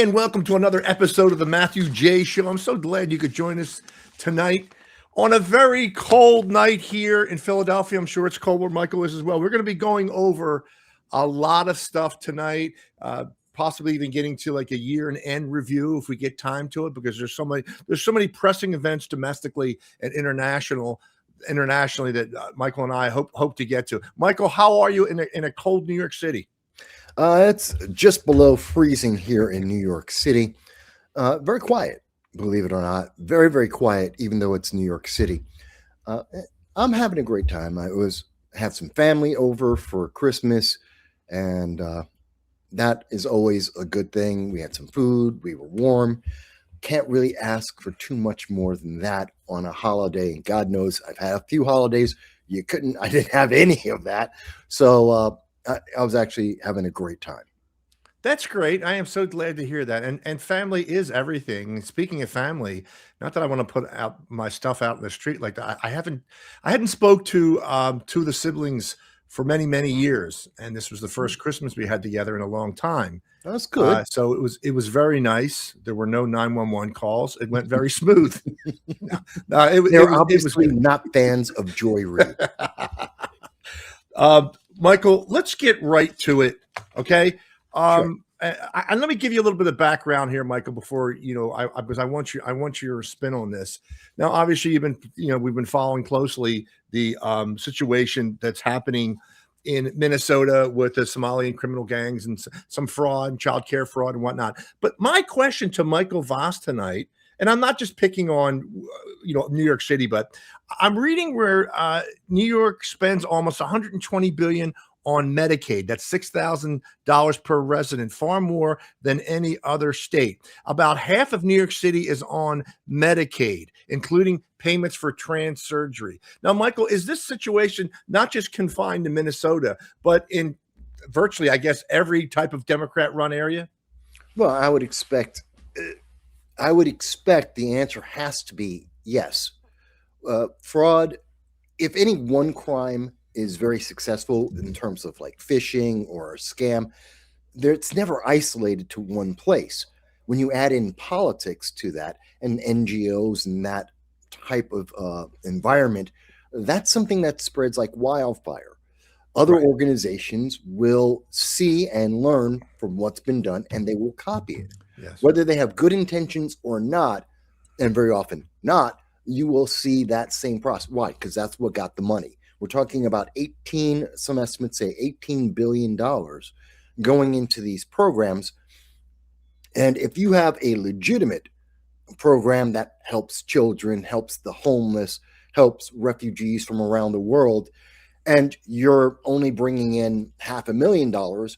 And welcome to another episode of the MatthewJ Show. I'm so glad you could join us tonight on a very cold night here in Philadelphia. I'm sure it's cold where Michael is as well. We're going to be going over a lot of stuff tonight, possibly even getting to like a year and end review if we get time to it, because there's so many pressing events domestically and internationally that Michael and I hope to get to. Michael, how are you in a cold New York City? It's just below freezing here in New York City. Very quiet, believe it or not. Very, very quiet, even though it's New York City. I'm having a great time. Had some family over for Christmas, and that is always a good thing. We had some food. We were warm. Can't really ask for too much more than that on a holiday. And God knows I've had a few holidays. I didn't have any of that. So, I was actually having a great time. That's great. I am so glad to hear that. And family is everything. Speaking of family, not that I want to put out my stuff out in the street like that. I hadn't spoke to two of the siblings for many, many years, and this was the first Christmas we had together in a long time. That's good. So it was very nice. There were no 911 calls. It went very smooth. They're obviously not fans of Joy Reid. Michael, let's get right to it. Okay. Sure. And let me give you a little bit of background here, Michael, before, because I want your spin on this. Now, obviously we've been following closely the situation that's happening in Minnesota with the Somali and criminal gangs and some fraud, child care fraud and whatnot. But my question to Michael Voss tonight, and I'm not just picking on, New York City, but I'm reading where New York spends almost $120 billion on Medicaid. That's $6,000 per resident, far more than any other state. About half of New York City is on Medicaid, including payments for trans surgery. Now, Michael, is this situation not just confined to Minnesota, but in virtually, I guess, every type of Democrat-run area? Well, I would expect the answer has to be yes. Fraud, if any one crime is very successful in terms of like phishing or a scam, it's never isolated to one place. When you add in politics to that and NGOs and that type of environment, that's something that spreads like wildfire. Other organizations will see and learn from what's been done, and they will copy it. Yes. Whether they have good intentions or not, and very often not, you will see that same process. Why? Because that's what got the money. We're talking about some estimates say $18 billion going into these programs. And if you have a legitimate program that helps children, helps the homeless, helps refugees from around the world, and you're only bringing in $500,000,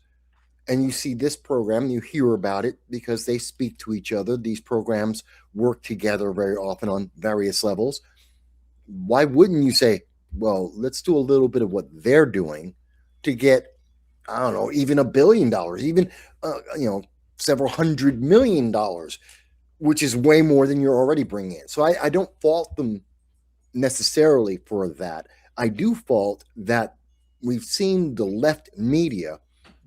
and you see this program, you hear about it because they speak to each other. These programs work together very often on various levels. Why wouldn't you say, well, let's do a little bit of what they're doing to get, I don't know, even $1 billion, even, several $100 million, which is way more than you're already bringing in. So I don't fault them necessarily for that. I do fault that we've seen the left media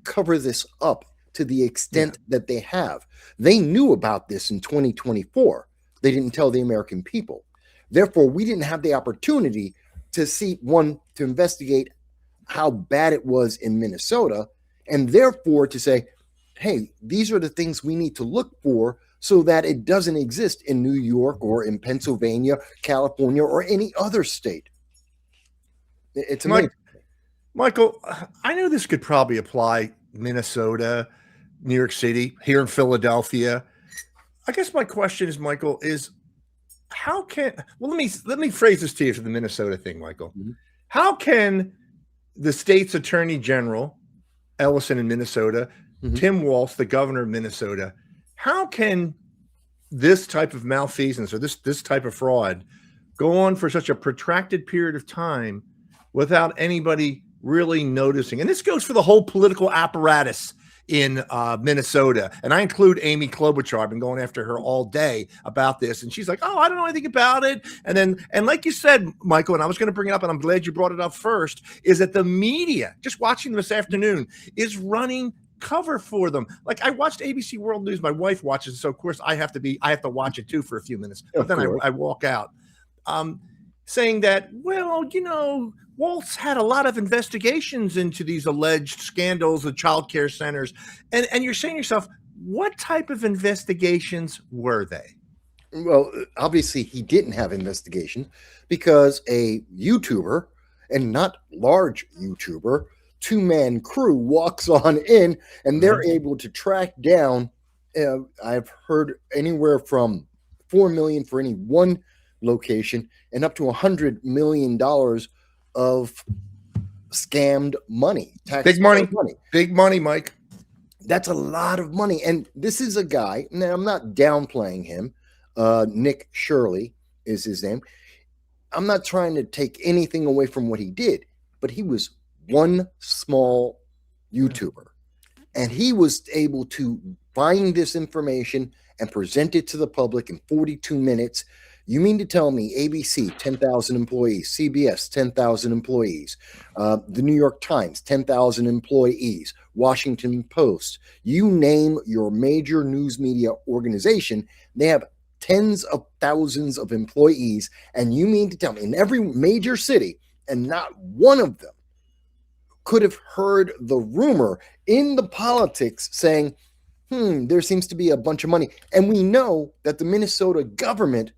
cover this up to the extent that they have. They knew about this in 2024. They didn't tell the American people. Therefore, we didn't have the opportunity to to investigate how bad it was in Minnesota, and therefore to say, hey, these are the things we need to look for so that it doesn't exist in New York or in Pennsylvania, California, or any other state. It's amazing. Michael, I know this could probably apply Minnesota, New York City, here in Philadelphia. I guess my question is, Michael, let me phrase this to you for the Minnesota thing, Michael. Mm-hmm. How can the state's attorney general, Ellison in Minnesota, mm-hmm. Tim Walz, the governor of Minnesota, how can this type of malfeasance or this type of fraud go on for such a protracted period of time without anybody really noticing? And this goes for the whole political apparatus in Minnesota. And I include Amy Klobuchar. I've been going after her all day about this. And she's like, oh, I don't know anything about it. And like you said, Michael, and I was going to bring it up, and I'm glad you brought it up first, is that the media, just watching this afternoon, is running cover for them. Like I watched ABC World News. My wife watches, so of course I have to watch it too for a few minutes. But then I walk out, saying that, well, Waltz had a lot of investigations into these alleged scandals of child care centers, and you're saying to yourself, what type of investigations were they? Well, obviously he didn't have investigation because a YouTuber, and not large YouTuber, two-man crew walks on in and they're able to track down, I've heard anywhere from 4 million for any one location and up to $100 million of scammed money. Big money, Mike. That's a lot of money. And this is a guy, now I'm not downplaying him. Nick Shirley is his name. I'm not trying to take anything away from what he did, but he was one small YouTuber, and he was able to find this information and present it to the public in 42 minutes. You mean to tell me ABC, 10,000 employees, CBS, 10,000 employees, the New York Times, 10,000 employees, Washington Post, you name your major news media organization, they have tens of thousands of employees, and you mean to tell me in every major city, and not one of them could have heard the rumor in the politics saying, there seems to be a bunch of money. And we know that the Minnesota government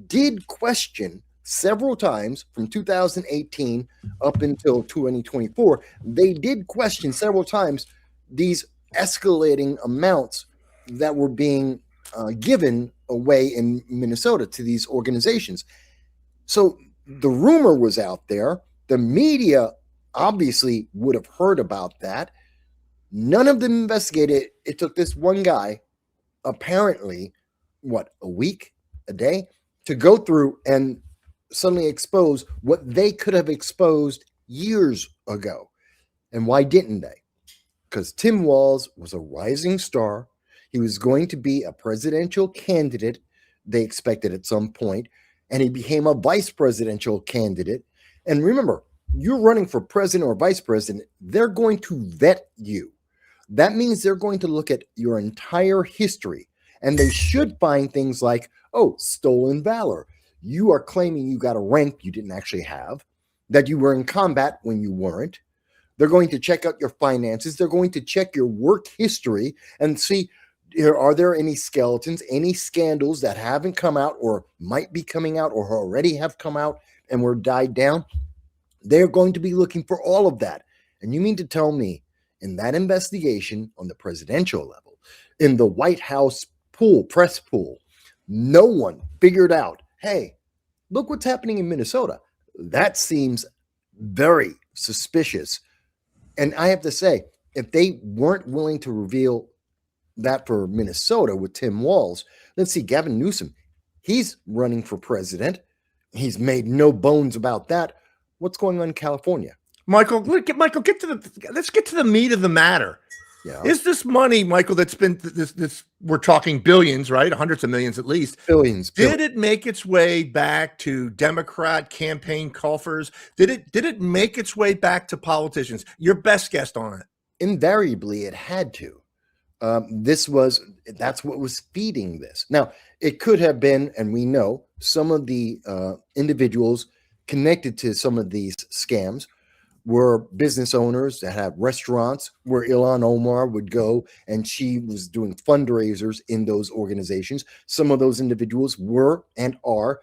did question several times from 2018 up until 2024. They did question several times these escalating amounts that were being given away in Minnesota to these organizations. So the rumor was out there. The media obviously would have heard about that. None of them investigated. It took this one guy, apparently, a week, a day, to go through and suddenly expose what they could have exposed years ago. And why didn't they? Because Tim Walz was a rising star. He was going to be a presidential candidate, they expected at some point, and he became a vice presidential candidate. And remember, you're running for president or vice president, they're going to vet you. That means they're going to look at your entire history, and they should find things like, stolen valor. You are claiming you got a rank you didn't actually have, that you were in combat when you weren't. They're going to check out your finances. They're going to check your work history and see, are there any skeletons, any scandals that haven't come out or might be coming out or already have come out and were died down? They're going to be looking for all of that. And you mean to tell me in that investigation on the presidential level, in the White House press pool, no one figured out, hey, look what's happening in Minnesota. That seems very suspicious. And I have to say, if they weren't willing to reveal that for Minnesota with Tim Walz, let's see, Gavin Newsom, he's running for president. He's made no bones about that. What's going on in California? Michael, let's get to the meat of the matter. Yeah. Is this money, Michael, that's been this we're talking billions, right? Hundreds of millions at least. Billions. Did it make its way back to Democrat campaign coffers? Did it make its way back to politicians? Your best guess on it. Invariably, it had to. That's what was feeding this. Now, it could have been, and we know some of the individuals connected to some of these scams were business owners that had restaurants where Ilhan Omar would go, and she was doing fundraisers in those organizations. Some of those individuals were and are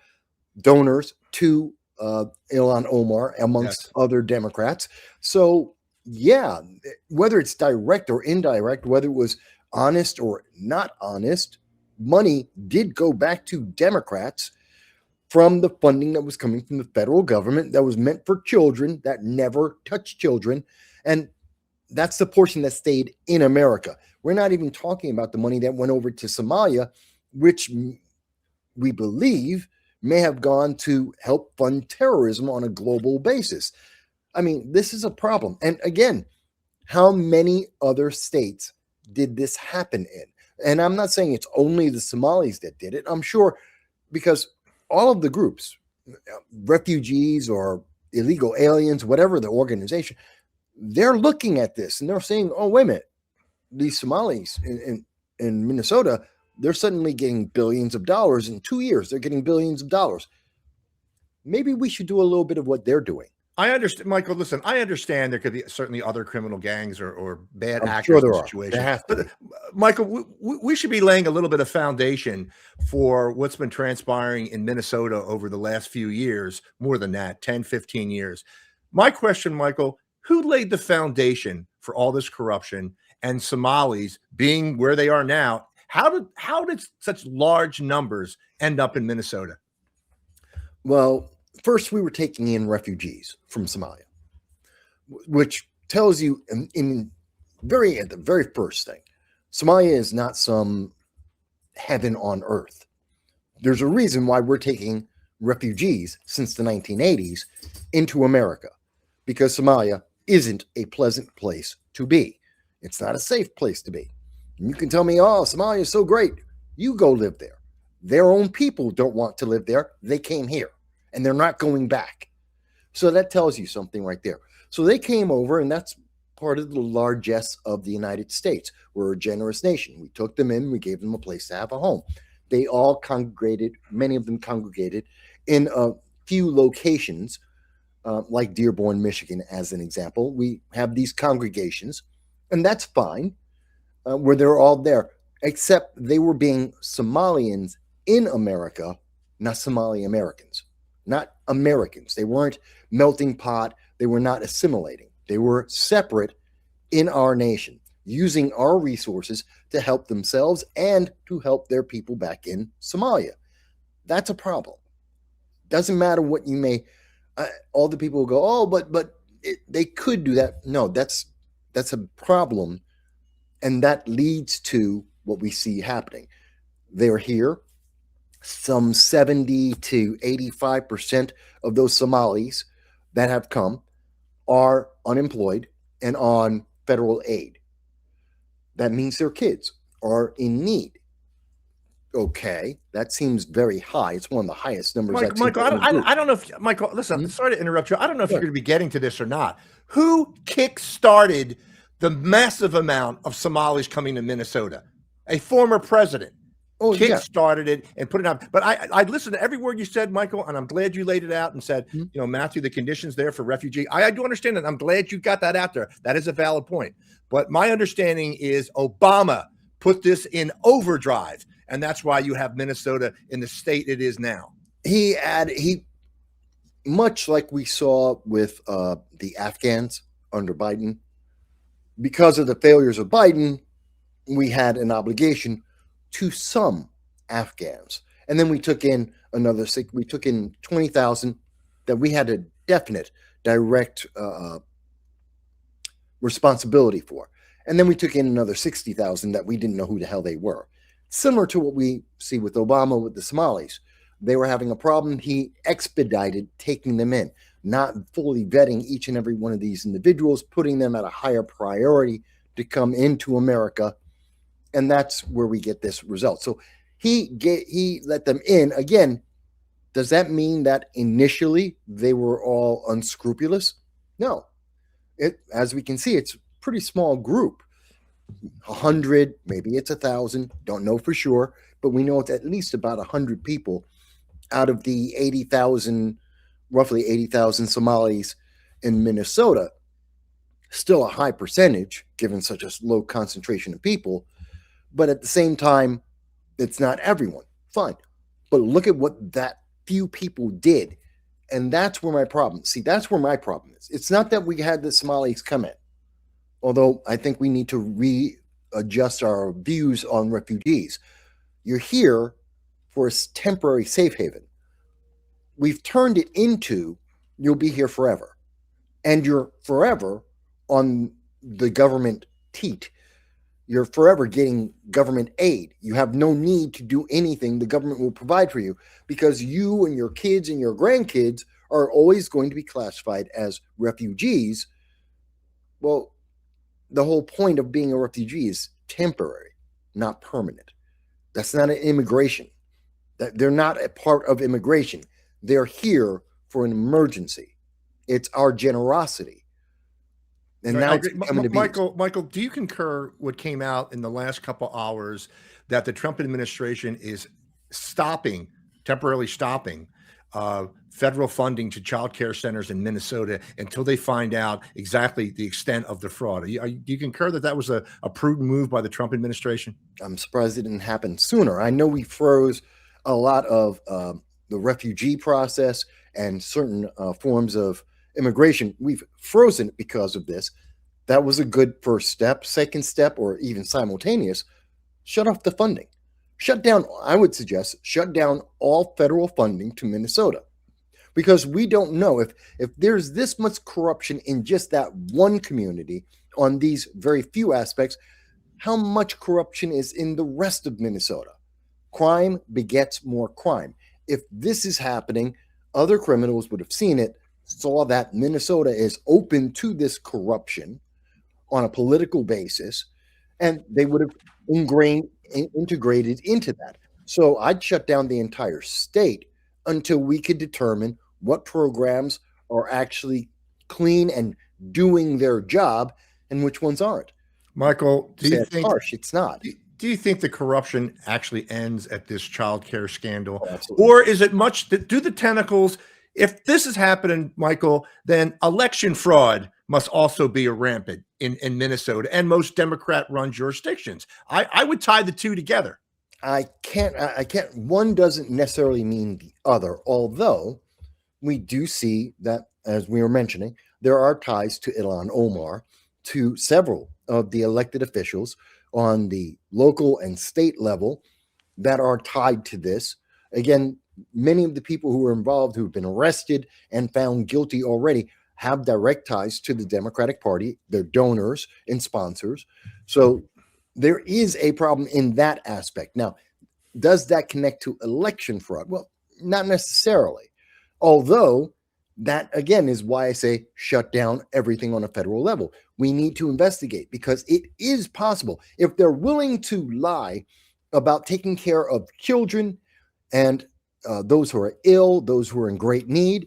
donors to Ilhan Omar, amongst other Democrats. So, yeah, whether it's direct or indirect, whether it was honest or not honest, money did go back to Democrats from the funding that was coming from the federal government that was meant for children that never touched children. And that's the portion that stayed in America. We're not even talking about the money that went over to Somalia, which we believe may have gone to help fund terrorism on a global basis. I mean, this is a problem. And again, how many other states did this happen in? And I'm not saying it's only the Somalis that did it. I'm sure, because all of the groups, refugees or illegal aliens, whatever the organization, they're looking at this and they're saying, oh, wait a minute, these Somalis in Minnesota, they're suddenly getting billions of dollars in 2 years. They're getting billions of dollars. Maybe we should do a little bit of what they're doing. I understand, Michael. Listen, I understand there could be certainly other criminal gangs or bad I'm actors sure in there the are. situation. There have to But be. Michael, we should be laying a little bit of foundation for what's been transpiring in Minnesota over the last few years, more than that, 10, 15 years. My question, Michael, who laid the foundation for all this corruption and Somalis being where they are now? How did such large numbers end up in Minnesota? Well, first we were taking in refugees from Somalia, which tells you at the very first thing, Somalia is not some heaven on earth. There's a reason why we're taking refugees since the 1980s into America, because Somalia isn't a pleasant place to be. It's not a safe place to be. And you can tell me, oh, Somalia is so great. You go live there. Their own people don't want to live there. They came here and they're not going back. So that tells you something right there. So they came over, and that's part of the largesse of the United States. We're a generous nation. We took them in. We gave them a place to have a home. They all congregated. Many of them congregated in a few locations, like Dearborn, Michigan, as an example. We have these congregations, and that's fine, where they're all there, except they were being Somalians in America, not Somali Americans, not Americans. They weren't melting pot. They were not assimilating. They were separate in our nation, using our resources to help themselves and to help their people back in Somalia. That's a problem. Doesn't matter what you may, all the people will go, oh, but they could do that. No, that's a problem. And that leads to what we see happening. They're here. Some 70 to 85% of those Somalis that have come are unemployed and on federal aid. That means their kids are in need. Okay, that seems very high. It's one of the highest numbers. Michael, I don't know if Michael. Listen, sorry to interrupt you. I don't know if you're going to be getting to this or not. Who kick-started the massive amount of Somalis coming to Minnesota? A former president. Kick-started it and put it out. But I listened to every word you said, Michael, and I'm glad you laid it out and said, Matthew, the conditions there for refugee. I do understand that. I'm glad you got that out there. That is a valid point. But my understanding is Obama put this in overdrive, and that's why you have Minnesota in the state it is now. He much like we saw with the Afghans under Biden, because of the failures of Biden, we had an obligation to some Afghans. And then we took in 20,000 that we had a definite direct responsibility for. And then we took in another 60,000 that we didn't know who the hell they were. Similar to what we see with Obama with the Somalis. They were having a problem. He expedited taking them in, not fully vetting each and every one of these individuals, putting them at a higher priority to come into America. And that's where we get this result. So he let them in. Again, does that mean that initially they were all unscrupulous? No. As we can see, it's a pretty small group. 100, maybe it's 1,000, don't know for sure, but we know it's at least about 100 people out of the 80,000, roughly 80,000 Somalis in Minnesota. Still a high percentage, given such a low concentration of people. But at the same time, it's not everyone. Fine. But look at what that few people did. And that's where my problem is. See, that's where my problem is. It's not that we had the Somalis come in. Although I think we need to readjust our views on refugees. You're here for a temporary safe haven. We've turned it into you'll be here forever. And you're forever on the government teat. You're forever getting government aid. You have no need to do anything. The government will provide for you because you and your kids and your grandkids are always going to be classified as refugees. Well, the whole point of being a refugee is temporary, not permanent. That's not an immigration. They're not a part of immigration. They're here for an emergency. It's our generosity. And I now it's agree. becoming abused. Michael, do you concur what came out in the last couple hours that the Trump administration is temporarily stopping federal funding to child care centers in Minnesota until they find out exactly the extent of the fraud? Do you concur that that was a prudent move by the Trump administration? I'm surprised it didn't happen sooner. I know we froze a lot of the refugee process and certain forms of immigration. We've frozen it because of this. That was a good first step. Second step, or even simultaneous, shut off the funding. Shut down, I would suggest, shut down all federal funding to Minnesota. Because we don't know if there's this much corruption in just that one community on these very few aspects, how much corruption is in the rest of Minnesota. Crime begets more crime. If this is happening, other criminals would have seen it, saw that Minnesota is open to this corruption on a political basis, and they would have integrated into that. So I'd shut down the entire state until we could determine what programs are actually clean and doing their job and which ones aren't. Michael, do you think harsh? It's not. Do you think the corruption actually ends at this child care scandal? Oh, or is it do the tentacles, if this is happening, Michael, then election fraud must also be rampant in Minnesota and most Democrat-run jurisdictions? I would tie the two together. I can't. One doesn't necessarily mean the other, although we do see that, as we were mentioning, there are ties to Ilhan Omar, to several of the elected officials on the local and state level that are tied to this. Again, many of the people who were involved, who've been arrested and found guilty already, have direct ties to the Democratic Party, their donors and sponsors. So there is a problem in that aspect. Now, does that connect to election fraud? Well, not necessarily. Although that, again, is why I say shut down everything on a federal level. We need to investigate, because it is possible. If they're willing to lie about taking care of children and those who are ill, those who are in great need,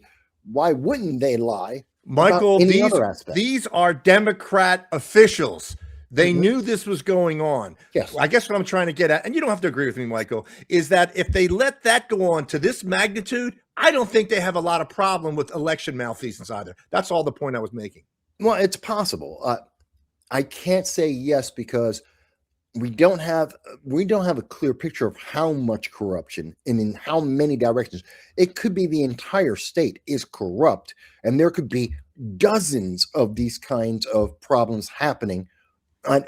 why wouldn't they lie? Michael, these are Democrat officials. They knew this was going on. Yes. I guess what I'm trying to get at, and you don't have to agree with me, Michael, is that if they let that go on to this magnitude, I don't think they have a lot of problem with election malfeasance either. That's all the point I was making. Well, it's possible. I can't say yes, because we don't have a clear picture of how much corruption and in how many directions. It could be the entire state is corrupt, and there could be dozens of these kinds of problems happening on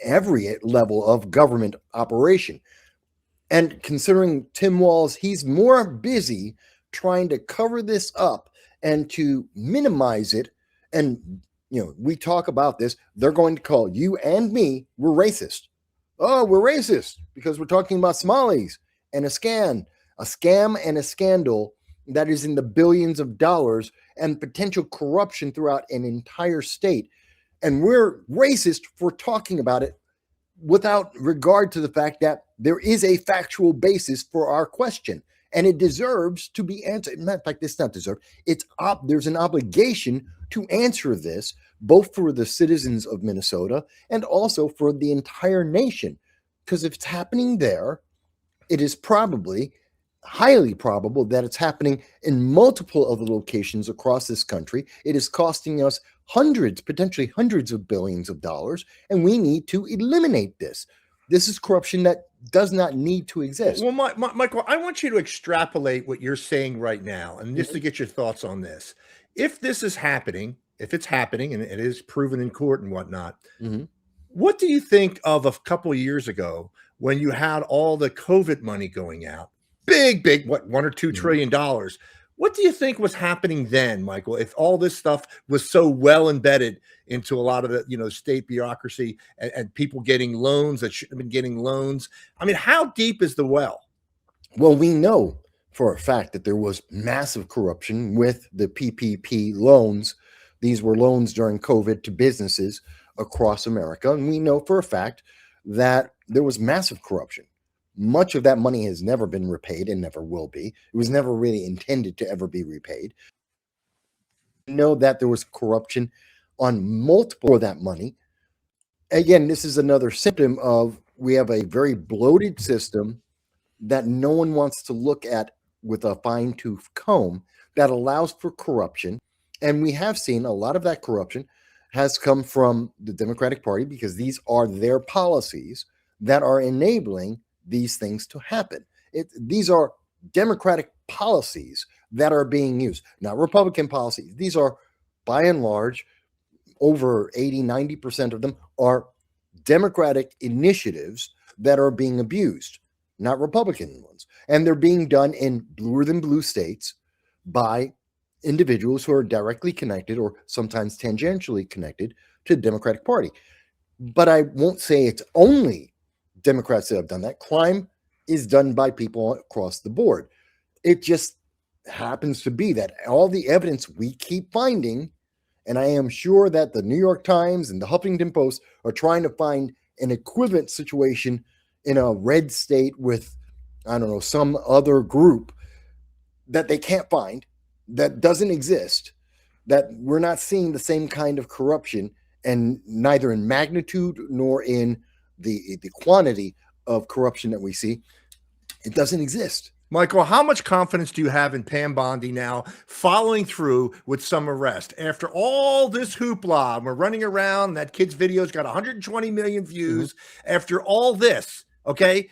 every level of government operation. And considering Tim Walz, he's more busy trying to cover this up and to minimize it. And, we talk about this, they're going to call you and me, we're racist. Oh, we're racist because we're talking about Somalis and a scam and a scandal that is in the billions of dollars and potential corruption throughout an entire state. And we're racist for talking about it without regard to the fact that there is a factual basis for our question, and it deserves to be answered. In fact, it's not deserved. There's an obligation to answer this, both for the citizens of Minnesota and also for the entire nation. Because if it's happening there, it is highly probable that it's happening in multiple other locations across this country. It is costing us potentially hundreds of billions of dollars, and we need to eliminate this. This is corruption that does not need to exist. Well, Michael, I want you to extrapolate what you're saying right now, and just to get your thoughts on this. If this is happening, if it's happening and it is proven in court and whatnot, what do you think of a couple of years ago when you had all the COVID money going out? Big, $1 or $2 trillion. What do you think was happening then, Michael, if all this stuff was so well embedded into a lot of the, state bureaucracy and people getting loans that shouldn't have been getting loans? I mean, how deep is the well? Well, we know for a fact that there was massive corruption with the PPP loans. These were loans during COVID to businesses across America. And we know for a fact that there was massive corruption. Much of that money has never been repaid and never will be. It was never really intended to ever be repaid. We know that there was corruption on multiple of that money. Again, this is another symptom of we have a very bloated system that no one wants to look at with a fine-tooth comb that allows for corruption. And we have seen a lot of that corruption has come from the Democratic Party because these are their policies that are enabling these things to happen. These are Democratic policies that are being used, not Republican policies. These are, by and large, over 80-90% of them are Democratic initiatives that are being abused, not Republican ones. And they're being done in bluer than blue states by individuals who are directly connected or sometimes tangentially connected to the Democratic Party. But I won't say it's only Democrats that have done that. Crime is done by people across the board. It just happens to be that all the evidence we keep finding, and I am sure that the New York Times and the Huffington Post are trying to find an equivalent situation in a red state with, I don't know, some other group that they can't find, that doesn't exist, that we're not seeing the same kind of corruption, and neither in magnitude nor in the quantity of corruption that we see. It doesn't exist. Michael, how much confidence do you have in Pam Bondi now following through with some arrest after all this hoopla? And we're running around. That kid's video's got 120 million views. After all this, okay,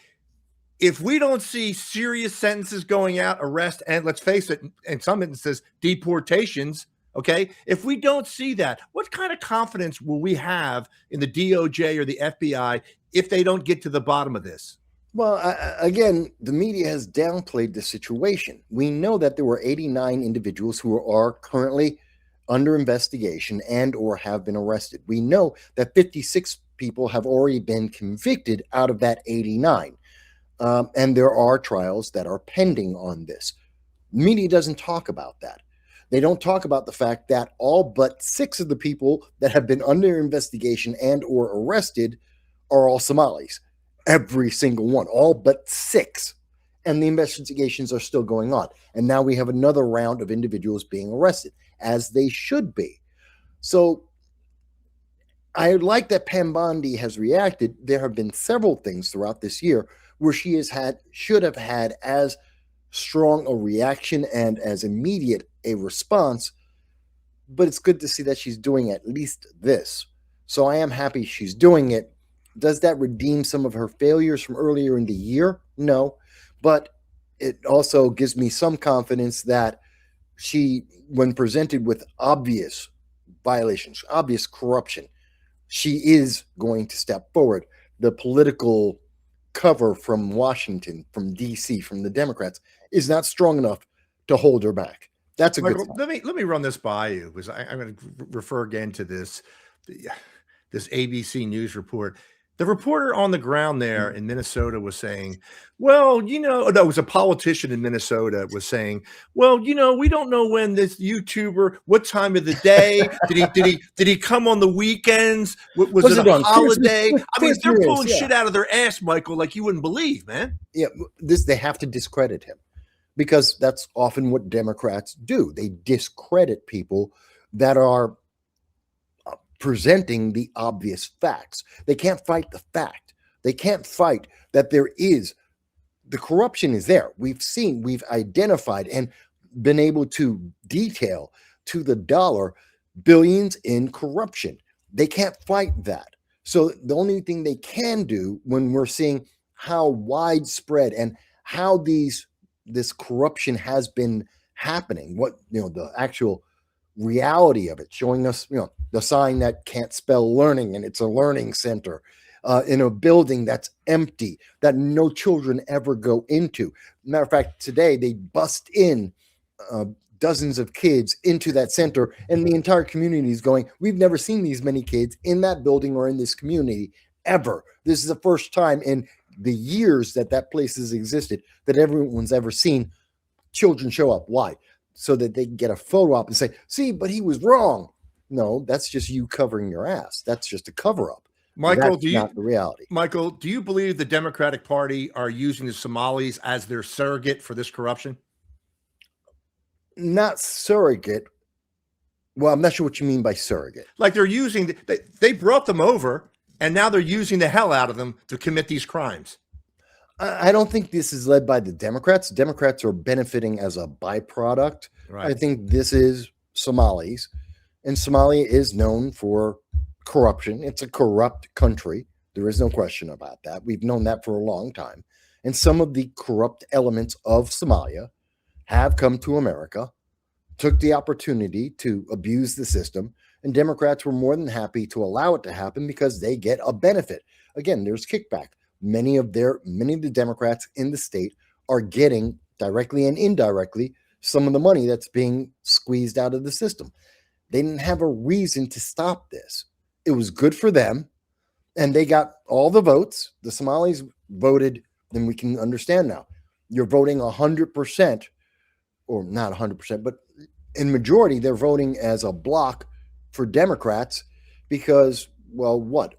if we don't see serious sentences going out, arrest, and let's face it, in some instances, deportations, okay, if we don't see that, what kind of confidence will we have in the DOJ or the FBI if they don't get to the bottom of this? Well, again, the media has downplayed the situation. We know that there were 89 individuals who are currently under investigation and or have been arrested. We know that 56 people have already been convicted out of that 89. And there are trials that are pending on this. Media doesn't talk about that. They don't talk about the fact that all but 6 of the people that have been under investigation and or arrested are all Somalis. Every single one, all but 6. And the investigations are still going on. And now we have another round of individuals being arrested, as they should be. So I like that Pam Bondi has reacted. There have been several things throughout this year where she should have had as strong a reaction and as immediate a response. But it's good to see that she's doing at least this. So I am happy she's doing it. Does that redeem some of her failures from earlier in the year? No. But it also gives me some confidence that she, when presented with obvious violations, obvious corruption, she is going to step forward. The political cover from Washington, from D.C., from the Democrats is not strong enough to hold her back. That's a Michael, good sign. let me run this by you, because I'm going to refer again to this ABC News report. The reporter on the ground there in Minnesota was saying, well, no, it was a politician in Minnesota was saying, well, we don't know when this YouTuber, what time of the day, did he come on the weekends? Was it a holiday? I mean, they're pulling shit out of their ass, Michael, like you wouldn't believe, man. Yeah, they have to discredit him, because that's often what Democrats do. They discredit people that are presenting the obvious facts. They can't fight the fact. They can't fight that the corruption is there. We've identified and been able to detail to the dollar billions in corruption. They can't fight that. So the only thing they can do, when we're seeing how widespread and how this corruption has been happening, what the actual reality of it, showing us the sign that can't spell learning, and it's a learning center in a building that's empty, that no children ever go into. Matter of fact, today they bust in dozens of kids into that center, and the entire community is going, we've never seen these many kids in that building or in this community ever. This is the first time in the years that place has existed that everyone's ever seen children show up. Why? So that they can get a photo op and say, see, but he was wrong. No, that's just you covering your ass. That's just a cover up. Michael, that's not the reality. Michael, do you believe the Democratic Party are using the Somalis as their surrogate for this corruption? Not surrogate. Well, I'm not sure what you mean by surrogate. Like they're using, they brought them over and now they're using the hell out of them to commit these crimes. I don't think this is led by the Democrats. Democrats are benefiting as a byproduct. Right. I think this is Somalis, and Somalia is known for corruption. It's a corrupt country. There is no question about that. We've known that for a long time. And some of the corrupt elements of Somalia have come to America, took the opportunity to abuse the system, and Democrats were more than happy to allow it to happen because they get a benefit. Again, there's kickback. Many of the Democrats in the state are getting directly and indirectly some of the money that's being squeezed out of the system. They didn't have a reason to stop this. It was good for them, and they got all the votes. The Somalis voted, and we can understand now. You're voting 100%, or not 100%, but in majority, they're voting as a block for Democrats because, well, what?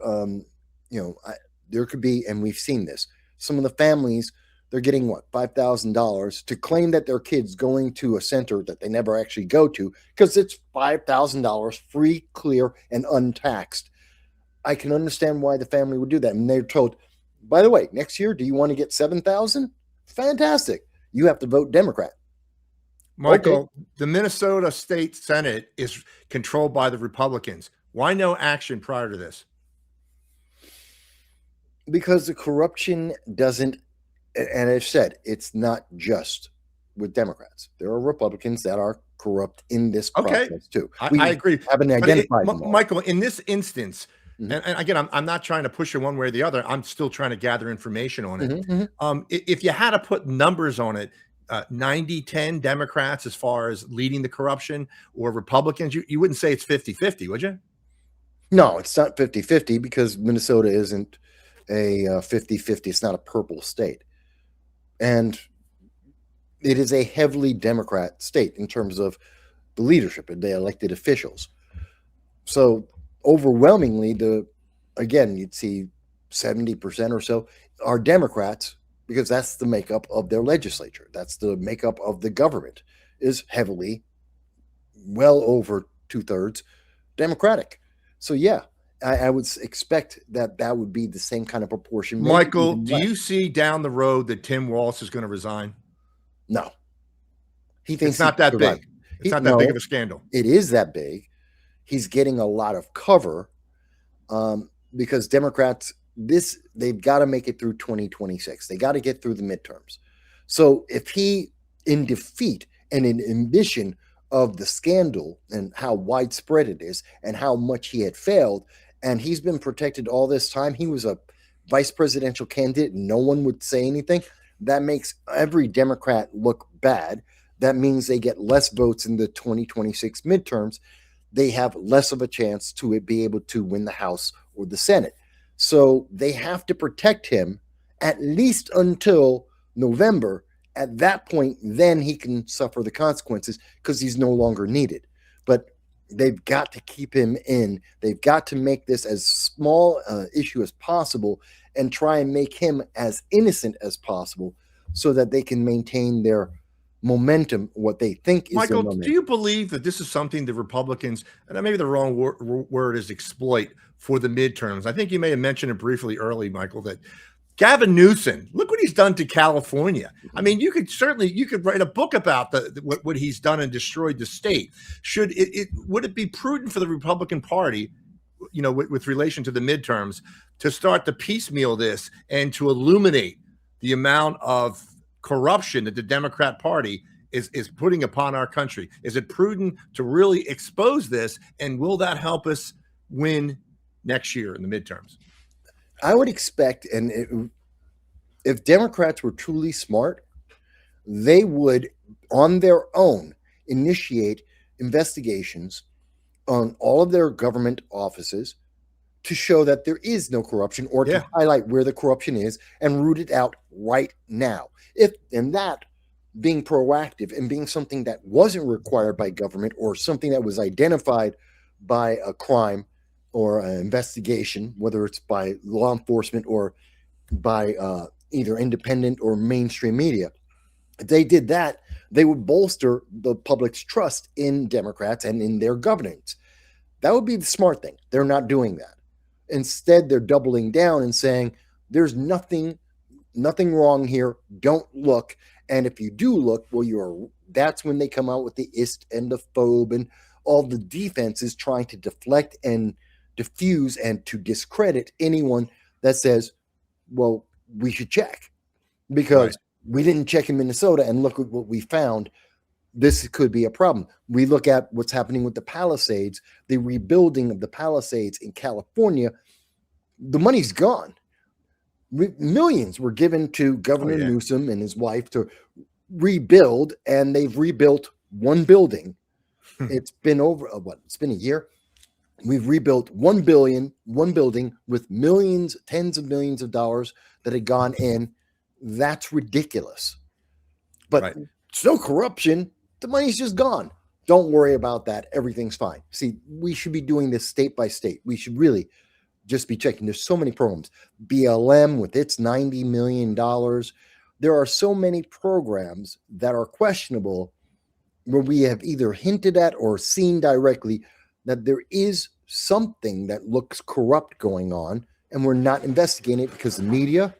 There could be, and we've seen this, some of the families, they're getting what, $5,000 to claim that their kid's going to a center that they never actually go to because it's $5,000 free, clear, and untaxed. I can understand why the family would do that. And they're told, by the way, next year, do you want to get $7,000? Fantastic. You have to vote Democrat. Michael, Okay. The Minnesota State Senate is controlled by the Republicans. Why no action prior to this? Because the corruption doesn't, and I've said, it's not just with Democrats. There are Republicans that are corrupt in this process too. I agree. Haven't identified them all. Michael, in this instance, and again, I'm not trying to push it one way or the other. I'm still trying to gather information on it. If you had to put numbers on it, 90-10 Democrats as far as leading the corruption, or Republicans, you wouldn't say it's 50-50, would you? No, it's not 50-50 because Minnesota isn't a 50-50. It's not a purple state. And it is a heavily Democrat state in terms of the leadership and the elected officials. So overwhelmingly, you'd see 70% or so are Democrats because that's the makeup of their legislature. That's the makeup of the government, is heavily, well over 2/3 Democratic. So yeah, I would expect that would be the same kind of proportion. Michael, do you see down the road that Tim Walz is going to resign? No. He thinks it's not that big. It's not that big of a scandal. It is that big. He's getting a lot of cover because Democrats, they've got to make it through 2026. They got to get through the midterms. So if he, in defeat and in ambition of the scandal and how widespread it is and how much he had failed, and he's been protected all this time. He was a vice presidential candidate. No one would say anything. That makes every Democrat look bad. That means they get less votes in the 2026 midterms. They have less of a chance to be able to win the House or the Senate. So they have to protect him at least until November. At that point, then he can suffer the consequences because he's no longer needed. But they've got to keep him in. They've got to make this as small issue as possible and try and make him as innocent as possible so that they can maintain their momentum, what they think is Michael, their momentum. Do you believe that this is something the Republicans, and maybe the wrong word is exploit for the midterms? I think you may have mentioned it briefly early, Michael, that Gavin Newsom, look what he's done to California. I mean, you could write a book about what he's done and destroyed the state. Would it be prudent for the Republican Party, with relation to the midterms, to start to piecemeal this and to illuminate the amount of corruption that the Democrat Party is putting upon our country? Is it prudent to really expose this, and will that help us win next year in the midterms? I would expect, and if Democrats were truly smart, they would, on their own, initiate investigations on all of their government offices to show that there is no corruption, or to highlight where the corruption is and root it out right now. And that being proactive and being something that wasn't required by government, or something that was identified by a crime or an investigation, whether it's by law enforcement or by either independent or mainstream media. If they did that, they would bolster the public's trust in Democrats and in their governance. That would be the smart thing. They're not doing that. Instead, they're doubling down and saying, there's nothing wrong here. Don't look. And if you do look, well, that's when they come out with the ist and the phobe and all the defenses trying to deflect and diffuse and to discredit anyone that says, well, we should check because we didn't check in Minnesota and look at what we found. This could be a problem. We look at what's happening with the Palisades, the rebuilding of the Palisades in California. The money's gone. Millions were given to Governor Newsom and his wife to rebuild, and they've rebuilt one building. It's been it's been a year. We've rebuilt one building with millions, tens of millions of dollars that had gone in. That's ridiculous. But it's no corruption. The money's just gone. Don't worry about that. Everything's fine. See, we should be doing this state by state. We should really just be checking. There's so many programs. BLM with its $90 million. There are so many programs that are questionable where we have either hinted at or seen directly that there is something that looks corrupt going on, and we're not investigating it because the media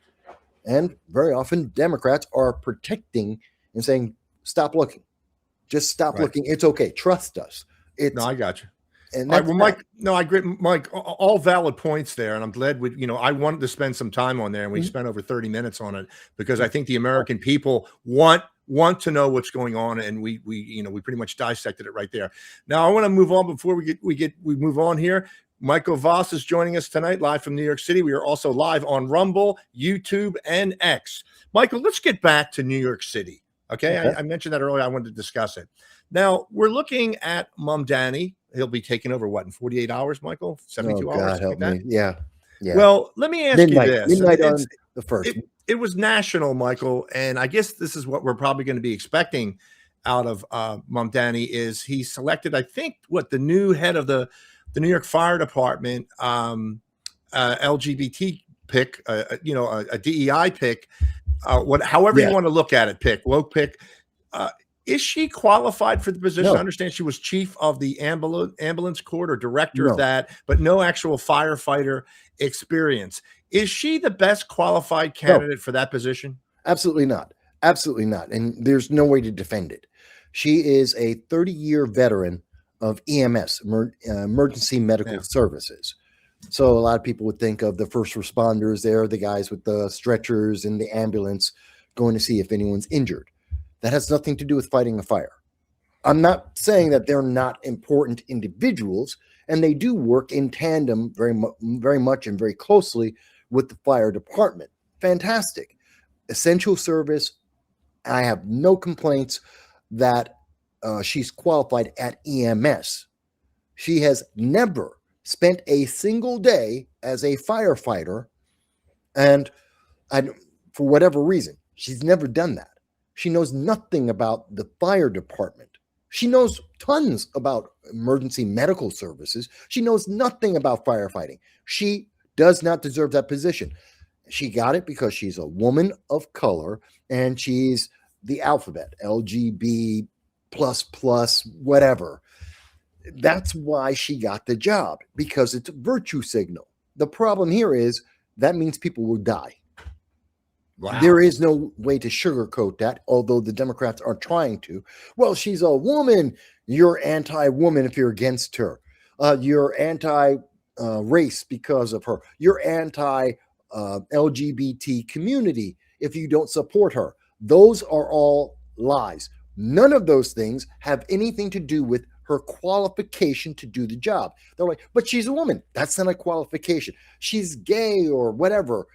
and very often Democrats are protecting and saying, stop looking. Just stop looking. It's okay. Trust us. No, I got you. And well, Mike, I agree, Mike, all valid points there. And I'm glad I wanted to spend some time on there, and we spent over 30 minutes on it because I think the American people want to know what's going on. And we pretty much dissected it right there. Now I want to move on before we move on here. Michael Voss is joining us tonight live from New York City. We are also live on Rumble, YouTube, and X. Michael, let's get back to New York City. Okay. I mentioned that earlier. I wanted to discuss it. Now we're looking at Mamdani. He'll be taking over in 48 hours, Michael? 72 hours? God help me. Yeah. Well, let me ask you this. Midnight on the first. It was national, Michael, and I guess this is what we're probably going to be expecting out of Mamdani is he selected, I think, the new head of the New York Fire Department, LGBT pick, a DEI pick, however you want to look at it, woke pick. Is she qualified for the position? No. I understand she was chief of the ambulance corps or director of that, but no actual firefighter experience. Is she the best qualified candidate for that position? Absolutely not. Absolutely not. And there's no way to defend it. She is a 30-year veteran of EMS, emergency medical services. So a lot of people would think of the first responders there, the guys with the stretchers and the ambulance going to see if anyone's injured. That has nothing to do with fighting a fire. I'm not saying that they're not important individuals, and they do work in tandem very much and very closely with the fire department. Fantastic. Essential service. I have no complaints that she's qualified at EMS. She has never spent a single day as a firefighter, and for whatever reason, she's never done that. She knows nothing about the fire department. She knows tons about emergency medical services. She knows nothing about firefighting. She does not deserve that position. She got it because she's a woman of color and she's the alphabet, LGB plus, whatever. That's why she got the job, because it's a virtue signal. The problem here is that means people will die. Wow. There is no way to sugarcoat that, although the Democrats are trying to. Well, she's a woman. You're anti-woman if you're against her. You're anti-race because of her. You're anti-LGBT community if you don't support her. Those are all lies. None of those things have anything to do with her qualification to do the job. They're like, but she's a woman. That's not a qualification. She's gay or whatever.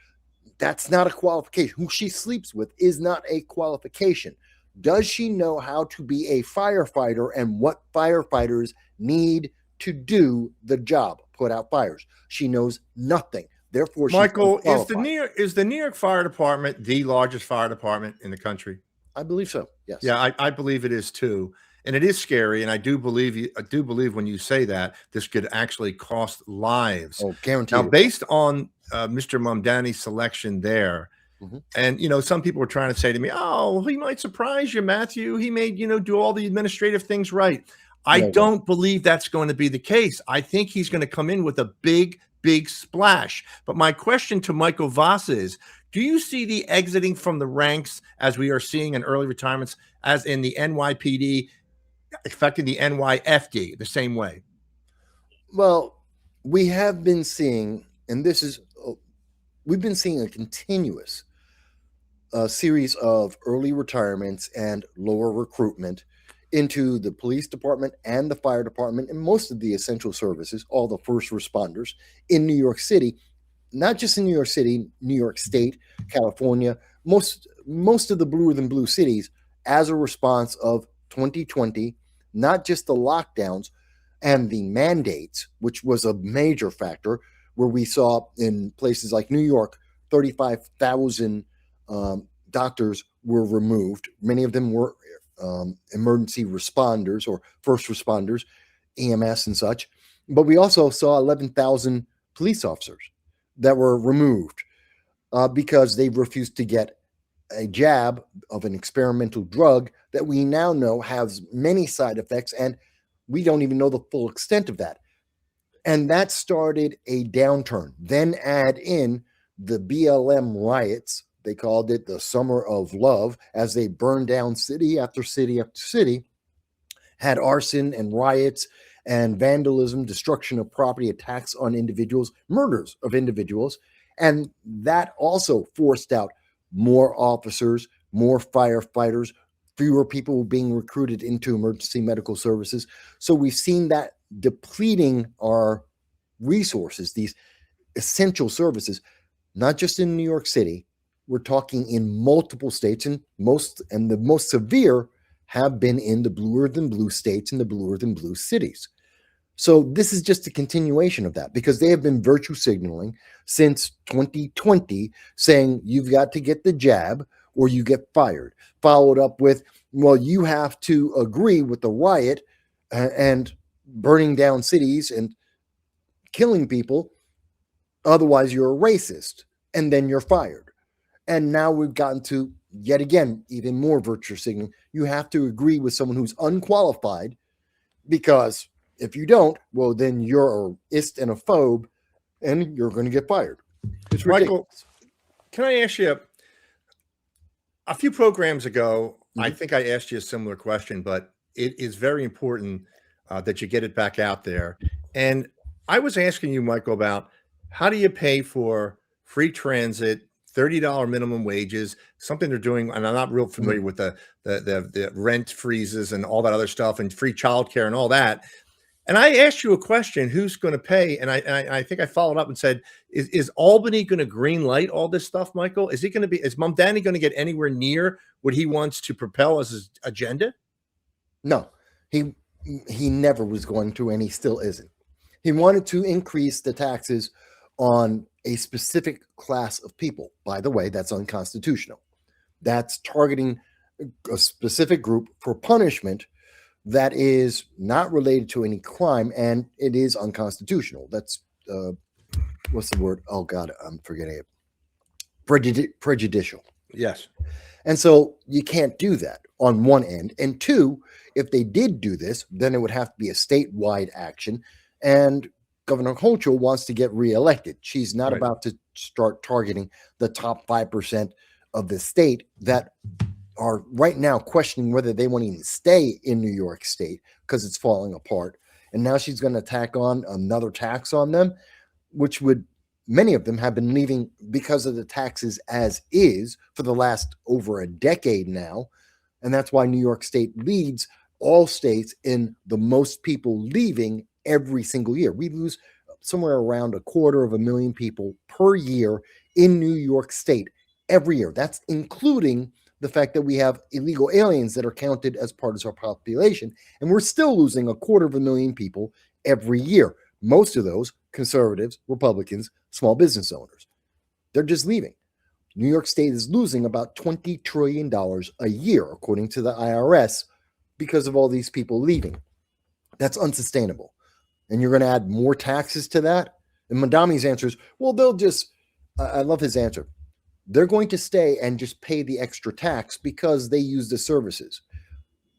That's not a qualification. Who she sleeps with is not a qualification. Does she know how to be a firefighter and what firefighters need to do the job, put out fires? She knows nothing. Therefore, Michael, is the New York Fire Department the largest fire department in the country? I believe so. Yes. Yeah, I believe it is too. And it is scary. And I do believe when you say that this could actually cost lives. Oh, guaranteed. Now, based on Mr. Mamdani's selection there, And, some people were trying to say to me, oh, he might surprise you, Matthew. He may, do all the administrative things right. I No way. don't believe that's going to be the case. I think he's going to come in with a big, big splash. But my question to Michael Voss is, do you see the exiting from the ranks as we are seeing in early retirements as in the NYPD affecting the NYFD the same way? Well, we have been seeing, and we've been seeing a continuous series of early retirements and lower recruitment into the police department and the fire department and most of the essential services, all the first responders in New York City, not just in New York City, New York State, California, most of the bluer than blue cities as a response of 2020, not just the lockdowns and the mandates, which was a major factor where we saw in places like New York, 35,000 doctors were removed. Many of them were emergency responders or first responders, EMS and such. But we also saw 11,000 police officers that were removed because they refused to get a jab of an experimental drug that we now know has many side effects, and we don't even know the full extent of that. And that started a downturn. Then add in the BLM riots. They called it the Summer of Love, as they burned down city after city after city, had arson and riots and vandalism, destruction of property, attacks on individuals, murders of individuals. And that also forced out more officers, more firefighters, fewer people being recruited into emergency medical services. So we've seen that depleting our resources, these essential services, not just in New York City. We're talking in multiple states, and the most severe have been in the bluer than blue states and the bluer than blue cities. So this is just a continuation of that, because they have been virtue signaling since 2020, saying you've got to get the jab or you get fired, followed up with, well, you have to agree with the riot and burning down cities and killing people, otherwise you're a racist, and then you're fired. And now we've gotten to, yet again, even more virtue signaling. You have to agree with someone who's unqualified, because if you don't, well, then you're a ist and a phobe, and you're going to get fired. It's ridiculous. Michael, can I ask you, a few programs ago, I think I asked you a similar question, but it is very important that you get it back out there. And I was asking you, Michael, about how do you pay for free transit, $30 minimum wages, something they're doing, and I'm not real familiar with the rent freezes and all that other stuff, and free childcare and all that. And I asked you a question, who's going to pay? And I think I followed up and said, is Albany going to green light all this stuff, Michael? Is Mom Danny going to get anywhere near what he wants to propel as his agenda? No, he never was going to, and he still isn't. He wanted to increase the taxes on a specific class of people. By the way, that's unconstitutional. That's targeting a specific group for punishment that is not related to any crime, and it is unconstitutional. That's what's the word? Oh God, I'm forgetting it. Prejudicial. Yes. And so you can't do that on one end. And two, if they did do this, then it would have to be a statewide action. And Governor Hochul wants to get reelected. She's not about to start targeting the top 5% of the state that are right now questioning whether they want to even stay in New York State because it's falling apart. And now she's going to tack on another tax on them, which would, many of them have been leaving because of the taxes as is for the last over a decade now. And that's why New York State leads all states in the most people leaving every single year. We lose somewhere around 250,000 people per year in New York State every year. That's including the fact that we have illegal aliens that are counted as part of our population, and we're still losing 250,000 people every year. Most of those conservatives, Republicans, small business owners. They're just leaving. New York State is losing about $20 trillion a year, according to the IRS, because of all these people leaving. That's unsustainable. And you're going to add more taxes to that? And Madami's answer is, well, they'll just, I love his answer. they're going to stay and just pay the extra tax because they use the services.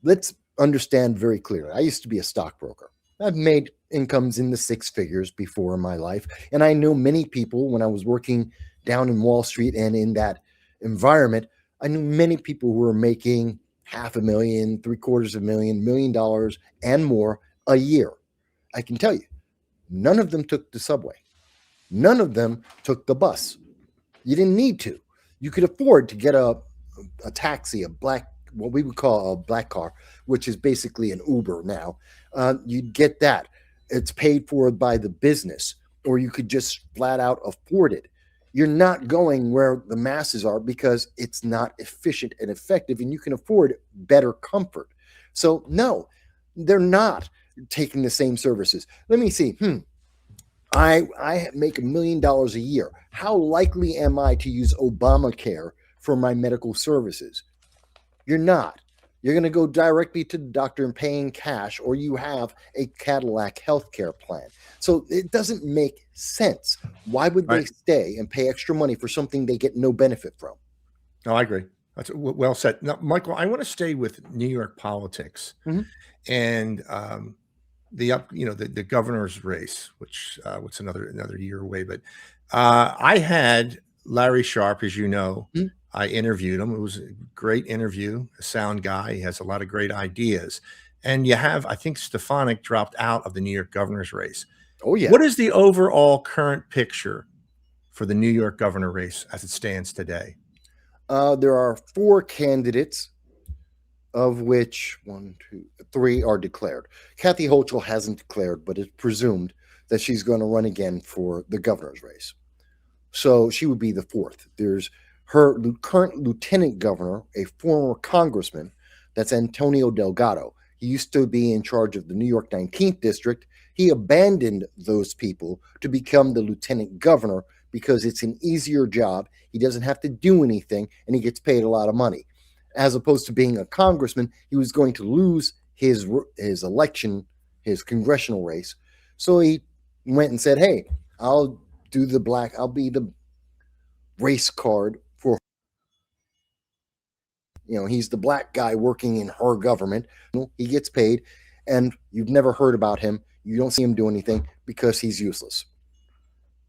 Let's understand very clearly. I used to be a stockbroker. I've made incomes in the six figures before in my life. And I know many people when I was working down in Wall Street and in that environment, I knew many people who were making $500,000, $750,000, $1 million and more a year. I can tell you, none of them took the subway. None of them took the bus. You didn't need to. You could afford to get a taxi, what we would call a black car, which is basically an Uber now. You'd get that. It's paid for by the business, or you could just flat out afford it. You're not going where the masses are because it's not efficient and effective, and you can afford better comfort. So no, they're not taking the same services. Let me see. I make $1 million a year. How likely am I to use Obamacare for my medical services? You're not. You're going to go directly to the doctor and pay in cash, or you have a Cadillac healthcare plan. So it doesn't make sense. Why would they stay and pay extra money for something they get no benefit from? No, I agree. That's well said. Now, Michael, I want to stay with New York politics and the governor's race, which what's another year away. But I had Larry Sharp, as you know. I interviewed him. It was a great interview, a sound guy. He has a lot of great ideas. And you have, I think Stefanik dropped out of the New York governor's race. Oh, yeah. What is the overall current picture for the New York governor race as it stands today? There are 4 candidates, of which 3 are declared. Kathy Hochul hasn't declared, but it's presumed that she's going to run again for the governor's race. So she would be the 4th. There's her current lieutenant governor, a former congressman, that's Antonio Delgado. He used to be in charge of the New York 19th district. He abandoned those people to become the lieutenant governor because it's an easier job. He doesn't have to do anything, and he gets paid a lot of money. As opposed to being a congressman, he was going to lose his election, his congressional race. So he went and said, hey, I'll be the race card for, he's the black guy working in her government. He gets paid, and you've never heard about him. You don't see him do anything because he's useless.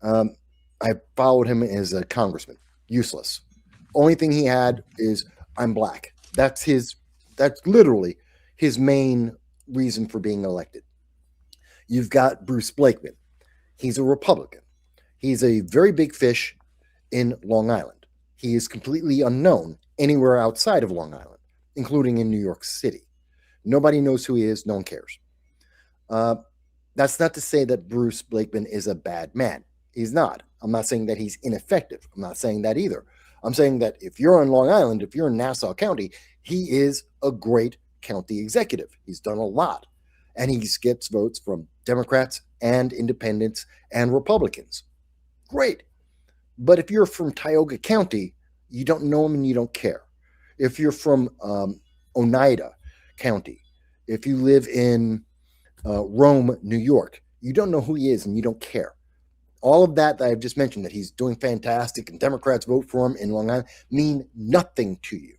I followed him as a congressman. Useless. Only thing he had is, I'm black. That's literally his main reason for being elected. You've got Bruce Blakeman. He's a Republican. He's a very big fish in Long Island. He is completely unknown anywhere outside of Long Island, including in New York City. Nobody knows who he is. No one cares. That's not to say that Bruce Blakeman is a bad man. He's not. I'm not saying that he's ineffective. I'm not saying that either. I'm saying that if you're on Long Island, if you're in Nassau County, he is a great county executive. He's done a lot. And he gets votes from Democrats and independents and Republicans. Great. But if you're from Tioga County, you don't know him and you don't care. If you're from Oneida County, if you live in Rome, New York, you don't know who he is and you don't care. All of that I've just mentioned, that he's doing fantastic and Democrats vote for him in Long Island, mean nothing to you.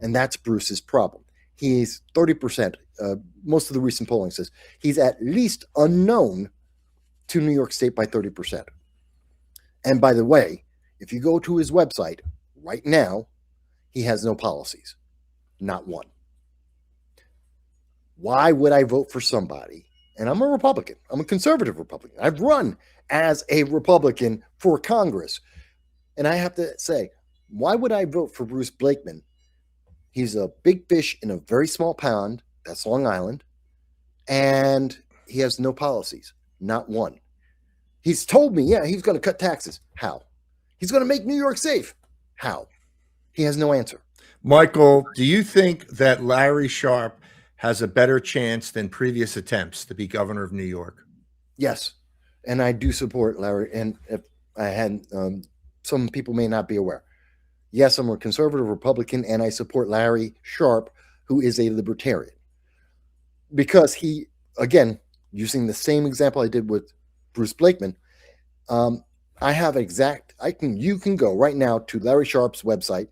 And that's Bruce's problem. He's 30%. Most of the recent polling says he's at least unknown to New York State by 30%. And by the way, if you go to his website right now, he has no policies. Not one. Why would I vote for somebody? And I'm a Republican. I'm a conservative Republican. I've run as a Republican for Congress. And I have to say, why would I vote for Bruce Blakeman? He's a big fish in a very small pond. That's Long Island. And he has no policies. Not one. He's told me, yeah, he's going to cut taxes. How? He's going to make New York safe. How? He has no answer. Michael, do you think that Larry Sharp has a better chance than previous attempts to be governor of New York? Yes. And I do support Larry. And if I had, some people may not be aware. Yes, I'm a conservative Republican, and I support Larry Sharp, who is a libertarian. Because he, again, using the same example I did with Bruce Blakeman, You can go right now to Larry Sharp's website.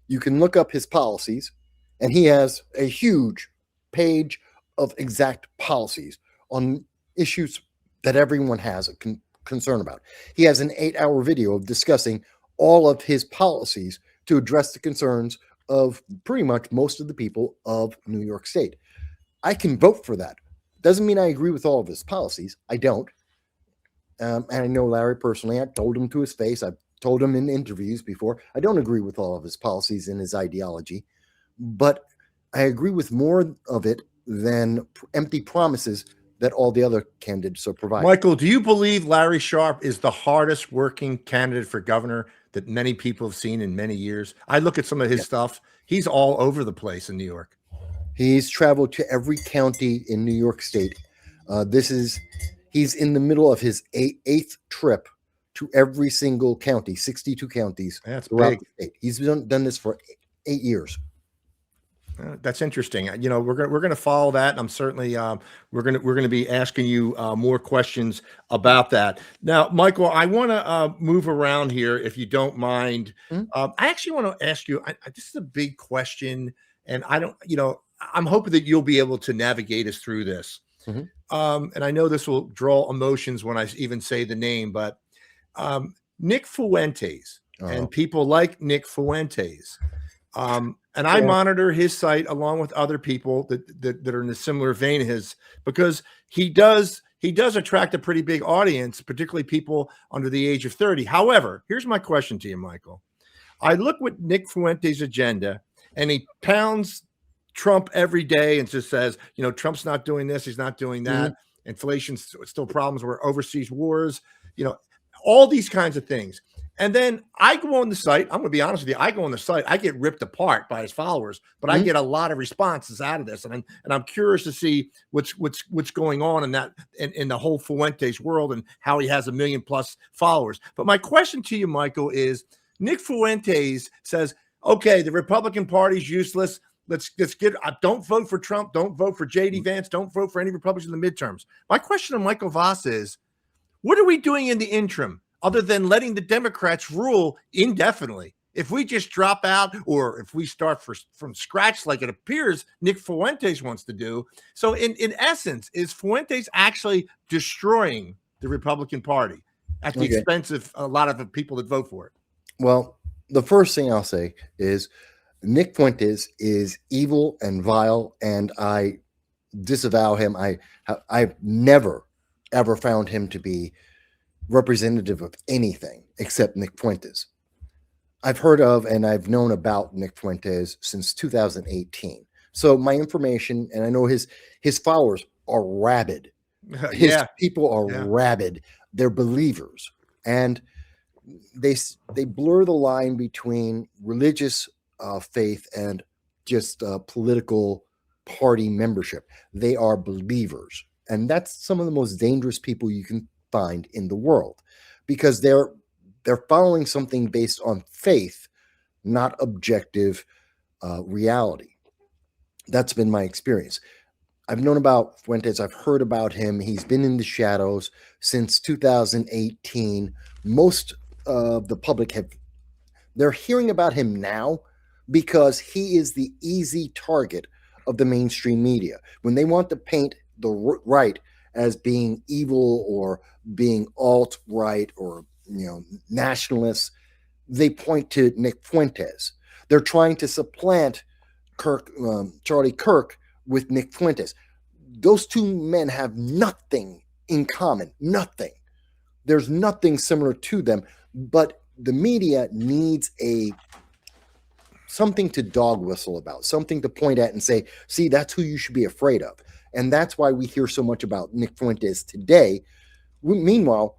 You can look up his policies, and he has a huge page of exact policies on issues that everyone has a concern about. He has an 8-hour video of discussing all of his policies to address the concerns of pretty much most of the people of New York State. I can vote for that. Doesn't mean I agree with all of his policies. I don't. And I know Larry personally. I told him to his face. I've told him in interviews before. I don't agree with all of his policies and his ideology, but I agree with more of it than empty promises that all the other candidates are providing. Michael, do you believe Larry Sharp is the hardest working candidate for governor that many people have seen in many years? I look at some of his stuff. He's all over the place in New York. He's traveled to every county in New York State. He's in the middle of his eighth trip to every single county, 62 counties throughout the state. He's done this for 8 years. That's interesting. We're going to follow that. And I'm certainly we're going to be asking you more questions about that. Now, Michael, I want to move around here if you don't mind. I actually want to ask you. This is a big question, and I'm hoping that you'll be able to navigate us through this. And I know this will draw emotions when I even say the name, but Nick Fuentes and people like Nick Fuentes. And I monitor his site along with other people that are in a similar vein as his, because he does attract a pretty big audience, particularly people under the age of 30. However, here's my question to you, Michael. I look with Nick Fuentes' agenda, and he pounds Trump every day and just says, Trump's not doing this, he's not doing that. Inflation's still problems, where overseas wars, all these kinds of things. And then I go on the site. I'm going to be honest with you. I go on the site. I get ripped apart by his followers, but I get a lot of responses out of this, and I'm curious to see what's going on in the whole Fuentes world and how he has 1 million+ followers. But my question to you, Michael, is Nick Fuentes says, "Okay, the Republican Party's useless. Let's get. Don't vote for Trump. Don't vote for J.D. Vance. Don't vote for any Republicans in the midterms." My question to Michael Voss is, what are we doing in the interim, other than letting the Democrats rule indefinitely? If we just drop out, or if we start from scratch, like it appears Nick Fuentes wants to do. So in essence, is Fuentes actually destroying the Republican Party at the expense of a lot of the people that vote for it? Well, the first thing I'll say is Nick Fuentes is evil and vile, and I disavow him. I've never, ever found him to be representative of anything except Nick Fuentes. I've heard of and I've known about Nick Fuentes since 2018. So my information, and I know his followers are rabid. His people are rabid. They're believers. And they blur the line between religious faith and just political party membership. They are believers. And that's some of the most dangerous people you can find in the world, because they're following something based on faith, not objective reality. That's been my experience. I've known about Fuentes. I've heard about him. He's been in the shadows since 2018. Most of the public they're hearing about him now because he is the easy target of the mainstream media. When they want to paint the right as being evil or being alt-right or nationalists, they point to Nick Fuentes. They're trying to supplant Charlie Kirk with Nick Fuentes. Those two men have nothing in common. Nothing. There's nothing similar to them, but the media needs something to dog whistle about, something to point at and say, see, that's who you should be afraid of. And that's why we hear so much about Nick Fuentes today. Meanwhile,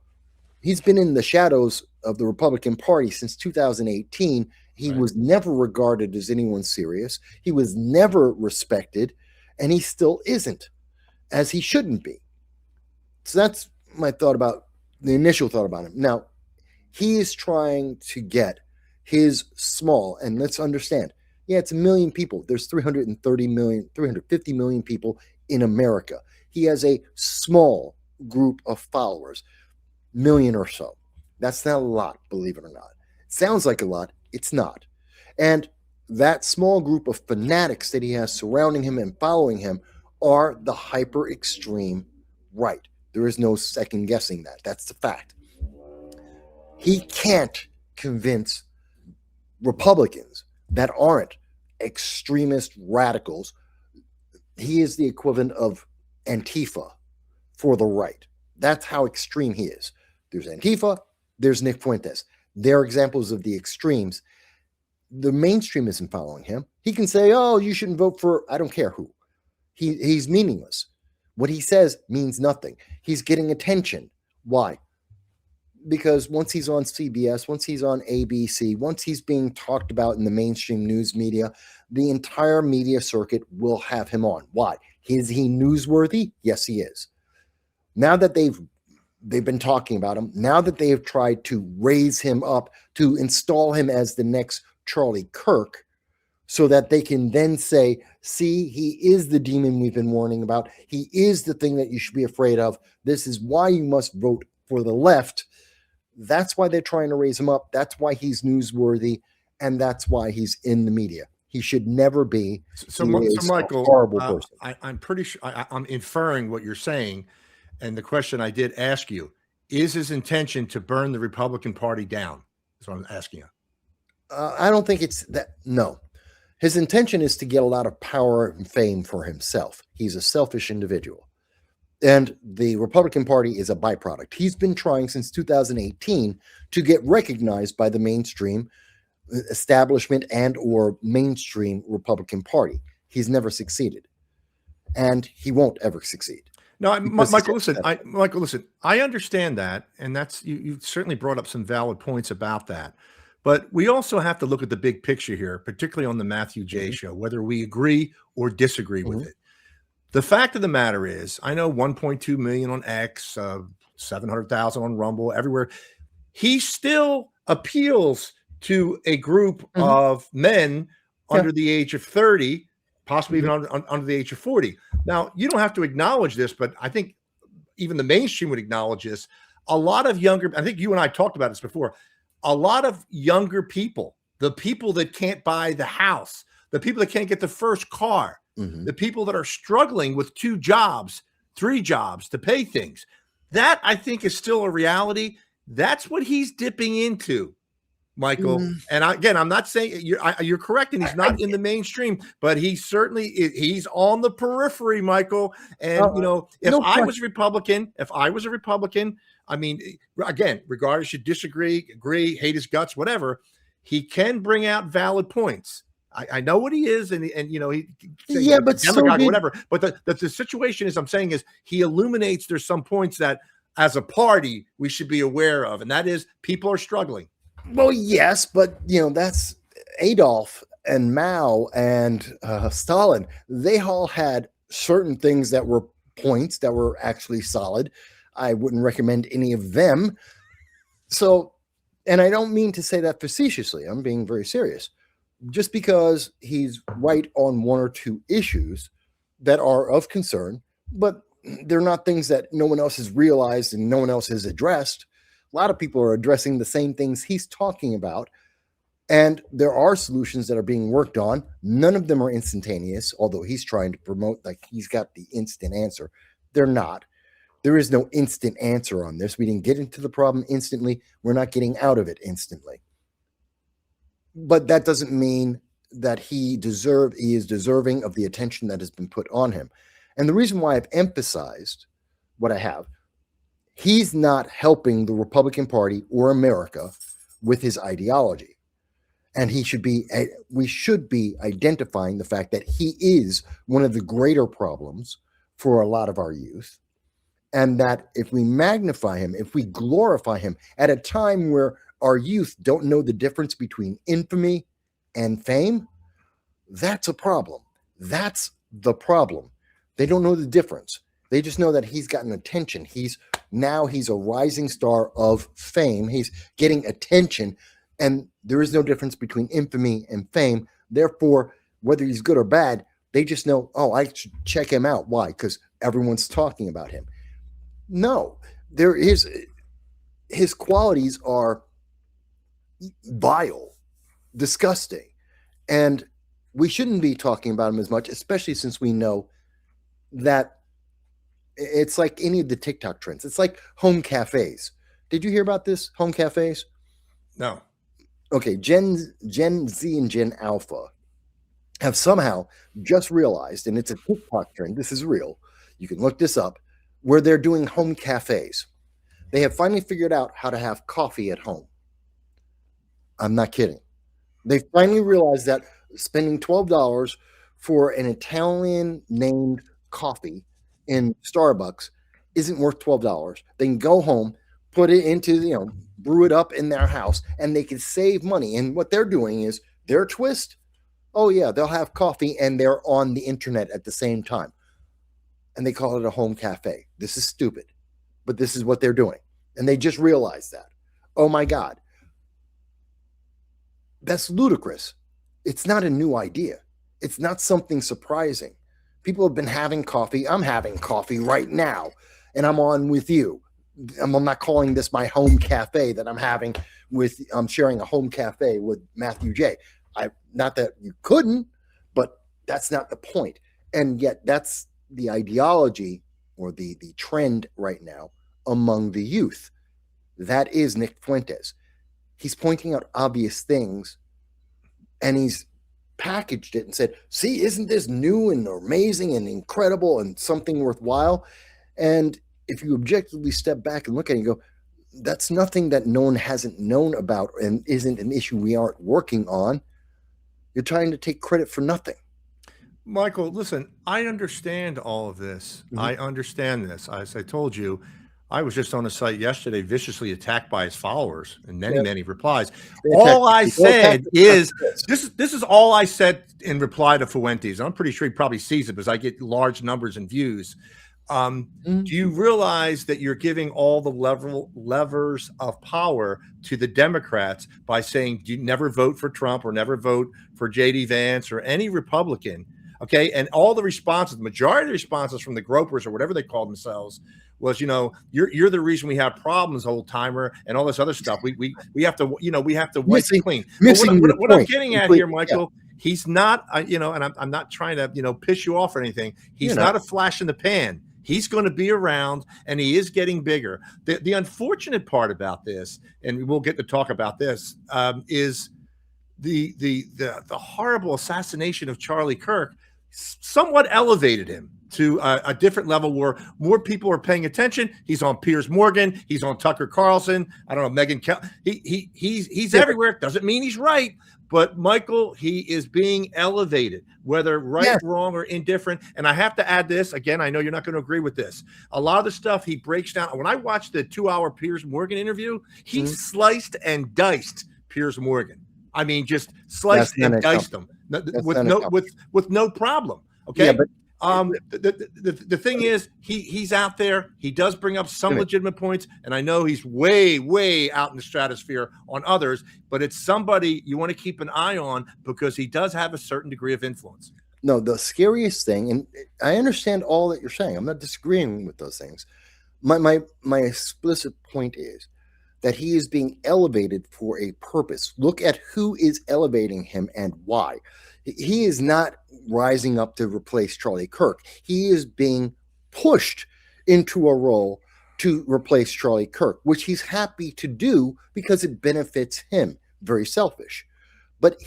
he's been in the shadows of the Republican Party since 2018. He was never regarded as anyone serious. He was never respected, and he still isn't, as he shouldn't be. So that's my initial thought about him. Now, he is trying to get his small, and let's understand, it's 1 million people. There's 350 million people in America. He has a small group of followers, million or so. That's not a lot, believe it or not. Sounds like a lot. It's not. And that small group of fanatics that he has surrounding him and following him are the hyper extreme right. There is no second guessing that. That's the fact. He can't convince Republicans that aren't extremist radicals. He is the equivalent of Antifa for the right. That's how extreme he is. There's Antifa, there's Nick Fuentes. They're examples of the extremes. The mainstream isn't following him. He can say, oh, you shouldn't vote for, I don't care who. He's meaningless. What he says means nothing. He's getting attention. Why? Because once he's on CBS, once he's on ABC, once he's being talked about in the mainstream news media, the entire media circuit will have him on. Why? Is he newsworthy? Yes, he is. Now that they've been talking about him, now that they have tried to raise him up, to install him as the next Charlie Kirk, so that they can then say, see, he is the demon we've been warning about. He is the thing that you should be afraid of. This is why you must vote for the left. That's why they're trying to raise him up. That's why he's newsworthy. And that's why he's in the media. He should never be. So Michael, a horrible person. I'm pretty sure I'm inferring what you're saying. And the question I did ask you, is his intention to burn the Republican Party down? That's what I'm asking you. I don't think it's that. No. His intention is to get a lot of power and fame for himself. He's a selfish individual. And the Republican Party is a byproduct. He's been trying since 2018 to get recognized by the mainstream establishment and or mainstream Republican Party. He's never succeeded. And he won't ever succeed. No, Michael, listen, I understand that. And that's, you certainly brought up some valid points about that. But we also have to look at the big picture here, particularly on the MatthewJ show, whether we agree or disagree with it. The fact of the matter is, I know 1.2 million on X, 700,000 on Rumble, everywhere. He still appeals to a group of men under the age of 30, possibly even under the age of 40. Now, you don't have to acknowledge this, but I think even the mainstream would acknowledge this. A lot of younger, I think you and I talked about this before, a lot of younger people, the people that can't buy the house, the people that can't get the first car, the people that are struggling with 2 jobs, 3 jobs to pay things. That, I think, is still a reality. That's what he's dipping into, Michael. And again, I'm not saying you're correct, and he's not in the mainstream, but he certainly he's on the periphery, Michael. And if I was a Republican, I mean, again, regardless, you disagree, agree, hate his guts, whatever, he can bring out valid points. I know what he is, and he but demagogue, whatever. But the situation is, I'm saying, is he illuminates there's some points that as a party we should be aware of, and that is people are struggling. Well, yes, but that's Adolf and Mao and Stalin. They all had certain things that were points that were actually solid. I wouldn't recommend any of them. So, and I don't mean to say that facetiously. I'm being very serious. Just because he's right on 1 or 2 issues that are of concern, but they're not things that no one else has realized and no one else has addressed. A lot of people are addressing the same things he's talking about. And there are solutions that are being worked on. None of them are instantaneous, although he's trying to promote like he's got the instant answer. They're not. There is no instant answer on this. We didn't get into the problem instantly. We're not getting out of it instantly. But that doesn't mean that he is deserving of the attention that has been put on him. And the reason why I've emphasized what I have, he's not helping the Republican Party or America with his ideology. And we should be identifying the fact that he is one of the greater problems for a lot of our youth. And that if we magnify him, if we glorify him at a time where our youth don't know the difference between infamy and fame, that's a problem. That's the problem. They don't know the difference. They just know that he's gotten attention. He's a rising star of fame. He's getting attention, and there is no difference between infamy and fame. Therefore, whether he's good or bad, they just know, oh, I should check him out. Why? Because everyone's talking about him. No, his qualities are vile, disgusting, and we shouldn't be talking about him as much, especially since we know that it's like any of the TikTok trends. It's like home cafes. Did you hear about this? Home cafes? No. Okay, Gen Z and Gen Alpha have somehow just realized, and it's a TikTok trend, this is real, you can look this up, where they're doing home cafes. They have finally figured out how to have coffee at home. I'm not kidding. They finally realized that spending $12 for an Italian named coffee in Starbucks isn't worth $12. They can go home, put it into, brew it up in their house, and they can save money. And what they're doing is their twist. Oh yeah, they'll have coffee and they're on the internet at the same time. And they call it a home cafe. This is stupid, but this is what they're doing. And they just realized that. Oh my God. That's ludicrous. It's not a new idea. It's not something surprising. People have been having coffee. I'm having coffee right now, and I'm on with you. I'm not calling this my home cafe that I'm sharing a home cafe with MatthewJ. Not that you couldn't, but that's not the point. And yet that's the ideology or the trend right now among the youth. That is Nick Fuentes. He's pointing out obvious things, and he's packaged it and said, see, isn't this new and amazing and incredible and something worthwhile? And if you objectively step back and look at it and go, that's nothing that no one hasn't known about and isn't an issue we aren't working on. You're trying to take credit for nothing. Michael, listen, I understand all of this. Mhm. I understand this. As I told you, I was just on a site yesterday, viciously attacked by his followers and many replies. All I said is this is all I said in reply to Fuentes. I'm pretty sure he probably sees it because I get large numbers and views. Do you realize that you're giving all the levers of power to the Democrats by saying you never vote for Trump or never vote for JD Vance or any Republican? Okay. And all the responses, the majority of the responses from the gropers or whatever they call themselves was, you're the reason we have problems, old timer, and all this other stuff. We have to, we have to wipe it clean. But what I'm getting at here, Michael, he's not, and I'm not trying to, piss you off or anything. He's not a flash in the pan. He's going to be around, and he is getting bigger. The unfortunate part about this, and we'll get to talk about this, is the horrible assassination of Charlie Kirk somewhat elevated him to a different level where more people are paying attention. He's on Piers Morgan. He's on Tucker Carlson. I don't know, Megyn Kelly. He's everywhere. Doesn't mean he's right. But Michael, he is being elevated, whether right, wrong, or indifferent. And I have to add this again. I know you're not going to agree with this. A lot of the stuff he breaks down. When I watched the 2-hour Piers Morgan interview, he sliced and diced Piers Morgan. I mean, just sliced and diced him with no problem. Okay. Yeah, but the thing is, he's out there. He does bring up some legitimate points, and I know he's way out in the stratosphere on others. But it's somebody you want to keep an eye on because he does have a certain degree of influence. No, the scariest thing, and I understand all that you're saying. I'm not disagreeing with those things. My explicit point is that he is being elevated for a purpose. Look at who is elevating him and why. He is not rising up to replace Charlie Kirk. He is being pushed into a role to replace Charlie Kirk, which he's happy to do because it benefits him. Very selfish. But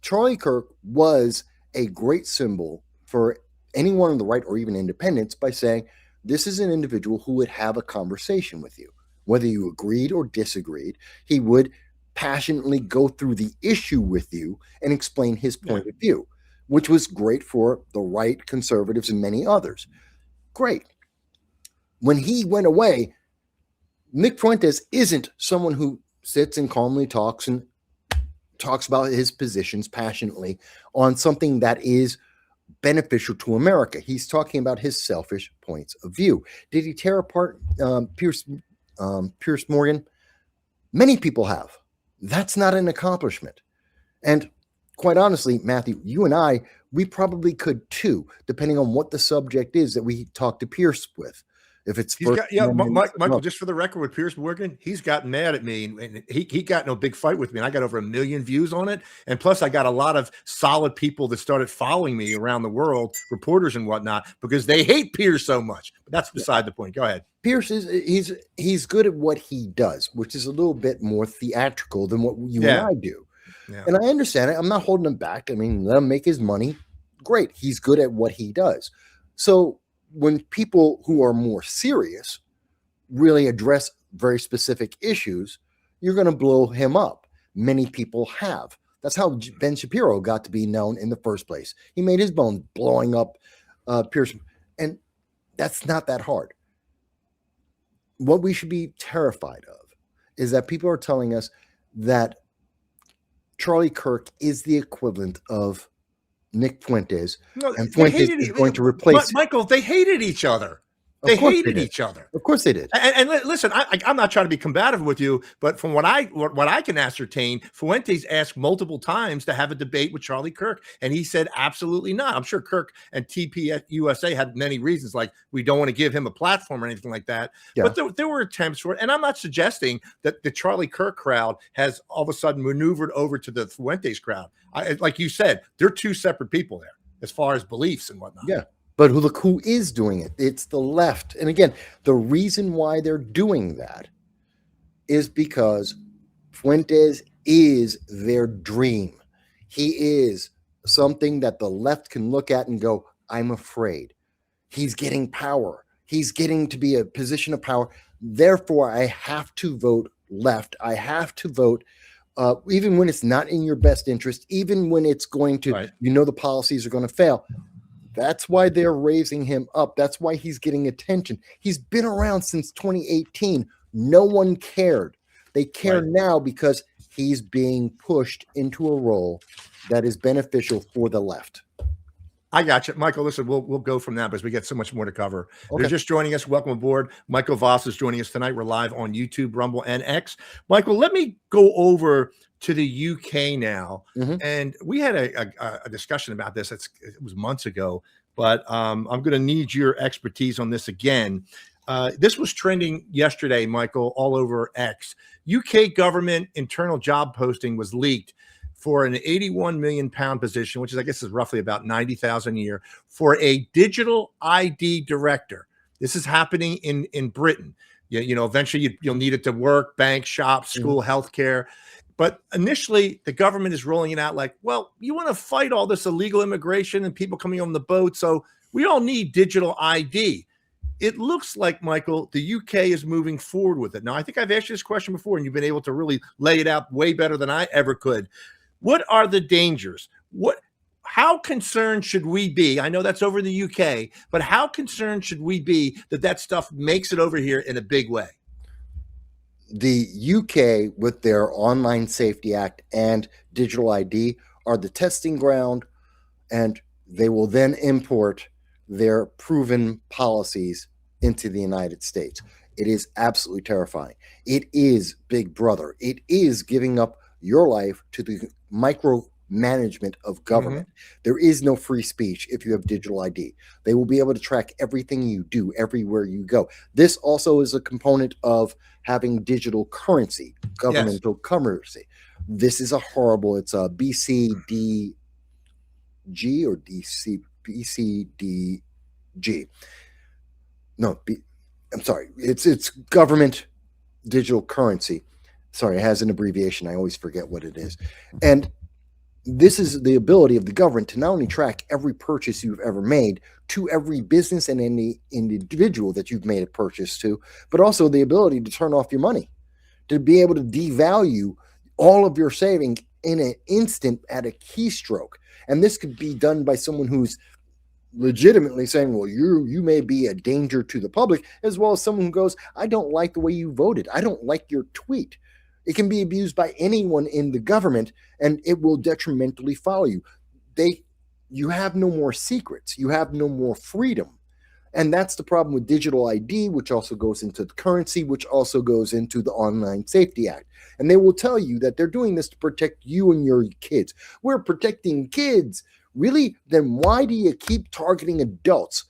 Charlie Kirk was a great symbol for anyone on the right or even independents by saying, this is an individual who would have a conversation with you. Whether you agreed or disagreed, he would passionately go through the issue with you and explain his point of view, which was great for the right, conservatives, and many others. Great. When he went away, Nick Fuentes isn't someone who sits and calmly talks about his positions passionately on something that is beneficial to America. He's talking about his selfish points of view. Did he tear apart Piers Morgan? Many people have. That's not an accomplishment. And quite honestly, Matthew, you and I, we probably could too, depending on what the subject is that we talk to Pierce with. if it's He's First got, yeah, Amendment, Michael, just for the record, with Pierce Morgan, he's gotten mad at me, and he got no big fight with me. And I got over 1 million views on it. And plus, I got a lot of solid people that started following me around the world, reporters and whatnot, because they hate Pierce so much. But that's beside the point. Go ahead. Pierce he's good at what he does, which is a little bit more theatrical than what you and I do. Yeah. And I understand it. I'm not holding him back. I mean, let him make his money. Great. He's good at what he does. So when people who are more serious really address very specific issues, you're going to blow him up. Many people have. That's how Ben Shapiro got to be known in the first place. He made his bones blowing up Pierce. And that's not that hard. What we should be terrified of is that people are telling us that Charlie Kirk is the equivalent of Nick Fuentes, and Fuentes is going to replace Michael. They hated each other. They hated each other. Of course they did. And listen, I'm not trying to be combative with you, but from what I can ascertain, Fuentes asked multiple times to have a debate with Charlie Kirk, and he said absolutely not. I'm sure Kirk and TP USA had many reasons, like we don't want to give him a platform or anything like that. Yeah. But there were attempts for it, and I'm not suggesting that the Charlie Kirk crowd has all of a sudden maneuvered over to the Fuentes crowd. Like you said, they're two separate people there as far as beliefs and whatnot. Yeah. But look who is doing it. It's the left. And again, the reason why they're doing that is because Fuentes is their dream. He is something that the left can look at and go, I'm afraid. He's getting power. He's getting to be a position of power. Therefore, I have to vote left. I have to vote even when it's not in your best interest, even when it's going to, right. The policies are going to fail. That's why they're raising him up. That's why he's getting attention. He's been around since 2018. No one cared. They care now because he's being pushed into a role that is beneficial for the left. I got you, Michael. Listen, we'll go from that because we got so much more to cover. Okay. They're just joining us. Welcome aboard. Michael Voss is joining us tonight. We're live on YouTube, Rumble, and X. Michael, let me go over to the UK now. Mm-hmm. And we had a discussion about this. It was months ago, but I'm going to need your expertise on this again. This was trending yesterday, Michael, all over X. UK government internal job posting was leaked for an 81 million pound position, which is, I guess, is roughly about 90,000 a year, for a digital ID director. This is happening in Britain. Eventually you'll need it to work, bank, shop, school, healthcare. But initially, the government is rolling it out like, well, you want to fight all this illegal immigration and people coming on the boat, so we all need digital ID. It looks like, Michael, the UK is moving forward with it. Now, I think I've asked you this question before, and you've been able to really lay it out way better than I ever could. What are the dangers? How concerned should we be? I know that's over in the UK, but how concerned should we be that stuff makes it over here in a big way? The UK, with their Online Safety Act and Digital ID, are the testing ground, and they will then import their proven policies into the United States. It is absolutely terrifying. It is Big Brother. It is giving up your life to the micromanagement of government. Mm-hmm. There is no free speech if you have digital ID. They will be able to track everything you do, everywhere you go. This also is a component of having digital currency, governmental currency. This is it's a BCDG or BCDG. No, I'm sorry. It's government digital currency. Sorry, it has an abbreviation. I always forget what it is. And this is the ability of the government to not only track every purchase you've ever made to every business and any individual that you've made a purchase to, but also the ability to turn off your money, to be able to devalue all of your saving in an instant at a keystroke. And this could be done by someone who's legitimately saying, well, you may be a danger to the public, as well as someone who goes, I don't like the way you voted. I don't like your tweet. It can be abused by anyone in the government, and it will detrimentally follow you. You have no more secrets. You have no more freedom. And that's the problem with digital ID, which also goes into the currency, which also goes into the Online Safety Act. And they will tell you that they're doing this to protect you and your kids. We're protecting kids. Really? Then why do you keep targeting adults?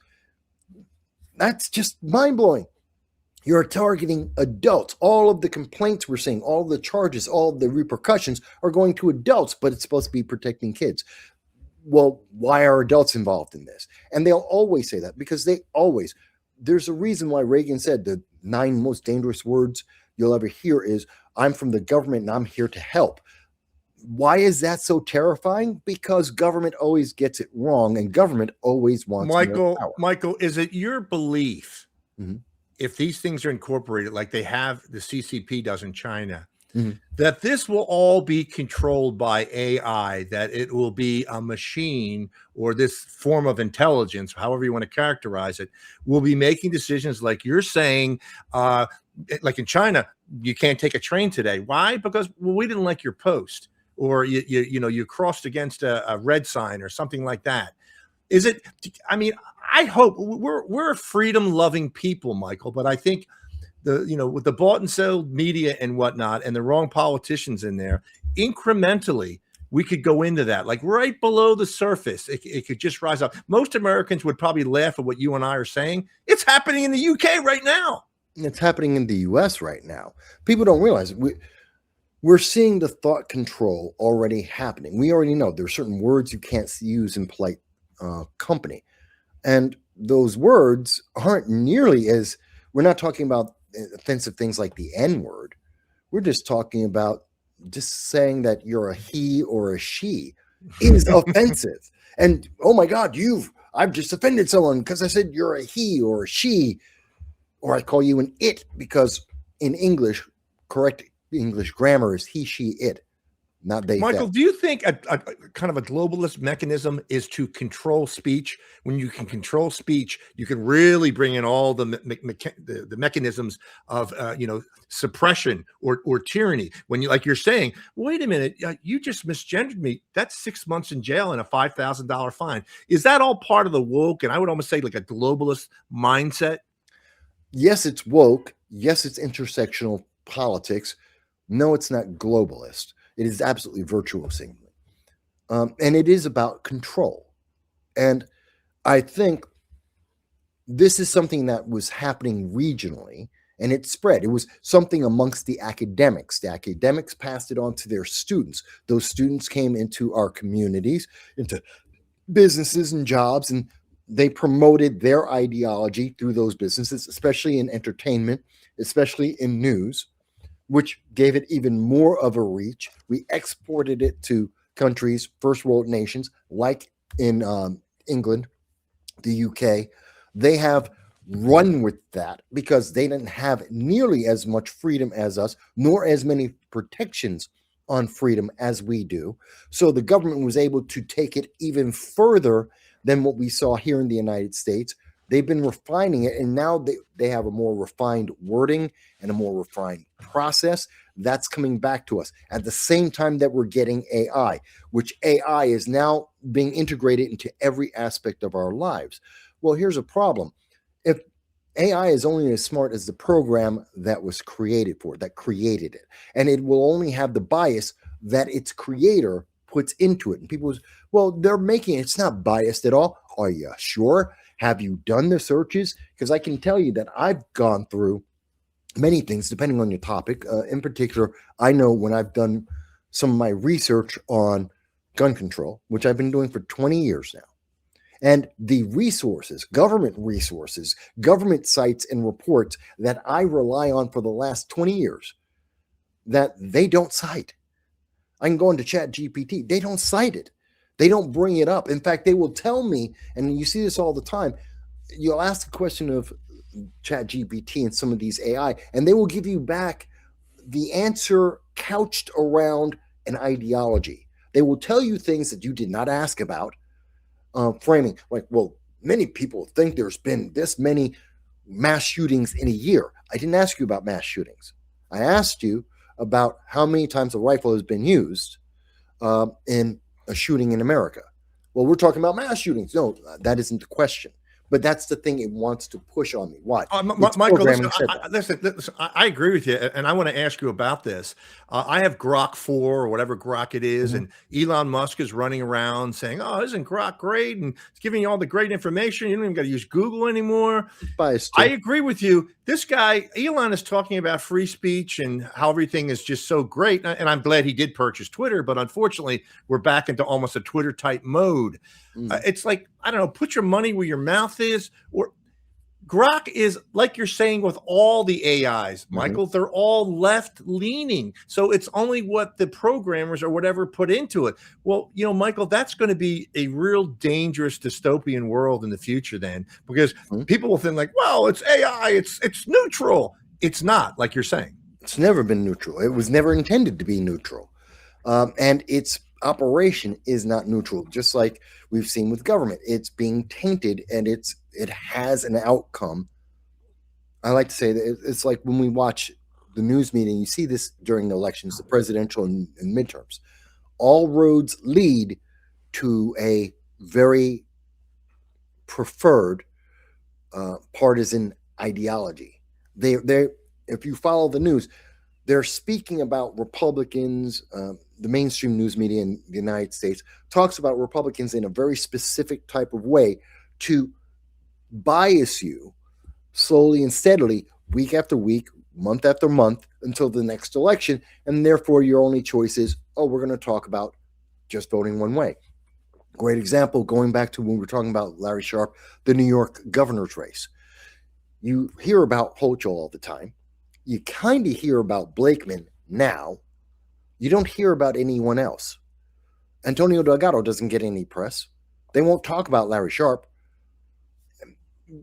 That's just mind-blowing. You're targeting adults. All of the complaints we're seeing, all the charges, all the repercussions are going to adults, but it's supposed to be protecting kids. Well, why are adults involved in this? And they'll always say that because there's a reason why Reagan said the 9 most dangerous words you'll ever hear is, I'm from the government and I'm here to help. Why is that so terrifying? Because government always gets it wrong and government always wants more power. Michael, is it your belief Mhm. if these things are incorporated like they have the CCP does in China, Mhm. that this will all be controlled by AI, that it will be a machine or this form of intelligence, however you want to characterize it, will be making decisions like you're saying, like in China, you can't take a train today. Why? Because we didn't like your post, or you crossed against a red sign or something like that. Is it? I mean, I hope we're freedom loving people, Michael, but I think with the bought and sold media and whatnot and the wrong politicians in there, incrementally we could go into that, like right below the surface. It could just rise up. Most Americans would probably laugh at what you and I are saying. It's happening in the UK right now. It's happening in the US right now. People don't realize we're seeing the thought control already happening. We already know there are certain words you can't use in polite company. And those words aren't nearly as, we're not talking about offensive things like the N word. We're just talking about just saying that you're a he or a she is offensive. And oh my God, I've just offended someone because I said you're a he or a she, or I call you an it, because in English, correct English grammar is he, she, it, not they. Michael, them. do you think a kind of a globalist mechanism is to control speech? When you can control speech, you can really bring in all the mechanisms of suppression or tyranny. When you, like you're saying, wait a minute, you just misgendered me. That's 6 months in jail and a $5,000 fine. Is that all part of the woke? And I would almost say like a globalist mindset. Yes, it's woke. Yes, it's intersectional politics. No, it's not globalist. It is absolutely virtuosing. And it is about control. And I think this is something that was happening regionally, and it spread. It was something amongst the academics. The academics passed it on to their students. Those students came into our communities, into businesses and jobs, and they promoted their ideology through those businesses, especially in entertainment, especially in news, which gave it even more of a reach. We exported it to countries, first world nations, like in England, the UK. They have run with that because they didn't have nearly as much freedom as us, nor as many protections on freedom as we do. So the government was able to take it even further than what we saw here in the United States. They've been refining it, and now they have a more refined wording and a more refined process that's coming back to us at the same time that we're getting AI, which AI is now being integrated into every aspect of our lives. Well, here's a problem. If AI is only as smart as the program that was created for it, that created it, and it will only have the bias that its creator puts into it. And people say, well, they're making it's not biased at all. Are you sure? Have you done the searches? Because I can tell you that I've gone through many things depending on your topic. In particular, I know when I've done some of my research on gun control, which I've been doing for 20 years now, and the resources, government sites and reports that I rely on for the last 20 years, that they don't cite. I can go into Chat GPT. They don't cite it. They don't bring it up. In fact, they will tell me, and you see this all the time, you'll ask a question of Chat GPT and some of these AI, and they will give you back the answer couched around an ideology. They will tell you things that you did not ask about, framing like, well, many people think there's been this many mass shootings in a year. I didn't ask you about mass shootings. I asked you about how many times a rifle has been used in a shooting in America. Well, we're talking about mass shootings. No, that isn't the question. But that's the thing it wants to push on me. Why? Michael, listen, I agree with you, and I want to ask you about this. I have Grok 4 or whatever Grok it is, and Elon Musk is running around saying, "Oh, isn't Grok great?" and it's giving you all the great information. You don't even got to use Google anymore. I agree with you. This guy, Elon, is talking about free speech and how everything is just so great, and I'm glad he did purchase Twitter, but unfortunately, we're back into almost a Twitter type mode. It's like, I don't know, put your money where your mouth is. Or Grok is, like you're saying, with all the AIs, Michael, they're all left leaning. So it's only what the programmers or whatever put into it. Well, Michael, that's going to be a real dangerous dystopian world in the future then, because people will think like, well, it's AI, it's neutral. It's not, like you're saying. It's never been neutral. It was never intended to be neutral. And its operation is not neutral, just like we've seen with government. It's being tainted, and it has an outcome. I like to say that it's like when we watch the news media, you see this during the elections, the presidential and midterms. All roads lead to a very preferred partisan ideology. If you follow the news, they're speaking about Republicans. The mainstream news media in the United States talks about Republicans in a very specific type of way to bias you slowly and steadily, week after week, month after month, until the next election. And therefore, your only choice is, we're going to talk about just voting one way. Great example, going back to when we were talking about Larry Sharpe, the New York governor's race. You hear about Hochul all the time. You kind of hear about Blakeman now. You don't hear about anyone else. Antonio Delgado doesn't get any press. They won't talk about Larry Sharpe.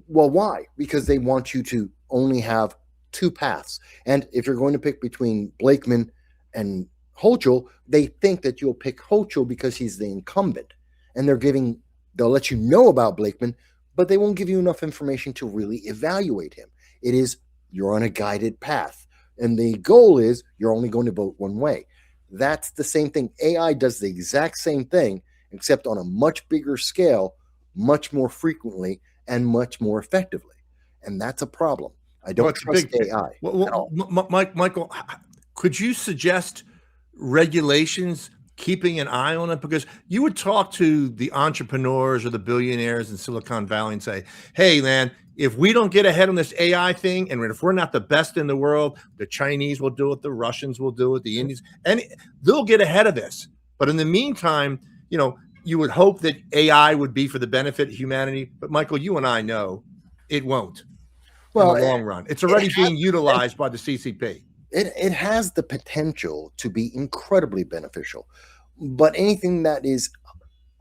Well, why? Because they want you to only have two paths. And if you're going to pick between Blakeman and Hochul, they think that you'll pick Hochul because he's the incumbent. And they'll let you know about Blakeman, but they won't give you enough information to really evaluate him. You're on a guided path. And the goal is you're only going to vote one way. That's the same thing. AI does the exact same thing, except on a much bigger scale, much more frequently, and much more effectively. And that's a problem. I don't trust AI. Michael, could you suggest regulations, keeping an eye on it? Because you would talk to the entrepreneurs or the billionaires in Silicon Valley and say, hey, man, if we don't get ahead on this AI thing, and if we're not the best in the world, the Chinese will do it, the Russians will do it, the Indians, and they'll get ahead of this. But in the meantime, you would hope that AI would be for the benefit of humanity. But Michael, you and I know it won't. Well, in the long run, it's already being utilized by the CCP. It has the potential to be incredibly beneficial, but anything that is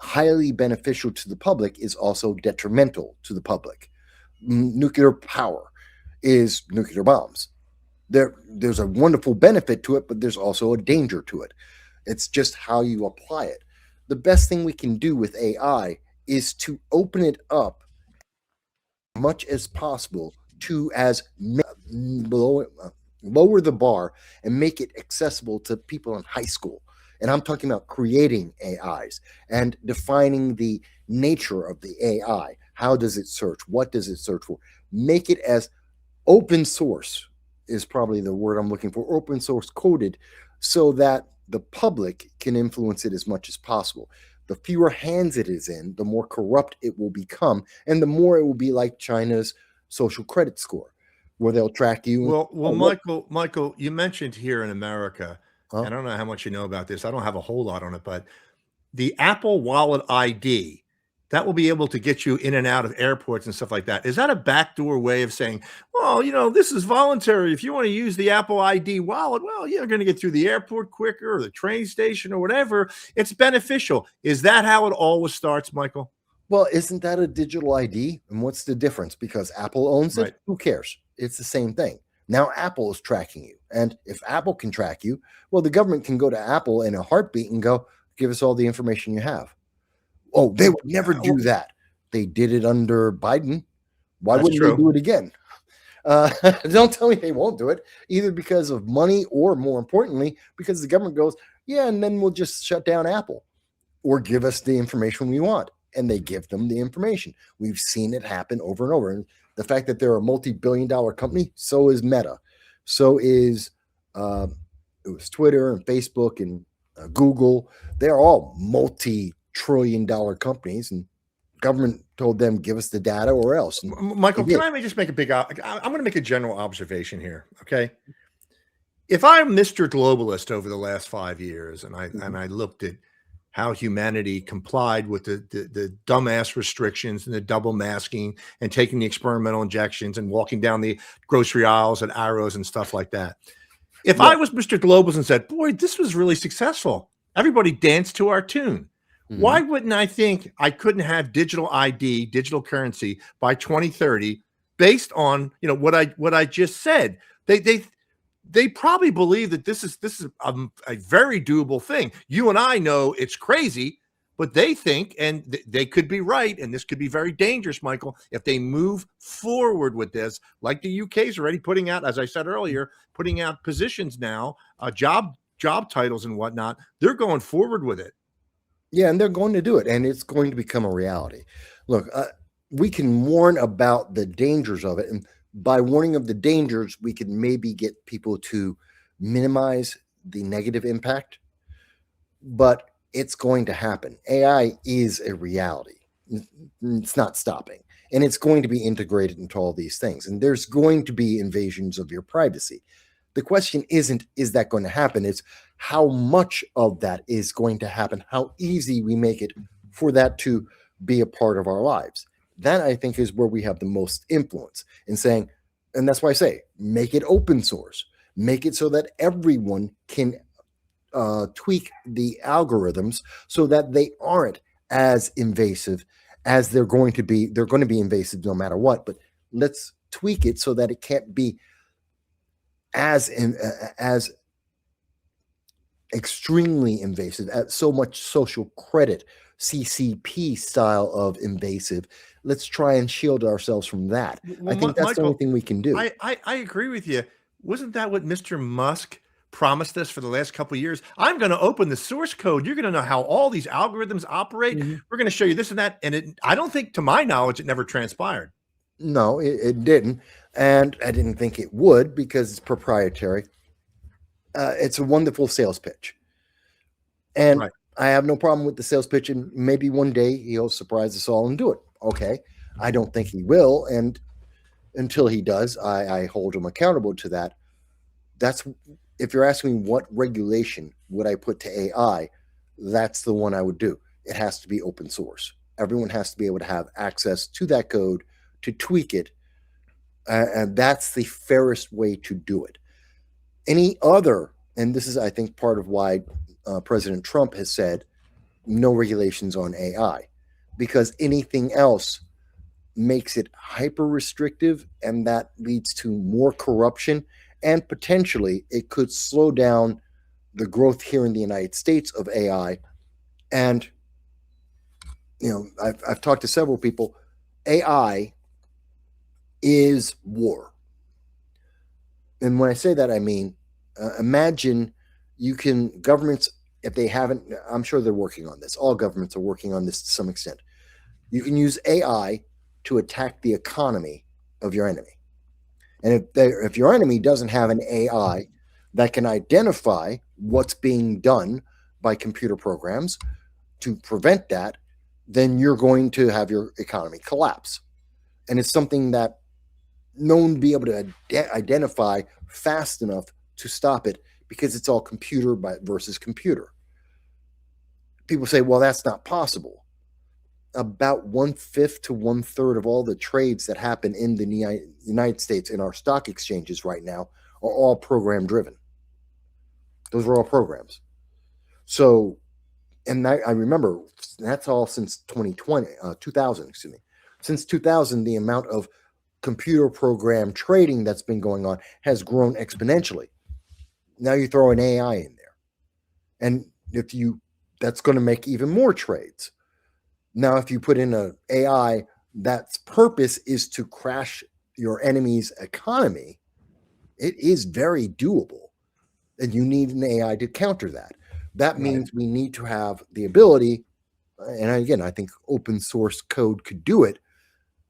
highly beneficial to the public is also detrimental to the public. Nuclear power is nuclear bombs. There's a wonderful benefit to it, but there's also a danger to it. It's just how you apply it. The best thing we can do with AI is to open it up as much as possible to lower the bar and make it accessible to people in high school. And I'm talking about creating AIs and defining the nature of the AI. How does it search? What does it search for? Make it as open source is probably the word I'm looking for, open source coded, so that the public can influence it as much as possible. The fewer hands it is in, the more corrupt it will become, and the more it will be like China's social credit score, where they'll track you. Michael, you mentioned here in America, I don't know how much you know about this. I don't have a whole lot on it, but the Apple Wallet ID, that will be able to get you in and out of airports and stuff like that. Is that a backdoor way of saying, well, this is voluntary. If you want to use the Apple ID wallet, well, you're going to get through the airport quicker or the train station or whatever. It's beneficial. Is that how it always starts, Michael? Well, isn't that a digital ID? And what's the difference? Because Apple owns it? Right. Who cares? It's the same thing. Now Apple is tracking you. And if Apple can track you, well, the government can go to Apple in a heartbeat and go, give us all the information you have. Oh, they would never do that. They did it under Biden. Why wouldn't they do it again? Don't tell me they won't do it, either because of money or, more importantly, because the government goes, yeah, and then we'll just shut down Apple or give us the information we want. and they give them the information. We've seen it happen over and over. And the fact that they're a multi-billion-dollar company, so is Meta, so is it was Twitter and Facebook and Google. They're all multi-trillion-dollar companies, and government told them, give us the data or else. And Michael, can I just make a I'm going to make a general observation here. Okay. If I'm Mr. Globalist over the last 5 years and I looked at how humanity complied with the dumbass restrictions and the double masking and taking the experimental injections and walking down the grocery aisles and arrows and stuff like that. If I was Mr. Globalist and said, boy, this was really successful, everybody danced to our tune. Why wouldn't I think I couldn't have digital ID, digital currency by 2030 based on, what I just said? They probably believe that this is a very doable thing. You and I know it's crazy, but they think, and they could be right, and this could be very dangerous, Michael, if they move forward with this, like the UK is already putting out, as I said earlier, putting out positions now, job titles and whatnot. They're going forward with it. Yeah, and they're going to do it, and it's going to become a reality. Look, we can warn about the dangers of it, and by warning of the dangers, we can maybe get people to minimize the negative impact, but it's going to happen. AI is a reality. It's not stopping, and it's going to be integrated into all these things, and there's going to be invasions of your privacy. The question isn't, is that going to happen? It's how much of that is going to happen, how easy we make it for that to be a part of our lives. That, I think, is where we have the most influence in saying, and that's why I say, make it open source, make it so that everyone can tweak the algorithms so that they aren't as invasive as they're going to be. They're going to be invasive no matter what, but let's tweak it so that it can't be as extremely invasive, at so much social credit, CCP style of invasive. Let's try and shield ourselves from that. I think that's Michael, the only thing we can do. I agree with you. Wasn't that what Mr. Musk promised us for the last couple of years? I'm going to open the source code. You're going to know how all these algorithms operate. We're going to show you this and that. And I don't think, to my knowledge, it never transpired. No, it didn't. And I didn't think it would because it's proprietary. It's a wonderful sales pitch. And right. I have no problem with the sales pitch. And maybe one day he'll surprise us all and do it. Okay. I don't think he will. And until he does, I hold him accountable to that. That's, if you're asking me what regulation would I put to AI, that's the one I would do. It has to be open source. Everyone has to be able to have access to that code to tweak it. And that's the fairest way to do it. Any other, and this is, I think, part of why President Trump has said no regulations on AI, because anything else makes it hyper restrictive, and that leads to more corruption, and potentially it could slow down the growth here in the United States of AI. And, I've talked to several people. AI is war. And when I say that, I mean, imagine governments, if they haven't, I'm sure they're working on this. All governments are working on this to some extent. You can use AI to attack the economy of your enemy. And if your enemy doesn't have an AI that can identify what's being done by computer programs to prevent that, then you're going to have your economy collapse. And it's something that no one will be able to identify fast enough to stop it because it's all computer versus computer. People say, well, that's not possible. About 1/5 to 1/3 of all the trades that happen in the United States in our stock exchanges right now are all program driven. Those are all programs. So, and I remember that's all since 2000, excuse me. Since 2000, the amount of computer program trading that's been going on has grown exponentially. Now you throw an AI in there. And that's going to make even more trades. Now, if you put in an AI that's purpose is to crash your enemy's economy, it is very doable. And you need an AI to counter that. That means we need to have the ability And again, I think open source code could do it,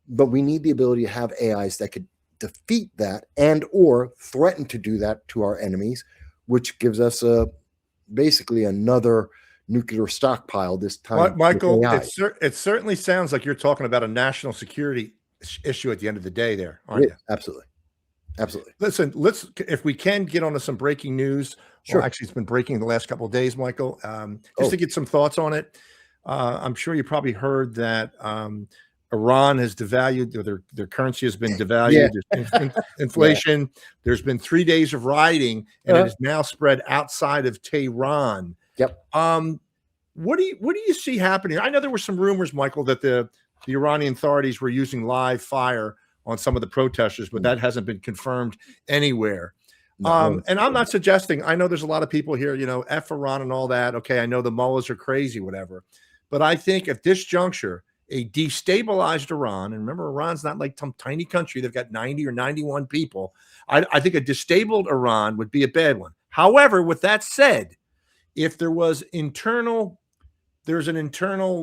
but we need the ability to have AIs that could defeat that and or threaten to do that to our enemies, which gives us basically another nuclear stockpile, this time with Michael, AI. it certainly sounds like you're talking about a national security issue at the end of the day there, aren't you? Absolutely. Absolutely. Listen, if we can get onto some breaking news. Sure. Well, actually, it's been breaking the last couple of days, Michael, just to get some thoughts on it. I'm sure you probably heard that Iran has devalued, or their currency has been devalued. There's inflation. Yeah. There's been 3 days of rioting, and it is now spread outside of Tehran. Yep. What do you see happening? I know there were some rumors, Michael, that the Iranian authorities were using live fire on some of the protesters, but that hasn't been confirmed anywhere. And I'm not suggesting, I know there's a lot of people here, F Iran and all that. Okay, I know the mullahs are crazy, whatever. But I think at this juncture, a destabilized Iran, and remember, Iran's not like some tiny country. They've got 90 or 91 people. I think a destabilized Iran would be a bad one. However, with that said, if there's an internal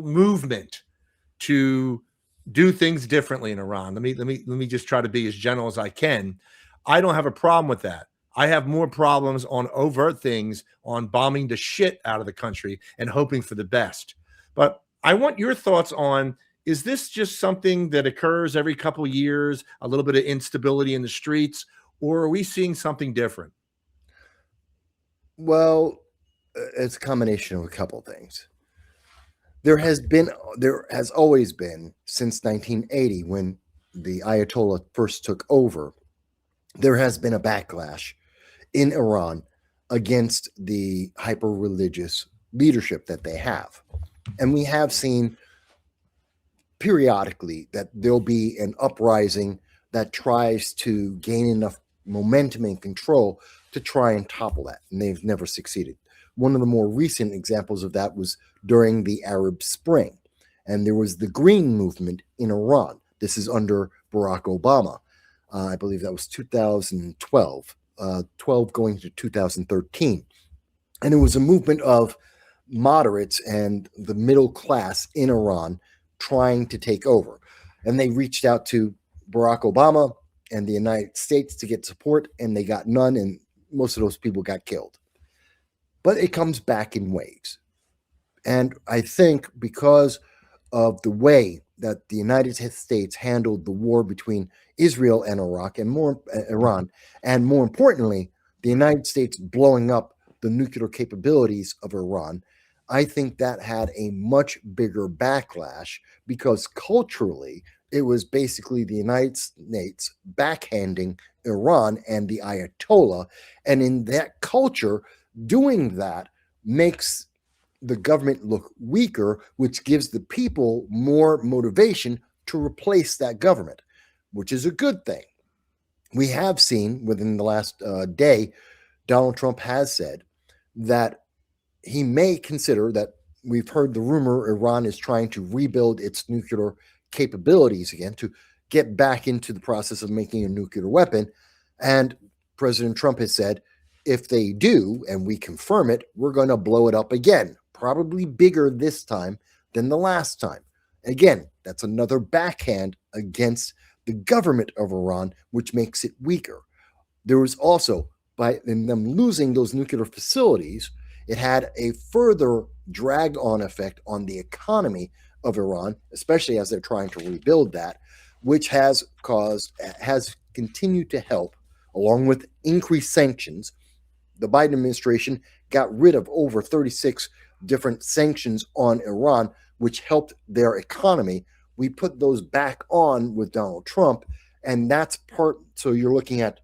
movement to do things differently in Iran. Let me just try to be as general as I can. I don't have a problem with that. I have more problems on overt things, on bombing the shit out of the country and hoping for the best. But I want your thoughts on, is this just something that occurs every couple of years, a little bit of instability in the streets, or are we seeing something different? Well, it's a combination of a couple of things. There has always been, since 1980, when the Ayatollah first took over, there has been a backlash in Iran against the hyper-religious leadership that they have. And we have seen periodically that there'll be an uprising that tries to gain enough momentum and control to try and topple that. And they've never succeeded. One of the more recent examples of that was during the Arab Spring. And there was the Green Movement in Iran. This is under Barack Obama. I believe that was 2012, 12 going to 2013. And it was a movement of moderates and the middle class in Iran trying to take over. And they reached out to Barack Obama and the United States to get support, and they got none, and most of those people got killed. But it comes back in waves. And I think because of the way that the United States handled the war between Israel and Iran, and more importantly, the United States blowing up the nuclear capabilities of Iran, I think that had a much bigger backlash because culturally, it was basically the United States backhanding Iran and the Ayatollah. And in that culture, doing that makes the government look weaker, which gives the people more motivation to replace that government, which is a good thing. We have seen within the last day, Donald Trump has said that he may consider that. We've heard the rumor Iran is trying to rebuild its nuclear capabilities again, to get back into the process of making a nuclear weapon. And President Trump has said, if they do, and we confirm it, we're going to blow it up again, probably bigger this time than the last time. Again, that's another backhand against the government of Iran, which makes it weaker. There was also, by them losing those nuclear facilities, it had a further drag-on effect on the economy of Iran, especially as they're trying to rebuild that, which has continued to help, along with increased sanctions. The Biden administration got rid of over 36 different sanctions on Iran, which helped their economy. We put those back on with Donald Trump, and that's part. So you're looking at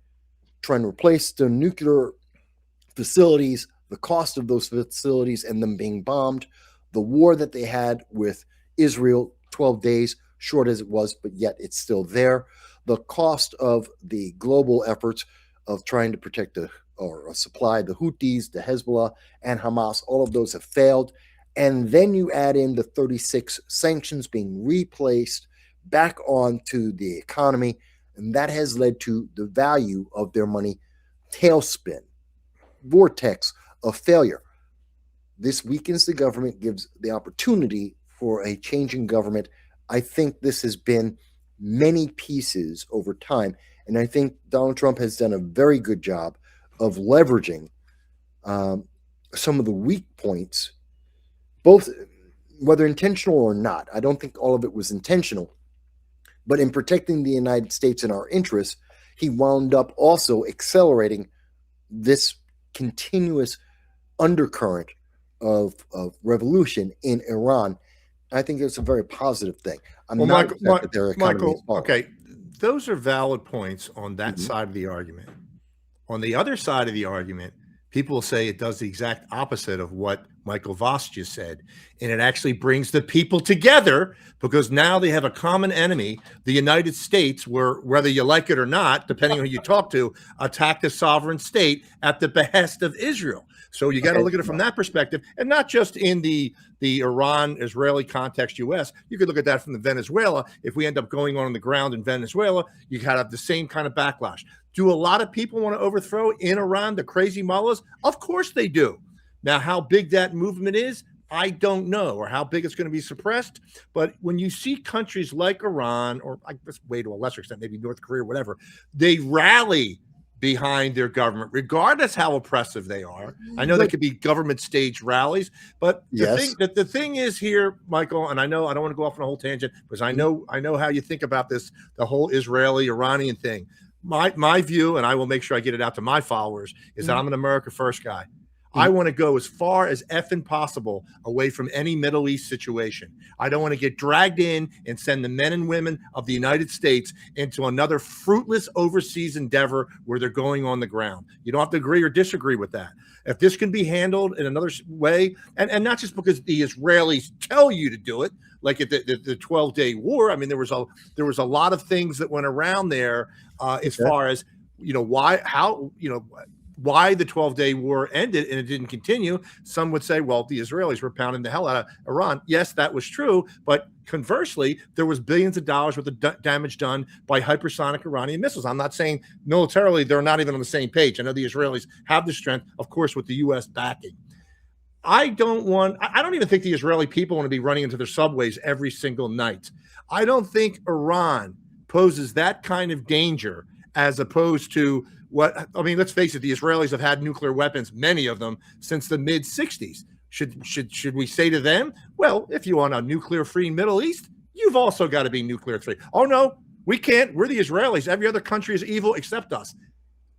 trying to replace the nuclear facilities, the cost of those facilities and them being bombed, the war that they had with Israel, 12 days, short as it was, but yet it's still there, the cost of the global efforts of trying to protect or supply the Houthis, the Hezbollah, and Hamas. All of those have failed. And then you add in the 36 sanctions being replaced back onto the economy, and that has led to the value of their money tailspin, vortex of failure. This weakens the government, gives the opportunity for a change in government. I think this has been many pieces over time. And I think Donald Trump has done a very good job of leveraging some of the weak points, both whether intentional or not. I don't think all of it was intentional, but in protecting the United States and our interests, he wound up also accelerating this continuous undercurrent of revolution in Iran. I think it's a very positive thing. I'm Well, not upset that their economy is Michael, falling. okay, those are valid points on that side of the argument. On the other side of the argument, people will say it does the exact opposite of what Michael Voss just said. And it actually brings the people together because now they have a common enemy, the United States, where, whether you like it or not, depending on who you talk to, attacked a sovereign state at the behest of Israel. So you got to look at it from that perspective, and not just in the Iran-Israeli context, U.S. You could look at that from the Venezuela. If we end up going on the ground in Venezuela, you got to have the same kind of backlash. Do a lot of people want to overthrow in Iran the crazy mullahs? Of course they do. Now, how big that movement is, I don't know, or how big it's going to be suppressed. But when you see countries like Iran, or I guess way to a lesser extent, maybe North Korea or whatever, they rally behind their government, regardless how oppressive they are. I know there could be government stage rallies, but the thing is here, Michael, and I know I don't want to go off on a whole tangent because I know how you think about this, the whole Israeli-Iranian thing. My view, and I will make sure I get it out to my followers, is that I'm an America First guy. I want to go as far as effing possible away from any Middle East situation. I don't want to get dragged in and send the men and women of the United States into another fruitless overseas endeavor where they're going on the ground. You don't have to agree or disagree with that. If this can be handled in another way, and not just because the Israelis tell you to do it, like at the 12-day war. I mean, there was a lot of things that went around there as far as why the 12-day war ended and it didn't continue. Some would say, well, the Israelis were pounding the hell out of Iran. Yes, that was true. But conversely, there was billions of dollars worth of damage done by hypersonic Iranian missiles. I'm not saying militarily they're not even on the same page. I know the Israelis have the strength, of course, with the U.S. backing. I don't even think the Israeli people want to be running into their subways every single night. I don't think Iran poses that kind of danger as opposed to let's face it, the Israelis have had nuclear weapons, many of them, since the mid-'60s. Should we say to them, well, if you want a nuclear-free Middle East, you've also got to be nuclear-free. Oh, no, we can't. We're the Israelis. Every other country is evil except us.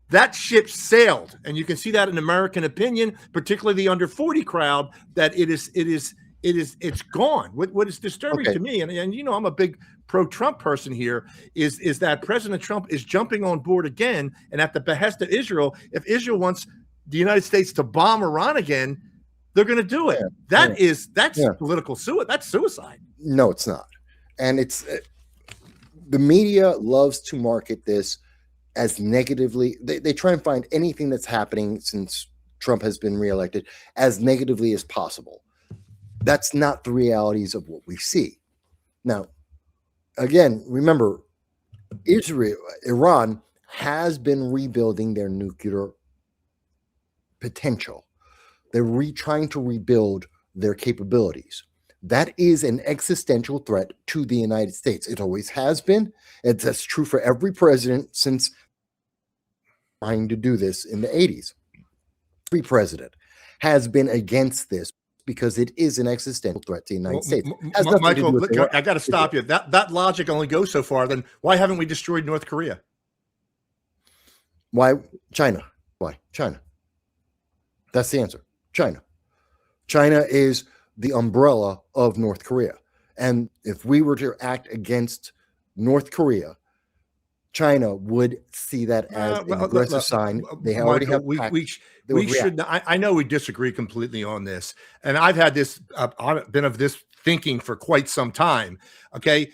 That ship sailed, and you can see that in American opinion, particularly the under 40 crowd, that it's gone. What is disturbing to me, and I'm a big pro-Trump person here, is that President Trump is jumping on board again, and at the behest of Israel. If Israel wants the United States to bomb Iran again, they're going to do it. That's political suicide. That's suicide. No, it's not. And it's the media loves to market this as negatively. They try and find anything that's happening since Trump has been reelected as negatively as possible. That's not the realities of what we see. Now, again, remember, Iran has been rebuilding their nuclear potential. They're trying to rebuild their capabilities. That is an existential threat to the United States. It always has been. That's true for every president since trying to do this in the 80s. Every president has been against this because it is an existential threat to the United States. Michael, look, I got to stop you. That logic only goes so far. Then why haven't we destroyed North Korea? Why China? Why China? That's the answer. China. China is the umbrella of North Korea. And if we were to act against North Korea, China would see that as an aggressive sign. They already have. We should. I know we disagree completely on this, and I've had this. I've been of this thinking for quite some time. Okay,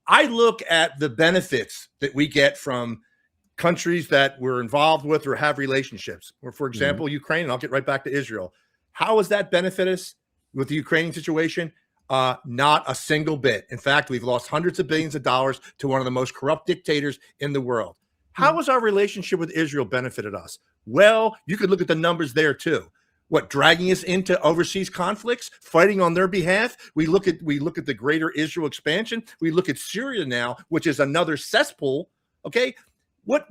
I look at the benefits that we get from countries that we're involved with or have relationships. Or, for example, Ukraine. And I'll get right back to Israel. How has that benefit us with the Ukrainian situation? Not a single bit. In fact, we've lost hundreds of billions of dollars to one of the most corrupt dictators in the world. How has our relationship with Israel benefited us? Well, you could look at the numbers there too. What, dragging us into overseas conflicts, fighting on their behalf? We look at the greater Israel expansion. We look at Syria now, which is another cesspool. Okay, what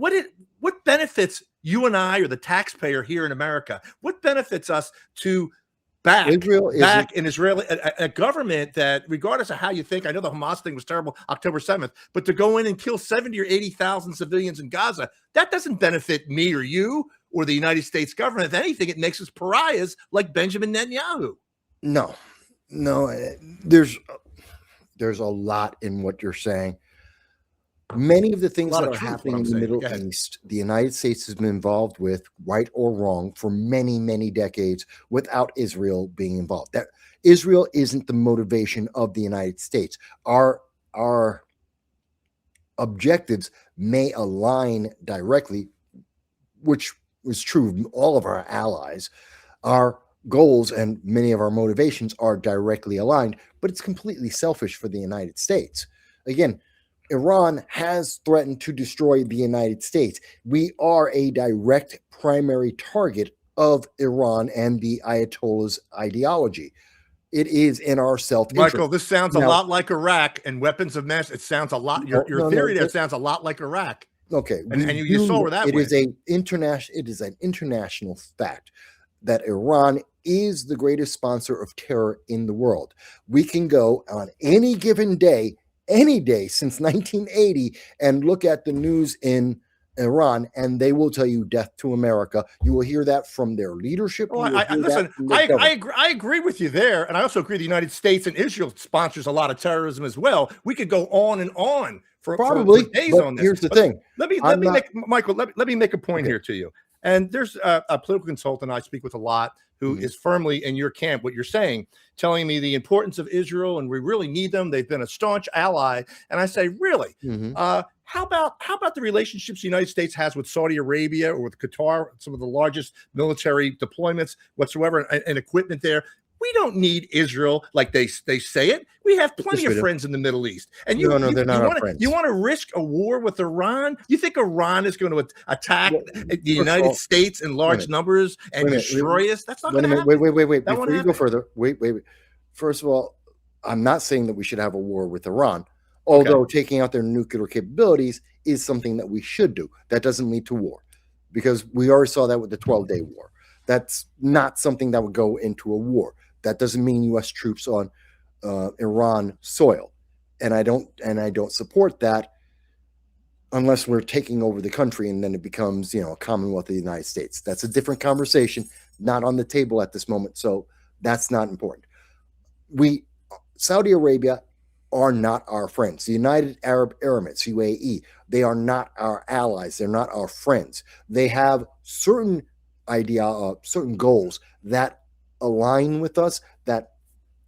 benefits you and I, or the taxpayer here in America? What benefits us to back an Israeli a government that, regardless of how you think, I know the Hamas thing was terrible, October 7th, but to go in and kill 70 or 80,000 civilians in Gaza, that doesn't benefit me or you or the United States government. If anything, it makes us pariahs like Benjamin Netanyahu. No, there's a lot in what you're saying. Many of the things that are happening in the Middle East, the United States has been involved with, right or wrong, for many, many decades without Israel being involved. That Israel isn't the motivation of the United States. Our objectives may align directly, which is true of all of our allies. Our goals and many of our motivations are directly aligned, but it's completely selfish for the United States. Again, Iran has threatened to destroy the United States. We are a direct primary target of Iran and the Ayatollah's ideology. It is in our self-interest. Michael, this sounds a lot like Iraq and weapons of mass. It sounds a lot. Your theory there sounds a lot like Iraq. Okay, and you saw where that went. It is an international fact that Iran is the greatest sponsor of terror in the world. We can go on any given day, any day since 1980, and look at the news in Iran, and they will tell you death to America. You will hear that from their leadership. I agree with you there, and I also agree the United States and Israel sponsors a lot of terrorism as well. We could go on and on for days on this. Here's the thing. Let me make a point here to you. And there's a political consultant I speak with a lot who is firmly in your camp, what you're saying, telling me the importance of Israel, and we really need them. They've been a staunch ally. And I say, really? How about the relationships the United States has with Saudi Arabia or with Qatar, some of the largest military deployments whatsoever and equipment there? We don't need Israel like they say it. We have plenty of friends in the Middle East. And they're not our friends. You want to risk a war with Iran? You think Iran is going to attack the United States in large numbers and destroy us? That's not going to happen. Wait. Before you go further, wait. First of all, I'm not saying that we should have a war with Iran, although taking out their nuclear capabilities is something that we should do. That doesn't lead to war, because we already saw that with the 12-day war. That's not something that would go into a war. That doesn't mean U.S. troops on Iran soil, and I don't support that unless we're taking over the country and then it becomes a Commonwealth of the United States. That's a different conversation, not on the table at this moment. So that's not important. Saudi Arabia are not our friends. The United Arab Emirates, UAE, they are not our allies. They're not our friends. They have certain goals that align with us, that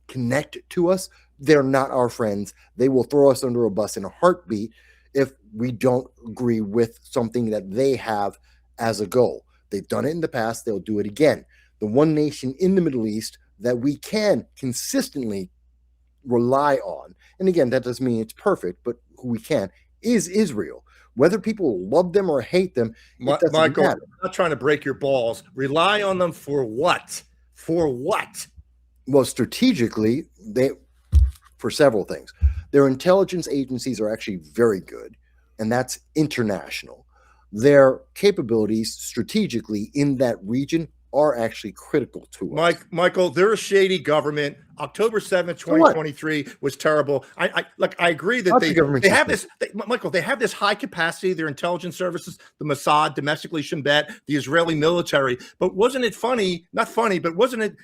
connect to us. They're not our friends. They will throw us under a bus in a heartbeat if we don't agree with something that they have as a goal. They've done it in the past. They'll do it again. The one nation in the Middle East that we can consistently rely on, and again, that doesn't mean it's perfect, but who we can, is Israel. Whether people love them or hate them, it doesn't Michael, matter. I'm not trying to break your balls. Rely on them for what? For what? Well, strategically, for several things. Their intelligence agencies are actually very good, and that's international. Their capabilities strategically in that region are actually critical to us. Michael, they're a shady government. October 7th, 2023 was terrible. I agree that they have this, Michael, they have this high capacity, their intelligence services, the Mossad, domestically Shin Bet, the Israeli military. But wasn't it funny, not funny, but wasn't it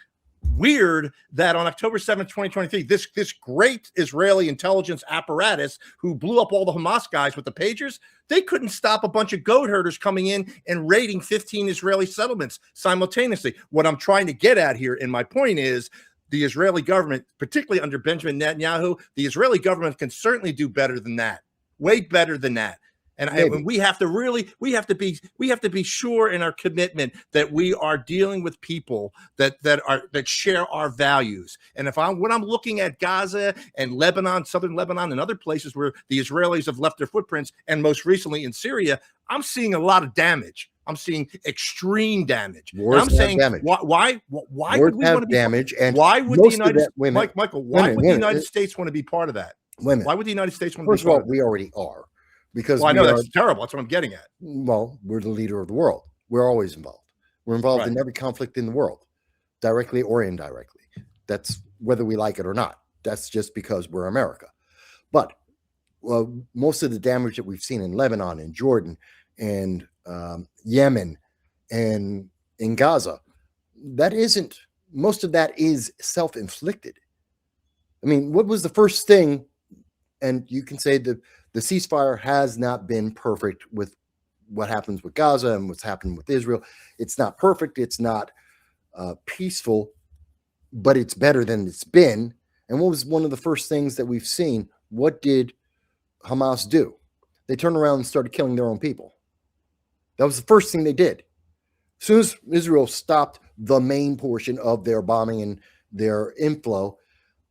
weird that on October 7th, 2023, this great Israeli intelligence apparatus who blew up all the Hamas guys with the pagers, they couldn't stop a bunch of goat herders coming in and raiding 15 Israeli settlements simultaneously. What I'm trying to get at here, and my point is, the Israeli government, particularly under Benjamin Netanyahu, the Israeli government can certainly do better than that, way better than that. And we have to be sure in our commitment that we are dealing with people that share our values. And when I'm looking at Gaza and Lebanon, southern Lebanon, and other places where the Israelis have left their footprints, and most recently in Syria, I'm seeing a lot of damage. I'm seeing extreme damage. And Wars I'm have saying, damage. why Wars would we have want to be damage, and why would the most of United that women, Michael, why would the United States want to be part of that? women. Why would the United States want to be First of all, part of that? we already are, because Well, I know we that's terrible. That's what I'm getting at. well, we're the leader of the world. We're always involved. We're involved Right. in every conflict in the world, directly or indirectly. That's whether we like it or not. That's just because we're America. But most of the damage that we've seen in Lebanon and Jordan and Yemen and in Gaza, most of that is self-inflicted. I mean, what was the first thing? And you can say that the ceasefire has not been perfect with what happens with Gaza and what's happened with Israel. It's not perfect. It's not peaceful, but it's better than it's been. And what was one of the first things that we've seen? What did Hamas do? They turned around and started killing their own people. That was the first thing they did. As soon as Israel stopped the main portion of their bombing and their inflow,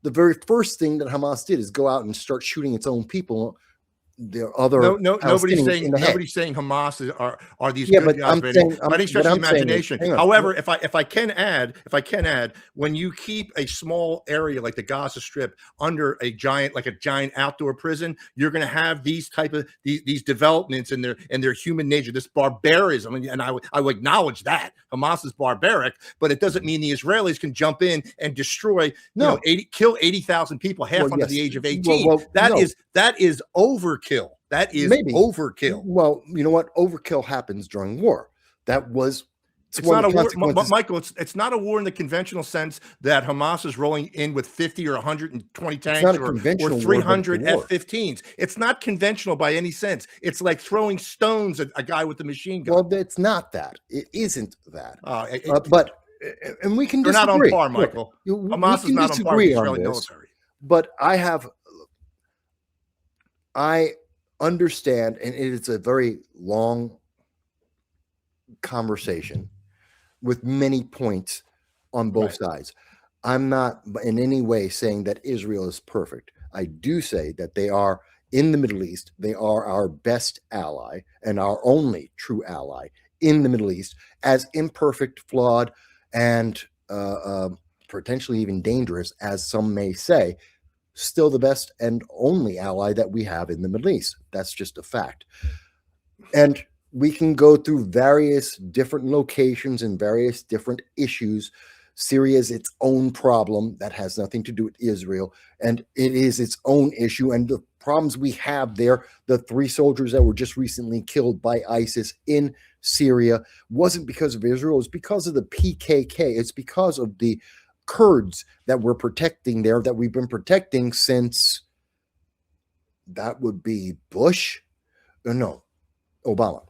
the very first thing that Hamas did is go out and start shooting its own people. There other nobody's saying Hamas are these yeah, good but guys. By any stretch of the I'm saying imagination. hang on. However, if I can add, when you keep a small area like the Gaza Strip under a giant outdoor prison, you're going to have these type of these developments in their human nature, this barbarism, and I would acknowledge that Hamas is barbaric, but it doesn't mean the Israelis can jump in and destroy, kill 80,000 people, half under the age of 18. That is overkill. That is overkill. Well, you know what? Overkill happens during war. It's not a war, Michael. It's not a war in the conventional sense that Hamas is rolling in with 50 or 120 tanks or 300 F-15s. It's not conventional by any sense. It's like throwing stones at a guy with a machine gun. Well, it's not that. It isn't that. And we can disagree. They're not on par, Michael. Look, Hamas is not on par with the Israeli military. But I understand, and it is a very long conversation with many points on both sides. I'm not in any way saying that Israel is perfect. I do say that they are in the Middle East. They are our best ally and our only true ally in the Middle East, as imperfect, flawed, and potentially even dangerous as some may say. Still the best and only ally that we have in the Middle East. That's just a fact. And we can go through various different locations and various different issues. Syria is its own problem that has nothing to do with Israel, and it is its own issue. And the problems we have there, the 3 soldiers that were just recently killed by ISIS in Syria, wasn't because of Israel. It's because of the PKK. It's because of the Kurds that we're protecting there, that we've been protecting since, that would be Bush, Obama,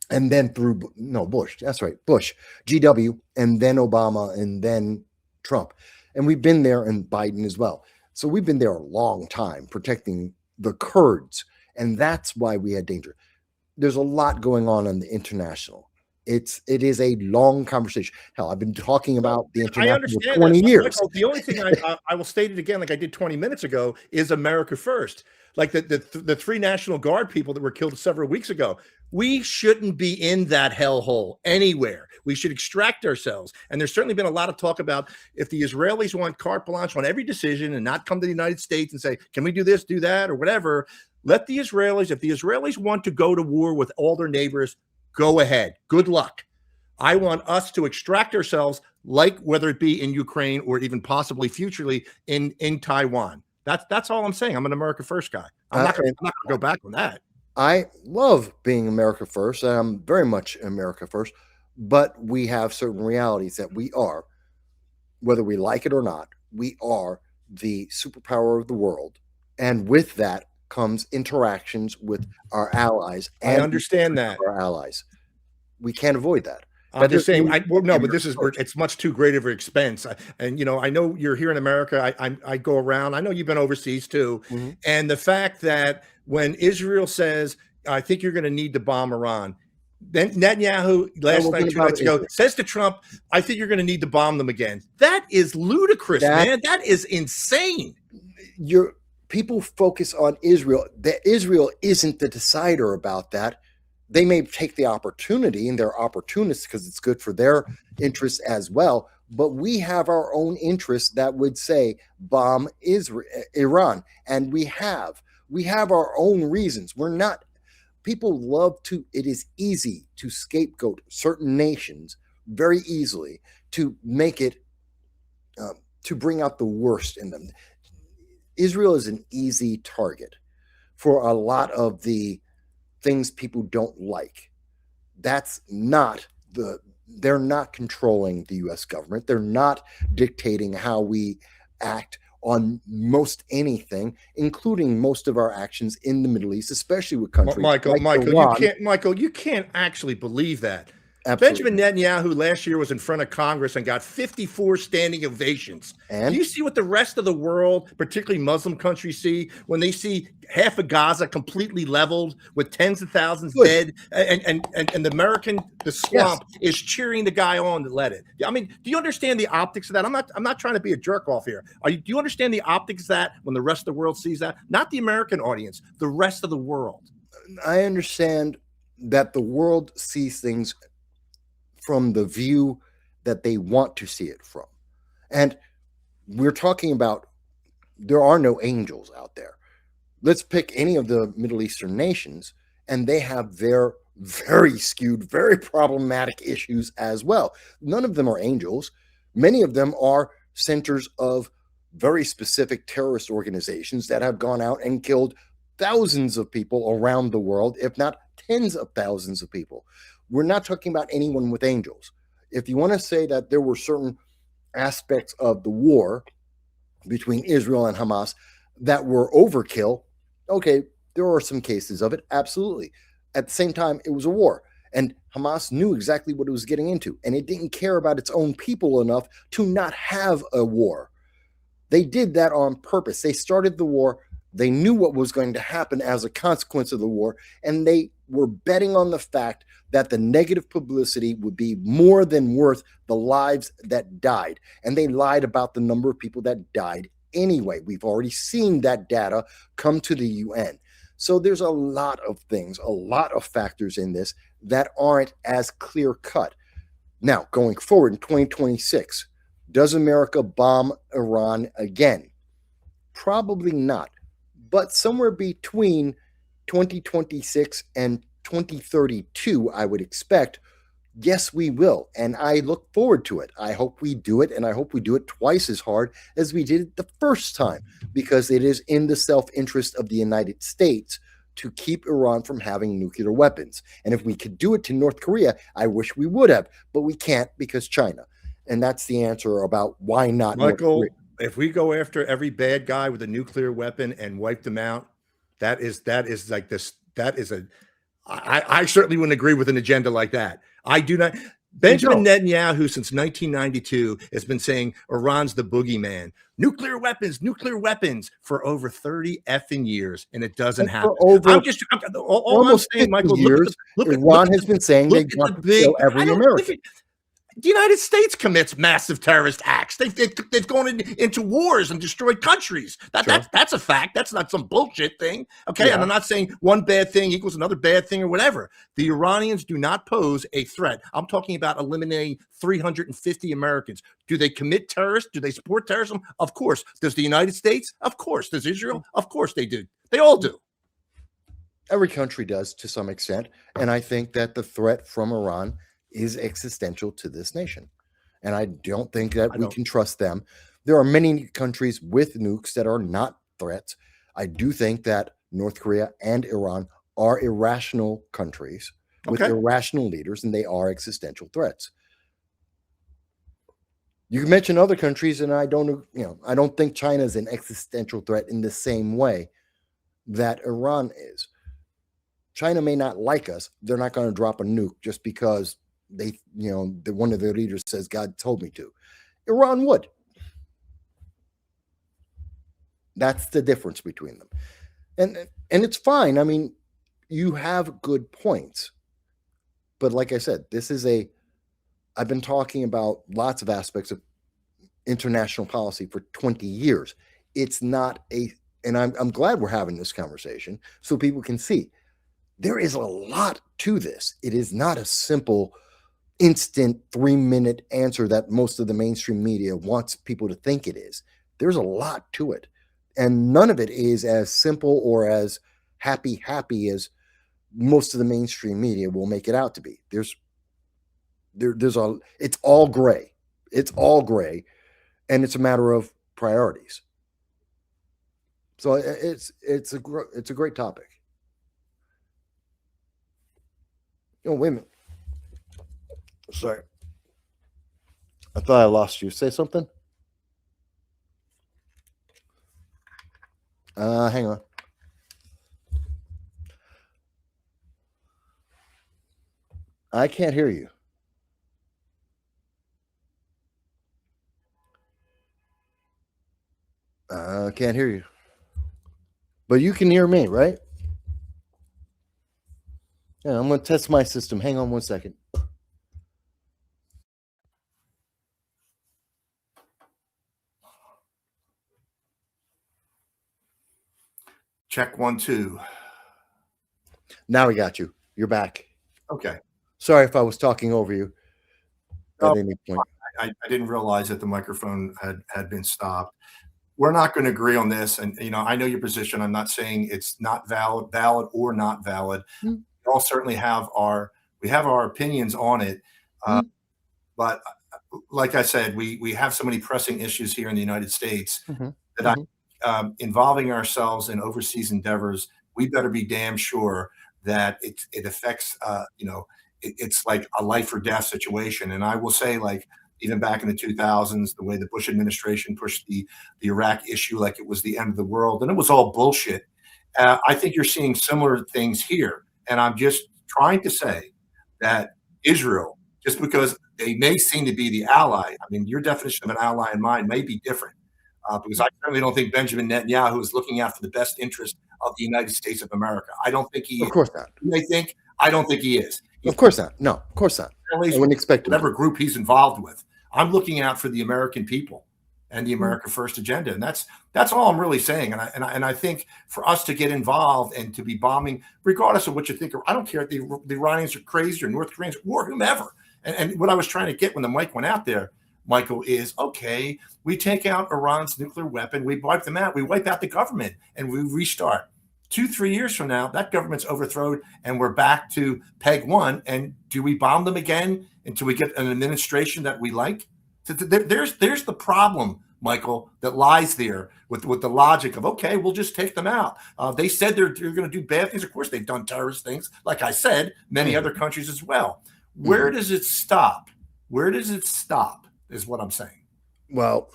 and then Bush. That's right, Bush, GW, and then Obama, and then Trump, and we've been there, and Biden as well. So we've been there a long time protecting the Kurds, and that's why we had danger. There's a lot going on the international. It is a long conversation. Hell, I've been talking about the international for 20 years. Michael, the only thing I will state it again, like I did 20 minutes ago, is America first. Like the 3 National Guard people that were killed several weeks ago. We shouldn't be in that hellhole anywhere. We should extract ourselves. And there's certainly been a lot of talk about if the Israelis want carte blanche on every decision and not come to the United States and say, can we do this, do that, or whatever? Let the Israelis, if the Israelis want to go to war with all their neighbors, go ahead. Good luck. I want us to extract ourselves, like whether it be in Ukraine or even possibly futurely in Taiwan. That's all I'm saying. I'm an America first guy. I'm not going to go back on that. I love being America first. I'm very much America first, but we have certain realities that we are, whether we like it or not, we are the superpower of the world. And with that comes interactions with our allies. And I understand that. Our allies. We can't avoid that. I'm just saying, but it's much too great of an expense. I know you're here in America. I go around. I know you've been overseas too. Mm-hmm. And the fact that when Israel says, I think you're going to need to bomb Iran, then Netanyahu last night, 2 nights ago, says to Trump, I think you're going to need to bomb them again. That is ludicrous, man. That is insane. People focus on Israel. That Israel isn't the decider about that. they may take the opportunity, and they're opportunists because it's good for their interests as well. But we have our own interests that would say bomb Iran, and we have our own reasons. We're not. People love to. It is easy to scapegoat certain nations very easily to make it to bring out the worst in them. Israel is an easy target for a lot of the things people don't like. That's not they're not controlling the US government. They're not dictating how we act on most anything, including most of our actions in the Middle East, especially with countries Michael, like Michael, Iran. you can't actually believe that. Absolutely. Benjamin Netanyahu last year was in front of Congress and got 54 standing ovations. And do you see what the rest of the world, particularly Muslim countries, see when they see half of Gaza completely leveled with tens of thousands dead, and the swamp is cheering the guy on to let it? I mean, do you understand the optics of that? I'm not trying to be a jerk off here. Do you understand the optics of that when the rest of the world sees that? Not the American audience, the rest of the world. I understand that the world sees things from the view that they want to see it from. And we're talking about there are no angels out there. Let's pick any of the Middle Eastern nations, and they have their very skewed, very problematic issues as well. None of them are angels. Many of them are centers of very specific terrorist organizations that have gone out and killed thousands of people around the world, if not tens of thousands of people. We're not talking about anyone with angels. If you want to say that there were certain aspects of the war between Israel and Hamas that were overkill, okay, there are some cases of it, absolutely. At the same time, it was a war, and Hamas knew exactly what it was getting into, and it didn't care about its own people enough to not have a war. They did that on purpose. They started the war. They knew what was going to happen as a consequence of the war, and they were betting on the fact that the negative publicity would be more than worth the lives that died. And they lied about the number of people that died anyway. We've already seen that data come to the UN. So there's a lot of things, a lot of factors in this that aren't as clear cut. Now, going forward in 2026, does America bomb Iran again? Probably not. But somewhere between 2026 and 2032, I would expect, yes, we will. And I look forward to it. I hope we do it, and I hope we do it twice as hard as we did it the first time, because it is in the self-interest of the United States to keep Iran from having nuclear weapons. And if we could do it to North Korea, I wish we would have, but we can't because China. And that's the answer about why not. Michael, if we go after every bad guy with a nuclear weapon and wipe them out, that is like this. That is I certainly wouldn't agree with an agenda like that. I do not. Benjamin Netanyahu, since 1992, has been saying Iran's the boogeyman. Nuclear weapons for over 30 effing years, and it doesn't happen. All I'm saying, Michael, Iran has been saying they want to kill every American. The United States commits massive terrorist acts. They've gone into wars and destroyed countries. That's a fact. That's not some bullshit thing. Okay, and I'm not saying one bad thing equals another bad thing or whatever. The Iranians do not pose a threat. I'm talking about eliminating 350 Americans. Do they commit terrorists? Do they support terrorism? Of course. Does the United States? Of course. Does Israel? Of course they do. They all do. Every country does to some extent, and I think that the threat from Iran is existential to this nation. And I don't think that we can trust them. There are many countries with nukes that are not threats. I do think that North Korea and Iran are irrational countries with irrational leaders, and they are existential threats. You can mention other countries, and I don't think China is an existential threat in the same way that Iran is. China may not like us. They're not going to drop a nuke just because one of their leaders says God told me to. Iran would. That's the difference between them. And it's fine. I mean, you have good points. But like I said, I've been talking about lots of aspects of international policy for 20 years. It's not and I'm glad we're having this conversation so people can see There is a lot to this. It is not a simple, instant 3-minute answer that most of the mainstream media wants people to think it is. There's a lot to it. And none of it is as simple or as happy as most of the mainstream media will make it out to be. It's all gray. It's all gray. And it's a matter of priorities. So it's a great topic. Oh, wait a minute. Sorry. I thought I lost you. Say something. Hang on. I can't hear you. I can't hear you. But you can hear me, right? Yeah, I'm going to test my system. Hang on one second. Check 1, 2. Now we got you. You're back. Okay. Sorry if I was talking over you at any point. I didn't realize that the microphone had been stopped. We're not going to agree on this. And, I know your position. I'm not saying it's not valid or not valid. We all certainly have our opinions on it. But like I said, we have so many pressing issues here in the United States that involving ourselves in overseas endeavors, we better be damn sure that it affects, it's like a life or death situation. And I will say, like, even back in the 2000s, the way the Bush administration pushed the Iraq issue like it was the end of the world, and it was all bullshit. I think you're seeing similar things here. And I'm just trying to say that Israel, just because they may seem to be the ally, I mean, your definition of an ally and mine may be different. Because I certainly don't think Benjamin Netanyahu is looking after the best interest of the United States of America. I don't think he is. Of course not. You may think, I don't think he is. Of course not. No, of course not. I wouldn't expect whatever group he's involved with. I'm looking out for the American people and the America First agenda, and that's all I'm really saying. And I think for us to get involved and to be bombing, regardless of what you think, I don't care if the Iranians are crazy or North Koreans or whomever. And what I was trying to get when the mic went out there, Michael, is okay. We take out Iran's nuclear weapon, we wipe them out, we wipe out the government, and we restart. 2-3 years from now, that government's overthrown, and we're back to peg one. And do we bomb them again until we get an administration that we like? There's the problem, Michael, that lies there with the logic of, okay, we'll just take them out. They said they're going to do bad things. Of course, they've done terrorist things. Like I said, many other countries as well. Where does it stop? Where does it stop is what I'm saying. Well,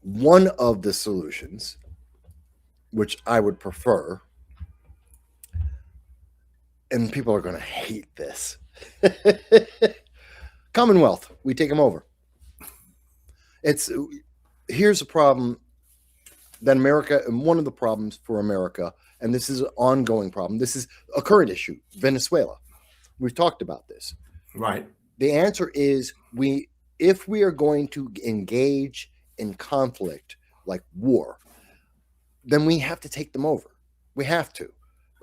one of the solutions, which I would prefer, and people are going to hate this, Commonwealth, we take them over. Here's a problem that America, and one of the problems for America, and this is an ongoing problem. This is a current issue, Venezuela. We've talked about this. Right. The answer is if we are going to engage in conflict like war, then we have to take them over. We have to.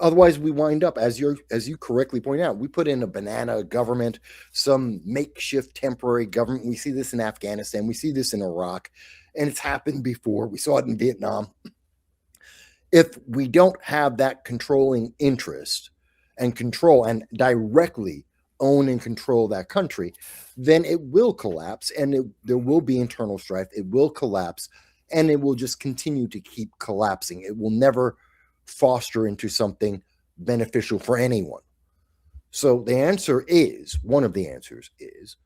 Otherwise, we wind up, as you correctly point out, we put in a banana government, some makeshift temporary government. We see this in Afghanistan. We see this in Iraq, and it's happened before. We saw it in Vietnam. If we don't have that controlling interest and control and directly own and control that country, then it will collapse, and there will be internal strife. It will collapse, and it will just continue to keep collapsing. It will never foster into something beneficial for anyone. So the answer is, one of the answers is,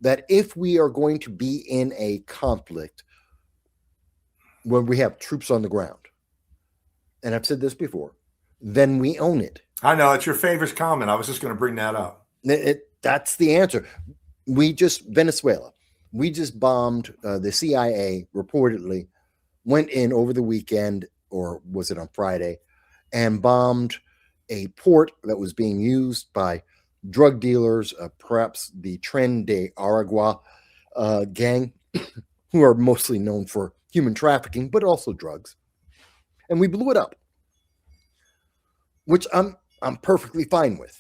that if we are going to be in a conflict where we have troops on the ground, and I've said this before, then we own it. I know, it's your favorite comment. I was just going to bring that up. That's the answer. Venezuela, we just bombed, the CIA reportedly went in over the weekend, or was it on Friday, and bombed a port that was being used by drug dealers, perhaps the Tren de Aragua gang, who are mostly known for human trafficking, but also drugs. And we blew it up, which I'm perfectly fine with.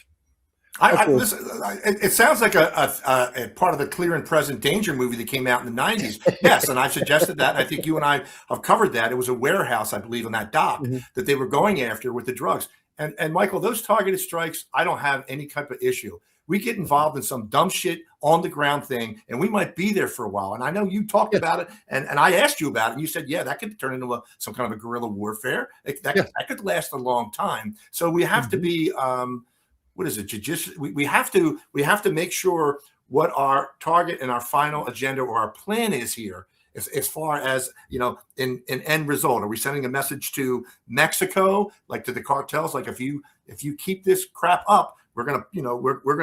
It sounds like a part of the Clear and Present Danger movie that came out in the 90s. Yes, and I've suggested that. I think you and I have covered that. It was a warehouse, I believe, on that dock that they were going after with the drugs. And Michael, those targeted strikes, I don't have any type of issue. We get involved in some dumb shit on the ground thing, and we might be there for a while. And I know you talked about it, and I asked you about it, and you said, yeah, that could turn into some kind of a guerrilla warfare. That could last a long time. So we have to be what is it? We have to make sure what our target and our final agenda or our plan is here, as far as in end result. Are we sending a message to Mexico, like to the cartels, like if you keep this crap up, we're gonna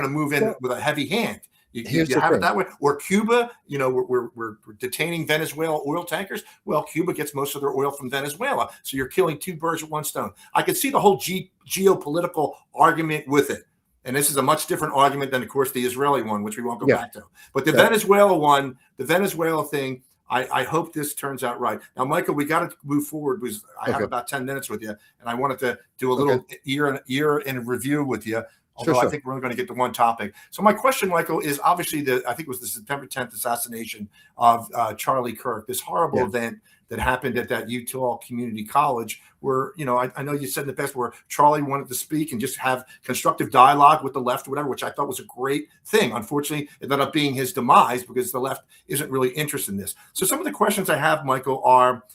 move in with a heavy hand? You have it that way. Or Cuba, we're detaining Venezuela oil tankers. Well, Cuba gets most of their oil from Venezuela. So you're killing two birds with one stone. I could see the whole geopolitical argument with it. And this is a much different argument than, of course, the Israeli one, which we won't go back to. But the Venezuela one, the Venezuela thing, I hope this turns out right. Now, Michael, we got to move forward because I have about 10 minutes with you. And I wanted to do a little year in review with you. Although I think we're only going to get to one topic. So my question, Michael, is obviously I think it was the September 10th assassination of Charlie Kirk, this horrible event that happened at that Utah Community College where, I know you said in the past where Charlie wanted to speak and just have constructive dialogue with the left or whatever, which I thought was a great thing. Unfortunately, it ended up being his demise because the left isn't really interested in this. So some of the questions I have, Michael, are,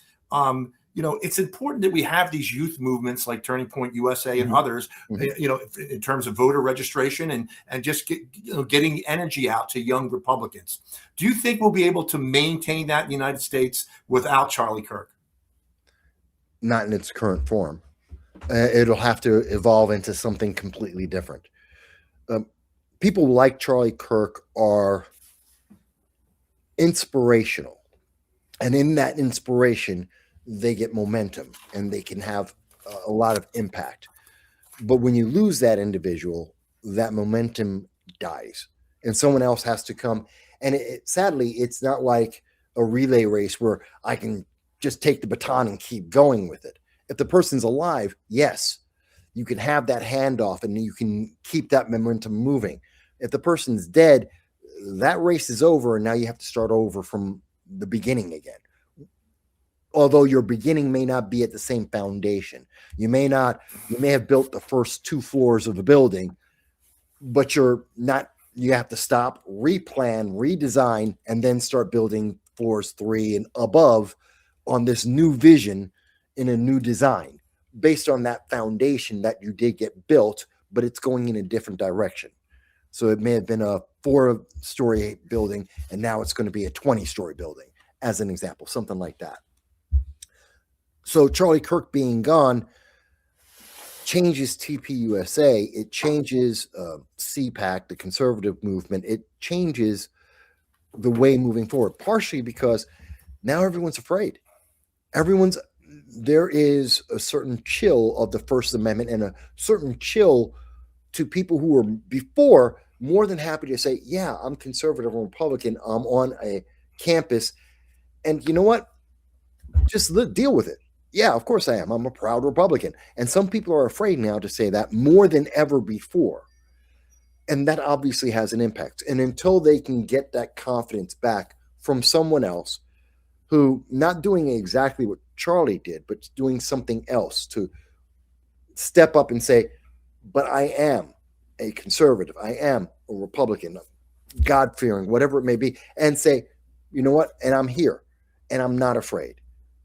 it's important that we have these youth movements like Turning Point USA and others, in terms of voter registration and just getting energy out to young Republicans. Do you think we'll be able to maintain that in the United States without Charlie Kirk? Not in its current form. It'll have to evolve into something completely different. People like Charlie Kirk are inspirational. And in that inspiration, they get momentum and they can have a lot of impact. But when you lose that individual, that momentum dies and someone else has to come. And sadly, it's not like a relay race where I can just take the baton and keep going with it. If the person's alive, yes, you can have that handoff and you can keep that momentum moving. If the person's dead, that race is over and now you have to start over from the beginning again. Although your beginning may not be at the same foundation. You may have built the first 2 floors of the building, but you have to stop, replan, redesign, and then start building floors 3 and above on this new vision in a new design based on that foundation that you did get built, but it's going in a different direction. So it may have been a 4-story building and now it's going to be a 20-story building, as an example, something like that. So Charlie Kirk being gone changes TPUSA. It changes CPAC, the conservative movement. It changes the way moving forward, partially because now everyone's afraid. There is a certain chill of the First Amendment and a certain chill to people who were before more than happy to say, yeah, I'm conservative or Republican. I'm on a campus. And you know what? Just deal with it. Yeah, of course I am. I'm a proud Republican. And some people are afraid now to say that more than ever before. And that obviously has an impact. And until they can get that confidence back from someone else who not doing exactly what Charlie did, but doing something else to step up and say, but I am a conservative. I am a Republican, God-fearing, whatever it may be, and say, you know what? And I'm here and I'm not afraid.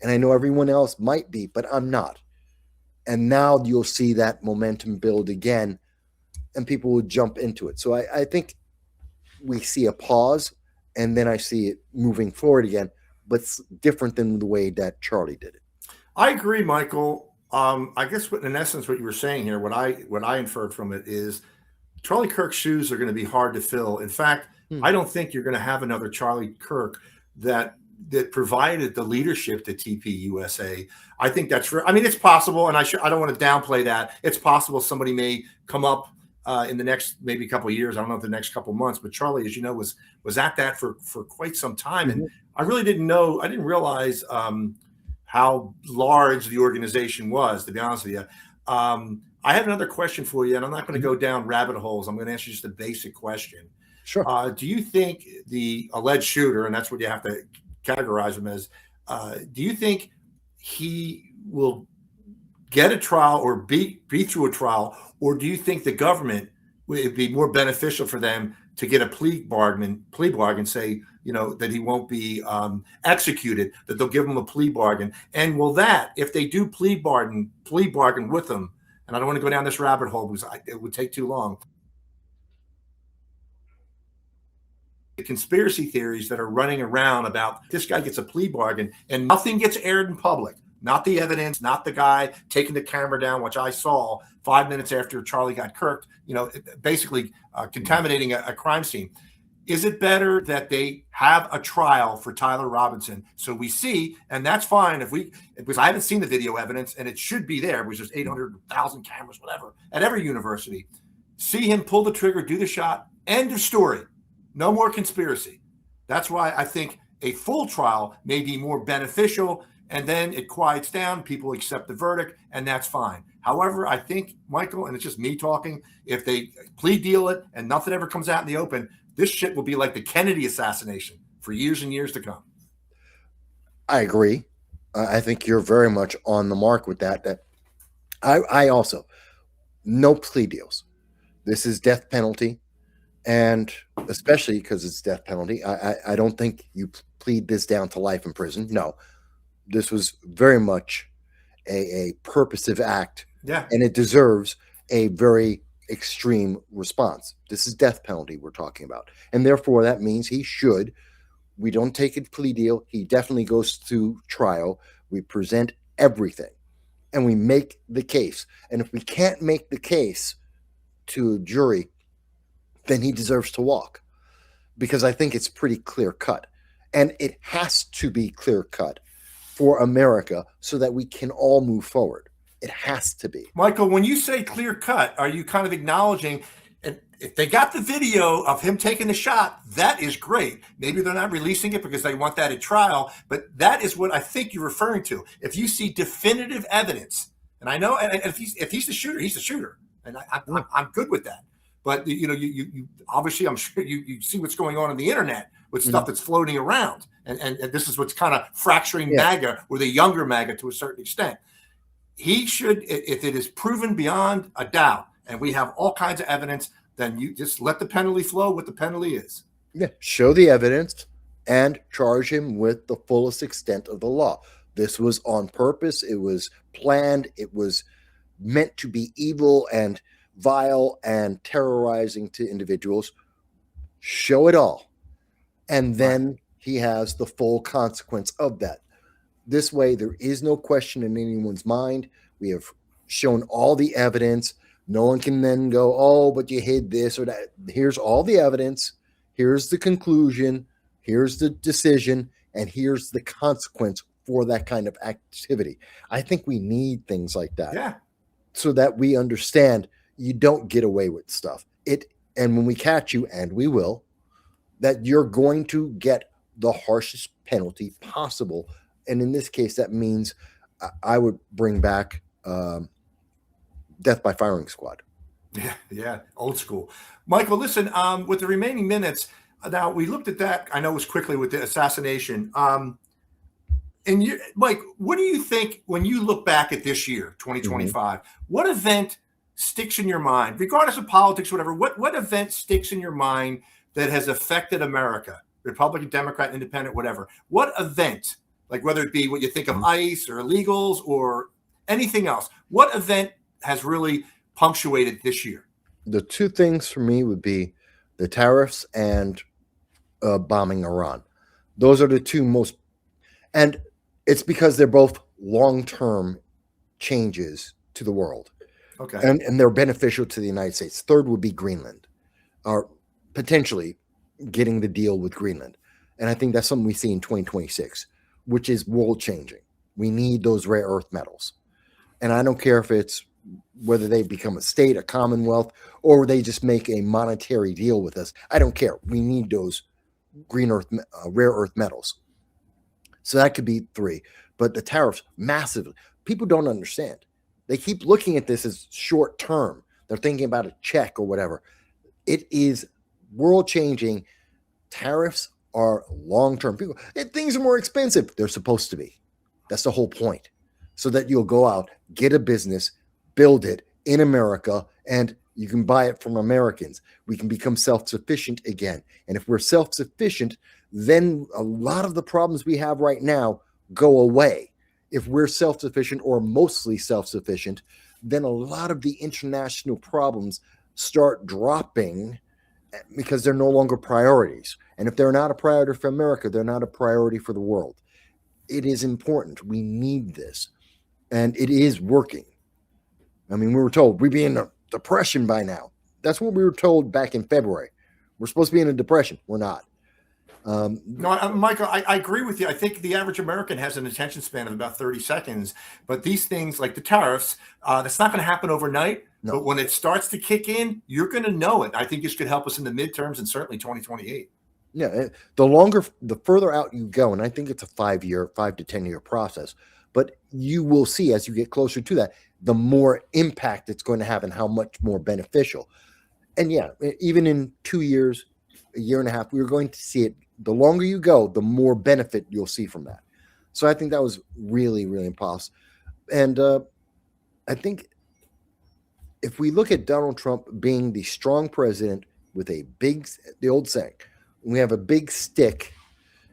And I know everyone else might be, but I'm not. And now you'll see that momentum build again and people will jump into it. So I think we see a pause and then I see it moving forward again, but it's different than the way that Charlie did it. I agree, Michael. I guess in essence, what you were saying here, what I inferred from it is Charlie Kirk's shoes are going to be hard to fill. In fact, I don't think you're going to have another Charlie Kirk that provided the leadership to TPUSA. I think that's I mean, it's possible, and I don't want to downplay that. It's possible somebody may come up in the next maybe couple of years. I don't know if the next couple of months, but Charlie, as you know, was at that for quite some time, and I really didn't know. I didn't realize how large the organization was. To be honest with you, I have another question for you, and I'm not going to go down rabbit holes. I'm going to ask you just a basic question. Sure. Do you think the alleged shooter, and that's what you have to categorize him as, do you think he will get a trial or be through a trial, or do you think the government would be more beneficial for them to get a plea bargain, say, that he won't be executed, that they'll give him a plea bargain? And will that, if they do plea bargain with him, and I don't want to go down this rabbit hole because it would take too long, the conspiracy theories that are running around about this guy gets a plea bargain and nothing gets aired in public, not the evidence, not the guy taking the camera down, which I saw 5 minutes after Charlie got Kirk, basically contaminating a crime scene. Is it better that they have a trial for Tyler Robinson so we see, and that's fine because I haven't seen the video evidence and it should be there because there's 800,000 cameras, whatever, at every university. See him pull the trigger, do the shot, end of story. No more conspiracy. That's why I think a full trial may be more beneficial, and then it quiets down, people accept the verdict, and that's fine. However, I think, Michael, and it's just me talking, if they plea deal it and nothing ever comes out in the open, this shit will be like the Kennedy assassination for years and years to come. I agree. I think you're very much on the mark with that. I also, no plea deals. This is death penalty. And especially because it's death penalty, I don't think you plead this down to life in prison. No, this was very much a purposive act. Yeah. And it deserves a very extreme response. This is death penalty we're talking about. And therefore, that means we don't take a plea deal. He definitely goes through trial. We present everything and we make the case. And if we can't make the case to a jury, then he deserves to walk, because I think it's pretty clear cut, and it has to be clear cut for America so that we can all move forward. It has to be. Michael, when you say clear cut, are you kind of acknowledging, and if they got the video of him taking the shot, that is great. Maybe they're not releasing it because they want that at trial, but that is what I think you're referring to. If you see definitive evidence, and I know, and if he's the shooter, he's the shooter, and I'm good with that. But you obviously, I'm sure you see what's going on the internet with stuff that's floating around, and this is what's kind of fracturing MAGA, or the younger MAGA to a certain extent. He should, if it is proven beyond a doubt, and we have all kinds of evidence, then you just let the penalty flow what the penalty is. Yeah, show the evidence and charge him with the fullest extent of the law. This was on purpose. It was planned. It was meant to be evil and vile and terrorizing to individuals. Show it all, and then he has the full consequence of that. This way, there is no question in anyone's mind. We have shown all the evidence. No one can then go, oh, but you hid this or that. Here's all the evidence. Here's the conclusion. Here's the decision, and here's the consequence for that kind of activity. I think we need things like that, so that we understand you don't get away with stuff. And when we catch you, and we will, that you're going to get the harshest penalty possible. And in this case, that means I would bring back death by firing squad. Yeah, old school. Michael, listen, with the remaining minutes, now we looked at that, I know it was quickly with the assassination. And Mike, what do you think when you look back at this year, 2025, what event sticks in your mind, regardless of politics, whatever, what event sticks in your mind that has affected America, Republican, Democrat, Independent, whatever? What event, like whether it be what you think of ICE or illegals or anything else, what event has really punctuated this year? The two things for me would be the tariffs and bombing Iran. Those are the two most, and it's because they're both long-term changes to the world. Okay. And they're beneficial to the United States. Third would be Greenland, or potentially getting the deal with Greenland. And I think that's something we see in 2026, which is world changing. We need those rare earth metals. And I don't care if it's whether they become a state, a commonwealth, or they just make a monetary deal with us. I don't care. We need those rare earth metals. So that could be three. But the tariffs, massively. People don't understand. They keep looking at this as short term. They're thinking about a check or whatever. It is world changing. Tariffs are long term. People, things are more expensive. They're supposed to be. That's the whole point. So that you'll go out, get a business, build it in America, and you can buy it from Americans. We can become self-sufficient again. And if we're self-sufficient, then a lot of the problems we have right now go away. If we're self-sufficient or mostly self-sufficient, then a lot of the international problems start dropping because they're no longer priorities. And if they're not a priority for America, they're not a priority for the world. It is important. We need this. And it is working. I mean, we were told we'd be in a depression by now. That's what we were told back in February. We're supposed to be in a depression. We're not. No, Michael, I agree with you. I think the average American has an attention span of about 30 seconds. But these things like the tariffs, that's not going to happen overnight. No. But when it starts to kick in, you're going to know it. I think this could help us in the midterms and certainly 2028. Yeah, the further out you go, and I think it's a 5 to 10 year process, but you will see as you get closer to that, the more impact it's going to have and how much more beneficial. And yeah, even in 2 years, a year and a half, we're going to see it. The longer you go, the more benefit you'll see from that. So I think that was really, really impossible. And I think if we look at Donald Trump being the strong president with the old saying, we have a big stick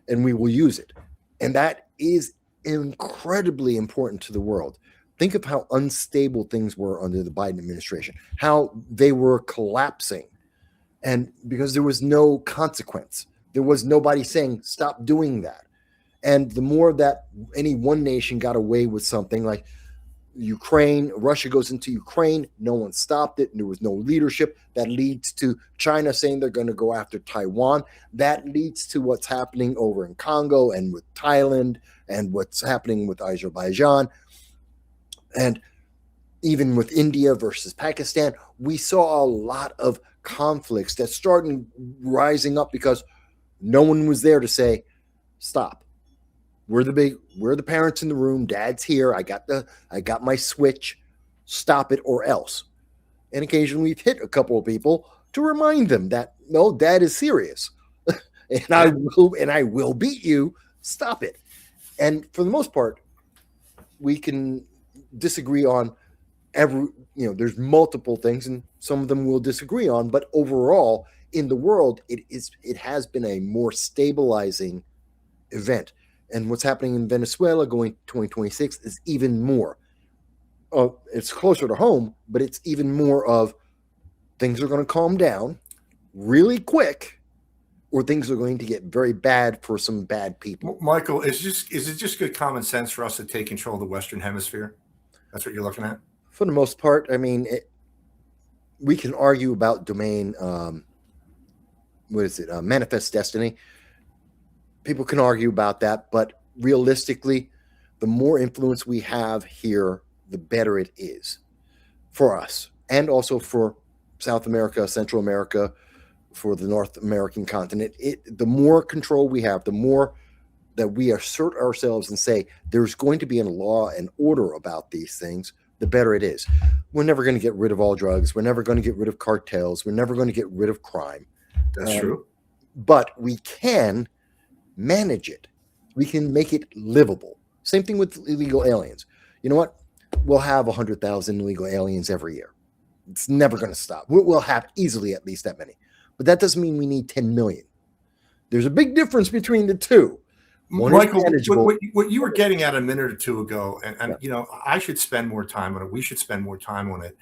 and we will use it. And that is incredibly important to the world. Think of how unstable things were under the Biden administration, how they were collapsing. And because there was no consequence, there was nobody saying, stop doing that. And the more that any one nation got away with something like Russia goes into Ukraine, no one stopped it. And there was no leadership. That leads to China saying they're going to go after Taiwan. That leads to what's happening over in Congo and with Thailand and what's happening with Azerbaijan. And even with India versus Pakistan, we saw a lot of conflicts that started rising up because no one was there to say, stop. We're the parents in the room. Dad's here. I got my switch. Stop it or else. And occasionally we've hit a couple of people to remind them that no, Dad is serious. and I will beat you. Stop it. And for the most part, we can disagree on there's multiple things and some of them we'll disagree on, but overall in the world, it has been a more stabilizing event. And what's happening in Venezuela going 2026 is even more. It's closer to home, but it's even more of things are going to calm down really quick, or things are going to get very bad for some bad people. Michael, is it just good common sense for us to take control of the Western Hemisphere? That's what you're looking at? For the most part, I mean, we can argue about domain, manifest destiny. People can argue about that, but realistically, the more influence we have here, the better it is for us, and also for South America, Central America, for the North American continent. The more control we have, the more that we assert ourselves and say there's going to be a law and order about these things, the better it is. We're never going to get rid of all drugs. We're never going to get rid of cartels. We're never going to get rid of crime. That's true. But we can manage it. We can make it livable. Same thing with illegal aliens. You know what? We'll have 100,000 illegal aliens every year. It's never going to stop. We'll have easily at least that many. But that doesn't mean we need 10 million. There's a big difference between the two. Michael, what you were getting at a minute or two ago, and I should spend more time on it. We should spend more time on it.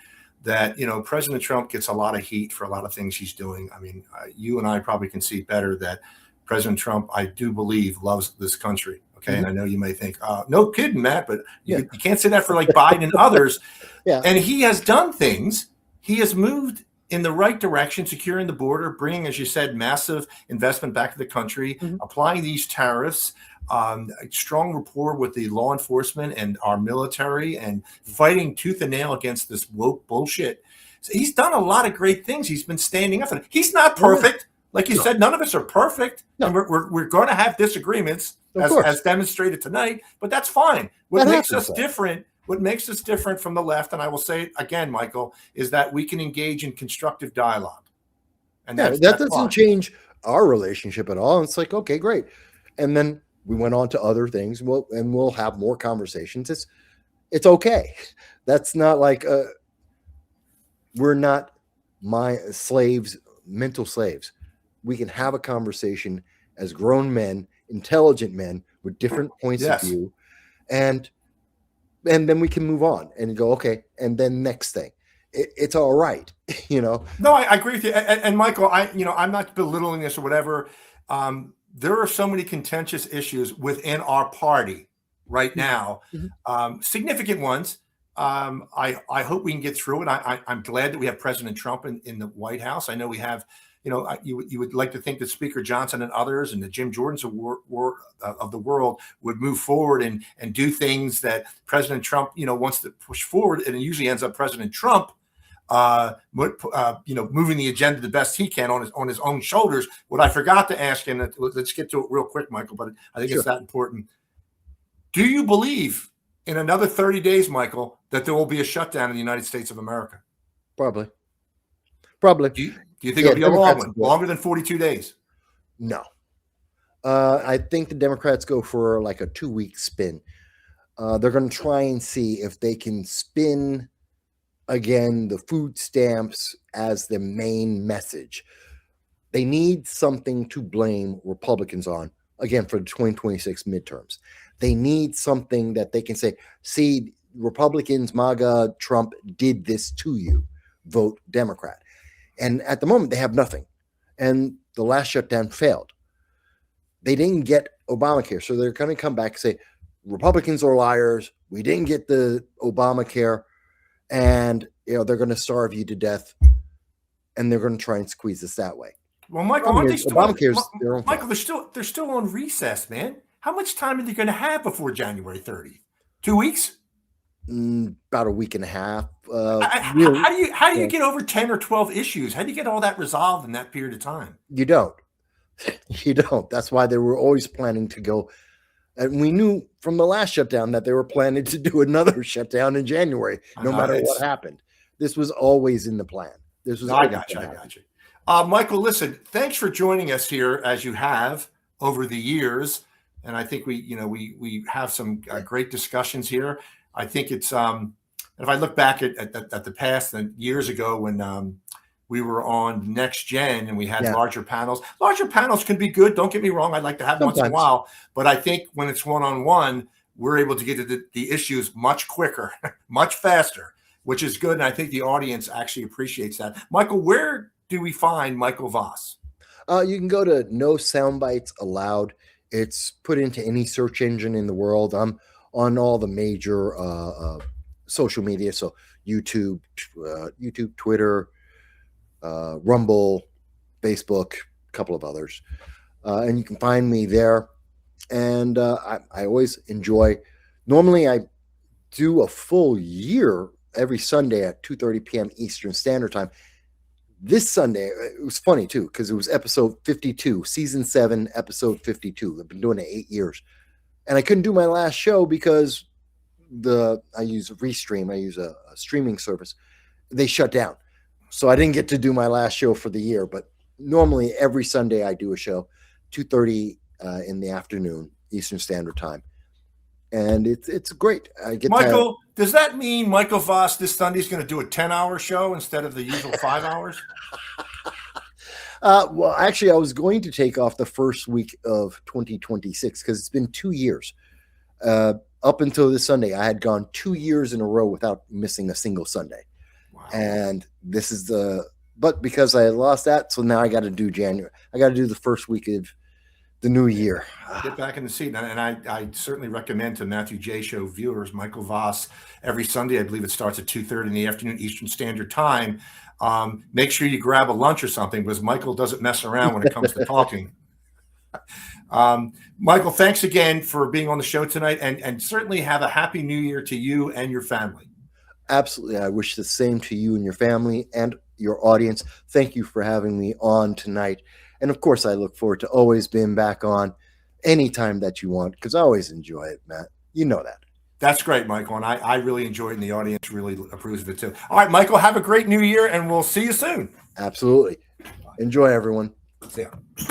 That, President Trump gets a lot of heat for a lot of things he's doing. I mean, you and I probably can see better that President Trump, I do believe, loves this country. Okay. Mm-hmm. And I know you may think, no kidding, Matt, but you can't say that for like Biden and others. Yeah. And he has done things. He has moved in the right direction, securing the border, bringing, as you said, massive investment back to the country, applying these tariffs, strong rapport with the law enforcement and our military, and fighting tooth and nail against this woke bullshit. So he's done a lot of great things. He's been standing up. He's not perfect. Like you said, none of us are perfect. No. And we're going to have disagreements, as demonstrated tonight, but that's fine. What makes us different What makes us different from the left, and I will say it again, Michael, is that we can engage in constructive dialogue. And Yeah, that's that doesn't fine. change our relationship at all. It's like, okay, great. And then we went on to other things. We'll have more conversations. It's okay. That's not like we're not my slaves, mental slaves. We can have a conversation as grown men, intelligent men with different points of view, and then we can move on and go, okay, and then next thing. It's all right, you know. No, I agree with you. And Michael, I'm not belittling this or whatever. There are so many contentious issues within our party right now, significant ones. I hope we can get through it. I'm glad that we have President Trump in the White House. I know we have, you would like to think that Speaker Johnson and others and the Jim Jordans of the world would move forward and do things that President Trump, wants to push forward. And it usually ends up President Trump, moving the agenda the best he can on his own shoulders. What I forgot to ask, and let's get to it real quick, Michael, but I think it's that important. Do you believe in another 30 days, Michael, that there will be a shutdown in the United States of America? Probably. Do you think it'll be a long one, longer than 42 days? No. I think the Democrats go for like a 2-week spin. They're going to try and see if they can spin again the food stamps as the main message. They need something to blame Republicans on, again, for the 2026 midterms. They need something that they can say, see, Republicans, MAGA, Trump did this to you. Vote Democrat. And at the moment, they have nothing. And the last shutdown failed. They didn't get Obamacare. So they're going to come back and say, Republicans are liars. We didn't get the Obamacare. And they're going to starve you to death. And they're going to try and squeeze us that way. Well, Michael, aren't they still Michael, they're still on recess, man. How much time are they going to have before January 30th? 2 weeks? About a week and a half. How do you get over 10 or 12 issues? How do you get all that resolved in that period of time? You don't. You don't. That's why they were always planning to go. And we knew from the last shutdown that they were planning to do another shutdown in January, no matter what happened. This was always in the plan. I got you. Michael, listen, thanks for joining us here as you have over the years. And I think we have some great discussions here. I think it's if I look back at the past and years ago when we were on Next Gen and we had larger panels. Larger panels can be good. Don't get me wrong. I'd like to have them once in a while. But I think when it's one-on-one, we're able to get to the issues much quicker, much faster, which is good. And I think the audience actually appreciates that. Michael, where do we find Michael Voss? You can go to No Soundbites Allowed. It's put into any search engine in the world. I'm on all the major social media, so YouTube, Twitter, Rumble, Facebook, a couple of others, and you can find me there. And I always enjoy. Normally, I do a full year every Sunday at 2:30 p.m. Eastern Standard Time. This Sunday, it was funny too, because it was episode 52, season 7, episode 52. I've been doing it 8 years. And I couldn't do my last show because I use Restream. I use a streaming service. They shut down. So I didn't get to do my last show for the year. But normally every Sunday I do a show, 2:30 in the afternoon, Eastern Standard Time. And it's great. Michael, does that mean Michael Voss this Sunday is going to do a 10-hour show instead of the usual 5 hours? Well, actually, I was going to take off the first week of 2026 because it's been 2 years. Up until this Sunday, I had gone 2 years in a row without missing a single Sunday. Wow. And this is but because I lost that, so now I got to do January. I got to do the first week of the new year. Get back in the seat. And I certainly recommend to MatthewJ Show viewers, Michael Voss, every Sunday, I believe it starts at 2:30 in the afternoon, Eastern Standard Time. Make sure you grab a lunch or something because Michael doesn't mess around when it comes to talking. Michael, thanks again for being on the show tonight and certainly have a happy new year to you and your family. Absolutely. I wish the same to you and your family and your audience. Thank you for having me on tonight. And of course, I look forward to always being back on anytime that you want because I always enjoy it, Matt. You know that. That's great, Michael. And I really enjoy it, and the audience really approves of it too. All right, Michael, have a great new year, and we'll see you soon. Absolutely. Enjoy, everyone. See ya.